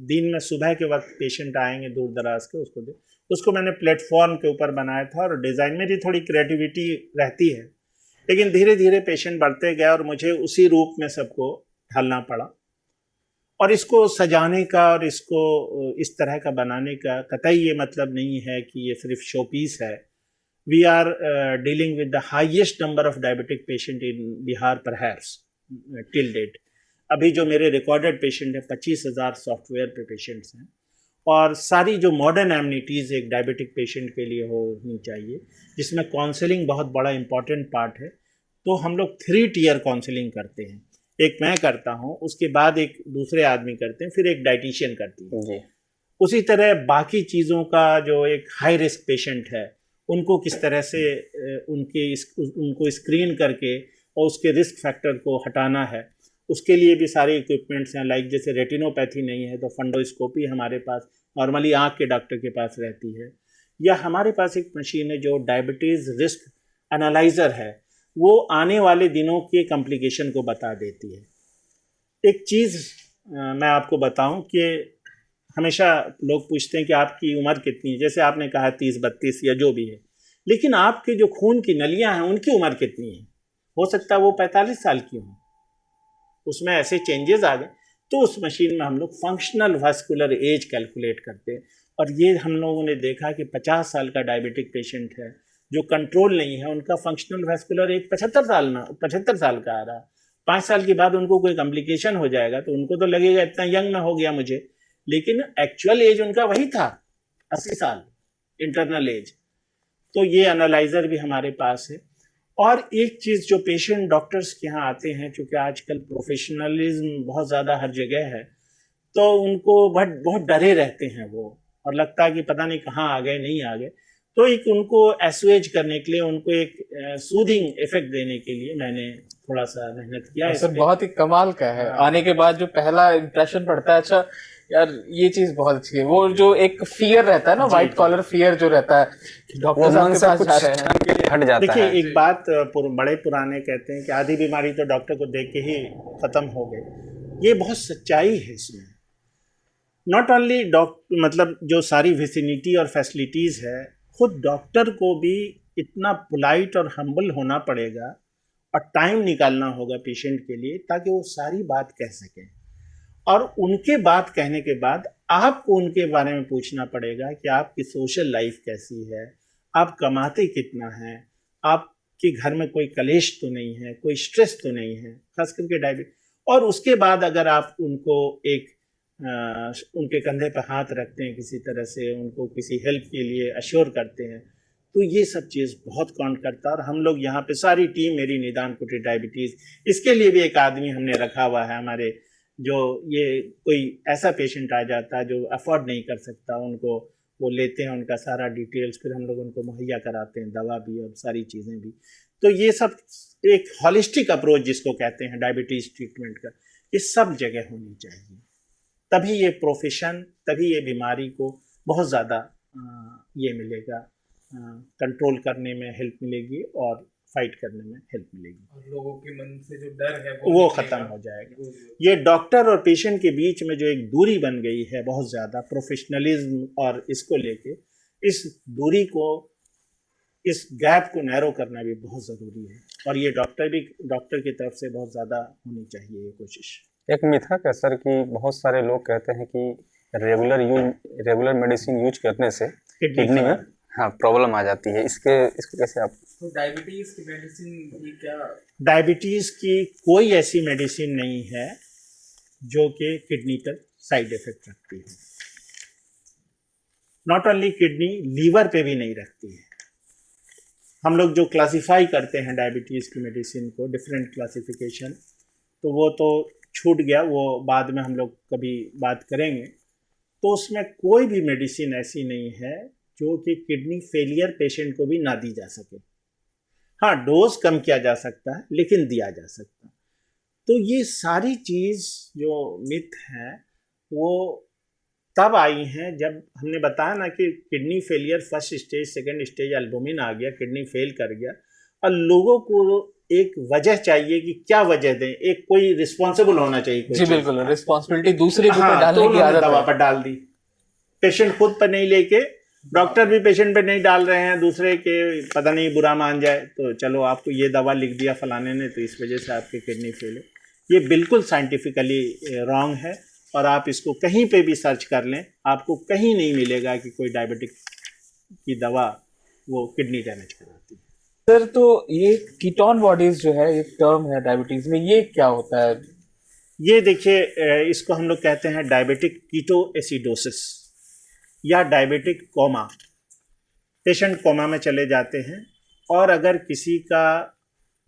Speaker 2: दिन में सुबह के वक्त पेशेंट आएंगे दूर दराज के, उसको मैंने प्लेटफॉर्म के ऊपर बनाया था। और डिज़ाइन में भी थोड़ी क्रिएटिविटी रहती है, लेकिन धीरे धीरे पेशेंट बढ़ते गए और मुझे उसी रूप में सबको ढालना पड़ा। और इसको सजाने का और इसको इस तरह का बनाने का कतई ये मतलब नहीं है कि ये सिर्फ शो पीस है। We are dealing with the highest number of diabetic patient in Bihar perhaps till date. अभी जो मेरे रिकॉर्डेड पेशेंट हैं 25,000 सॉफ्टवेयर पे पेशेंट्स हैं। और सारी जो मॉडर्न एमिनिटीज़ एक डायबिटिक पेशेंट के लिए होनी चाहिए, जिसमें काउंसलिंग बहुत बड़ा इंपॉर्टेंट पार्ट है। तो हम लोग 3 टियर काउंसलिंग करते हैं। एक मैं करता हूँ, उसके बाद एक दूसरे आदमी करते हैं, फिर एक डाइटिशियन करती है जी। उसी तरह बाकी चीज़ों का जो एक हाई रिस्क पेशेंट है, उनको किस तरह से उनको स्क्रीन करके और उसके रिस्क फैक्टर को हटाना है, उसके लिए भी सारे इक्विपमेंट्स हैं। लाइक जैसे रेटिनोपैथी नहीं है तो फंडोस्कोपी हमारे पास नॉर्मली आँख के डॉक्टर के पास रहती है। या हमारे पास एक मशीन है जो डायबिटीज़ रिस्क एनालाइज़र है, वो आने वाले दिनों के कॉम्प्लिकेशन को बता देती है। एक चीज़ मैं आपको बताऊं कि हमेशा लोग पूछते हैं कि आपकी उम्र कितनी है, जैसे आपने कहा 30-32 या जो भी है, लेकिन आपके जो खून की नलियां हैं उनकी उम्र कितनी है? हो सकता है वो 45 साल की हों। उसमें ऐसे चेंजेस आ गए, तो उस मशीन में हम लोग फंक्शनल वास्कुलर एज कैलकुलेट करते हैं। और ये हम लोगों ने देखा कि 50 साल का डायबिटिक पेशेंट है जो कंट्रोल नहीं है, उनका फंक्शनल वास्कुलर एज 75 साल का आ रहा। 5 साल के बाद उनको कोई कॉम्प्लिकेशन हो जाएगा तो उनको तो लगेगा इतना यंग में हो गया मुझे, लेकिन एक्चुअल एज उनका वही था 80 साल। Internal age. तो ये एनालाइज़र भी हमारे पास है। और एक चीज़ जो पेशेंट डॉक्टर्स के यहाँ आते हैं, चूँकि आजकल प्रोफेशनलिज्म बहुत ज़्यादा हर जगह है, तो उनको बहुत डरे रहते हैं वो, और लगता है कि पता नहीं कहाँ आ गए, नहीं आ गए। तो एक उनको एसुएज करने के लिए, उनको एक सूदिंग इफेक्ट देने के लिए मैंने थोड़ा सा मेहनत किया है इस
Speaker 1: सर
Speaker 2: पे।
Speaker 1: बहुत ही कमाल का है। आने के बाद जो पहला इंप्रेशन पड़ता है, अच्छा यार ये चीज बहुत अच्छी है। वो जो एक फियर रहता है ना, व्हाइट कॉलर फियर जो रहता है, डॉक्टर
Speaker 3: वो
Speaker 1: साहब
Speaker 3: मन
Speaker 1: के
Speaker 3: से
Speaker 1: पास
Speaker 3: कुछ
Speaker 1: जा रहे हैं।
Speaker 3: टाइम के लिए हट जाता
Speaker 2: देखिए
Speaker 3: है।
Speaker 2: एक बात बड़े पुराने कहते हैं कि आधी बीमारी तो डॉक्टर को देख के ही खत्म हो गई। ये बहुत सच्चाई है इसमें। नॉट ओनली डॉक्टर, मतलब जो सारी विसिनिटी और फैसिलिटीज़ है, खुद डॉक्टर को भी इतना पोलाइट और हम्बल होना पड़ेगा और टाइम निकालना होगा पेशेंट के लिए, ताकि वो सारी बात कह सकें। और उनके बात कहने के बाद आपको उनके बारे में पूछना पड़ेगा कि आपकी सोशल लाइफ कैसी है, आप कमाते कितना हैं, आपके घर में कोई कलेश तो नहीं है, कोई स्ट्रेस तो नहीं है, खास करके डायबिटीज। और उसके बाद अगर आप उनको एक उनके कंधे पर हाथ रखते हैं, किसी तरह से उनको किसी हेल्प के लिए अश्योर करते हैं, तो ये सब चीज़ बहुत काउंट करता है। और हम लोग यहाँ पे सारी टीम, मेरी निदान कुटीर डायबिटीज़, इसके लिए भी एक आदमी हमने रखा हुआ है हमारे, जो ये कोई ऐसा पेशेंट आ जाता है जो अफोर्ड नहीं कर सकता, उनको वो लेते हैं, उनका सारा डिटेल्स फिर हम लोग उनको मुहैया कराते हैं, दवा भी और सारी चीज़ें भी। तो ये सब एक हॉलिस्टिक अप्रोच जिसको कहते हैं डायबिटीज़ ट्रीटमेंट का, ये सब जगह होनी चाहिए। तभी ये प्रोफेशन, तभी ये बीमारी को बहुत ज़्यादा ये मिलेगा, कंट्रोल करने में हेल्प मिलेगी और फाइट करने में हेल्प मिलेगी,
Speaker 1: और लोगों के मन से जो डर है
Speaker 2: वो ख़त्म हो जाएगा। ये डॉक्टर और पेशेंट के बीच में जो एक दूरी बन गई है बहुत ज़्यादा, प्रोफेशनलिज्म और इसको लेके, इस दूरी को, इस गैप को नैरो करना भी बहुत ज़रूरी है। और ये डॉक्टर की तरफ से बहुत ज़्यादा होनी चाहिए ये कोशिश।
Speaker 3: एक मिथा है सर कि बहुत सारे लोग कहते हैं कि रेगुलर मेडिसिन यूज करने से किडनी में प्रॉब्लम आ जाती है। इसको कैसे आप?
Speaker 1: तो डायबिटीज की मेडिसिन की क्या?
Speaker 2: डायबिटीज़ की कोई ऐसी मेडिसिन नहीं है जो कि किडनी पर साइड इफेक्ट रखती है। नॉट ओनली किडनी, लीवर पे भी नहीं रखती है। हम लोग जो क्लासिफाई करते हैं डायबिटीज़ की मेडिसिन को, डिफरेंट क्लासिफिकेशन, तो वो तो छूट गया, वो बाद में हम लोग कभी बात करेंगे। तो उसमें कोई भी मेडिसिन ऐसी नहीं है जो कि किडनी फेलियर पेशेंट को भी ना दी जा सके। हाँ, डोज कम किया जा सकता है, लेकिन दिया जा सकता है। तो ये सारी चीज़ जो मिथ है वो तब आई हैं जब हमने बताया ना कि kidney failure first stage, second stage, albumin आ गया, किडनी फेल कर गया, और लोगों को एक वजह चाहिए कि क्या वजह दें, एक कोई रिस्पॉन्सिबल होना चाहिए।
Speaker 1: जी बिल्कुल, रिस्पॉन्सिबिलिटी दूसरे के ऊपर डालने
Speaker 2: तो
Speaker 1: की आदत
Speaker 2: दवा
Speaker 1: है।
Speaker 2: पर डाल दी, पेशेंट खुद पर नहीं लेके, डॉक्टर भी पेशेंट पे नहीं डाल रहे हैं, दूसरे के पता नहीं बुरा मान जाए तो चलो आपको ये दवा लिख दिया फलाने ने, तो इस वजह से आपकी किडनी फेल है। ये बिल्कुल साइंटिफिकली रॉन्ग है, और आप इसको कहीं पे भी सर्च कर लें, आपको कहीं नहीं मिलेगा कि कोई डायबिटिक की दवा वो किडनी डैमेज कराती है।
Speaker 1: सर तो ये कीटोन बॉडीज जो है, एक टर्म है डायबिटीज में, ये क्या होता है?
Speaker 2: ये देखिए, इसको हम लोग कहते हैं डायबिटिक कीटोएसिडोसिस या डायबिटिक कोमा। पेशेंट कोमा में चले जाते हैं, और अगर किसी का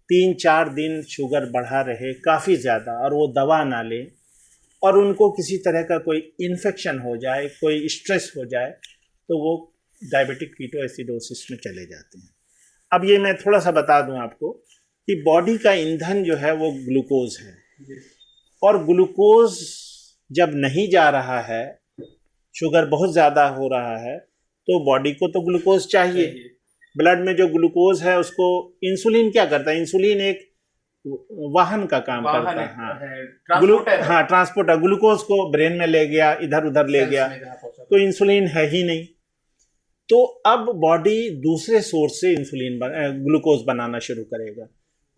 Speaker 2: 3-4 दिन शुगर बढ़ा रहे काफ़ी ज़्यादा और वो दवा ना ले, और उनको किसी तरह का कोई इन्फेक्शन हो जाए, कोई स्ट्रेस हो जाए, तो वो डायबिटिक कीटोएसिडोसिस में चले जाते हैं। अब ये मैं थोड़ा सा बता दूं आपको कि बॉडी का ईंधन जो है वो ग्लूकोज है, और ग्लूकोज जब नहीं जा रहा है, शुगर बहुत ज़्यादा हो रहा है, तो बॉडी को तो ग्लूकोज चाहिए। ब्लड में जो ग्लूकोज है उसको इंसुलिन क्या करता है? इंसुलिन एक वाहन का काम करता है। हाँ, ट्रांसपोर्टर। ग्लूकोज को ब्रेन में ले गया, इधर उधर ले गया, तो इंसुलिन है ही नहीं। तो अब बॉडी दूसरे सोर्स से ग्लूकोज बनाना शुरू करेगा।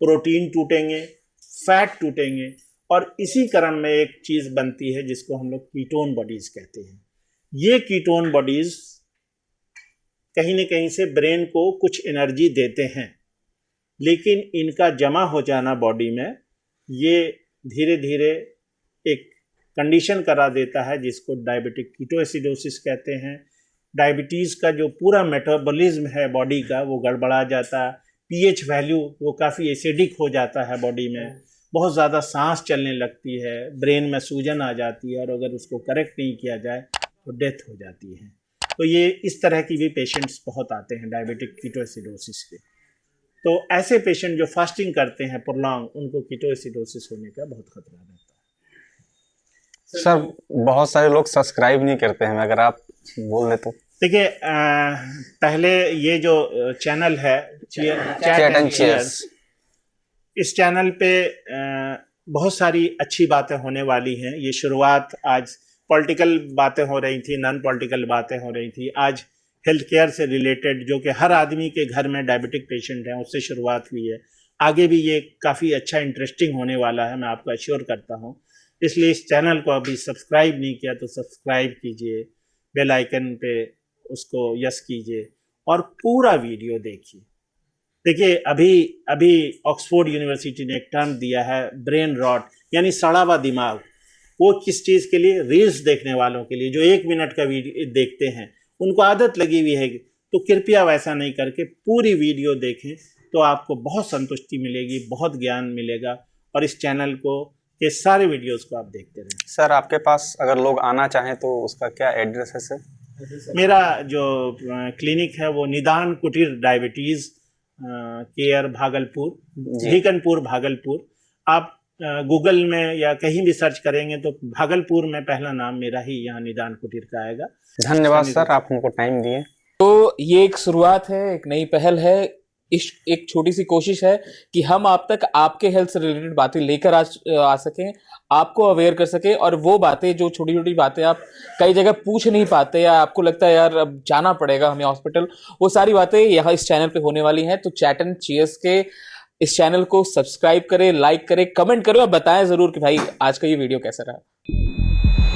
Speaker 2: प्रोटीन टूटेंगे, फैट टूटेंगे, और इसी क्रम में एक चीज़ बनती है जिसको हम लोग कीटोन बॉडीज़ कहते हैं। ये कीटोन बॉडीज़ कहीं न कहीं से ब्रेन को कुछ एनर्जी देते हैं, लेकिन इनका जमा हो जाना बॉडी में, ये धीरे धीरे एक कंडीशन करा देता है जिसको डायबिटिक कीटोएसिडोसिस कहते हैं, डायबिटीज़ का जो पूरा मेटाबॉलिज्म है बॉडी का वो गड़बड़ा जाता है, पीएच वैल्यू वो काफ़ी एसिडिक हो जाता है बॉडी में, बहुत ज़्यादा सांस चलने लगती है, ब्रेन में सूजन आ जाती है और अगर उसको करेक्ट नहीं किया जाए तो डेथ हो जाती है। तो ये इस तरह की भी पेशेंट्स बहुत आते हैं डायबिटिक कीटोएसिडोसिस के। तो ऐसे पेशेंट जो फास्टिंग करते हैं प्रोलॉन्ग, उनको कीटोएसिडोसिस होने का बहुत खतरा रहता है।
Speaker 3: सर बहुत सारे लोग सब्सक्राइब नहीं करते हैं, अगर आप बोल दे तो।
Speaker 2: देखिए, पहले ये जो चैनल है
Speaker 3: चैट एंड चीयर्स,
Speaker 2: इस चैनल पे बहुत सारी अच्छी बातें होने वाली हैं। ये शुरुआत आज पॉलिटिकल बातें हो रही थी, नॉन पॉलिटिकल बातें हो रही थी, आज हेल्थ केयर से रिलेटेड जो कि हर आदमी के घर में डायबिटिक पेशेंट हैं उससे शुरुआत हुई है। आगे भी ये काफ़ी अच्छा इंटरेस्टिंग होने वाला है, मैं आपको अश्योर करता हूँ। इसलिए इस चैनल को अभी सब्सक्राइब नहीं किया तो सब्सक्राइब कीजिए, बेल आइकन पे उसको यस कीजिए और पूरा वीडियो देखिए। देखिए, अभी ऑक्सफोर्ड यूनिवर्सिटी ने एक टर्म दिया है ब्रेन रॉट, यानी सड़ा हुआ दिमाग। वो किस चीज़ के लिए? रील्स देखने वालों के लिए, जो 1 मिनट का वीडियो देखते हैं, उनको आदत लगी हुई है। तो कृपया वैसा नहीं करके पूरी वीडियो देखें, तो आपको बहुत संतुष्टि मिलेगी, बहुत ज्ञान मिलेगा। और इस चैनल को के सारे वीडियोस को आप देखते रहें।
Speaker 3: सर आपके पास अगर लोग आना चाहें तो उसका क्या एड्रेस है सर?
Speaker 2: मेरा जो क्लिनिक है वो निदान कुटीर डायबिटीज़ केयर भागलपुर, ढीकनपुर भागलपुर। आप गूगल में या कहीं भी सर्च करेंगे तो भागलपुर में पहला नाम मेरा ही यहाँ निदान कुटीर का आएगा।
Speaker 3: धन्यवाद सर, आप हमको टाइम दिए।
Speaker 1: तो ये एक शुरुआत है, एक नई पहल है, एक छोटी सी कोशिश है कि हम आप तक आपके हेल्थ से रिलेटेड बातें लेकर आ सकें, आपको अवेयर कर सकें। और वो बातें जो छोटी छोटी बातें आप कई जगह पूछ नहीं पाते या आपको लगता है यार अब जाना पड़ेगा हमें हॉस्पिटल, वो सारी बातें यहाँ इस चैनल पे होने वाली हैं। तो चैट एंड चीयर्स के इस चैनल को सब्सक्राइब करें, लाइक करें, कमेंट करें और बताएं जरूर कि भाई आज का ये वीडियो कैसा रहा।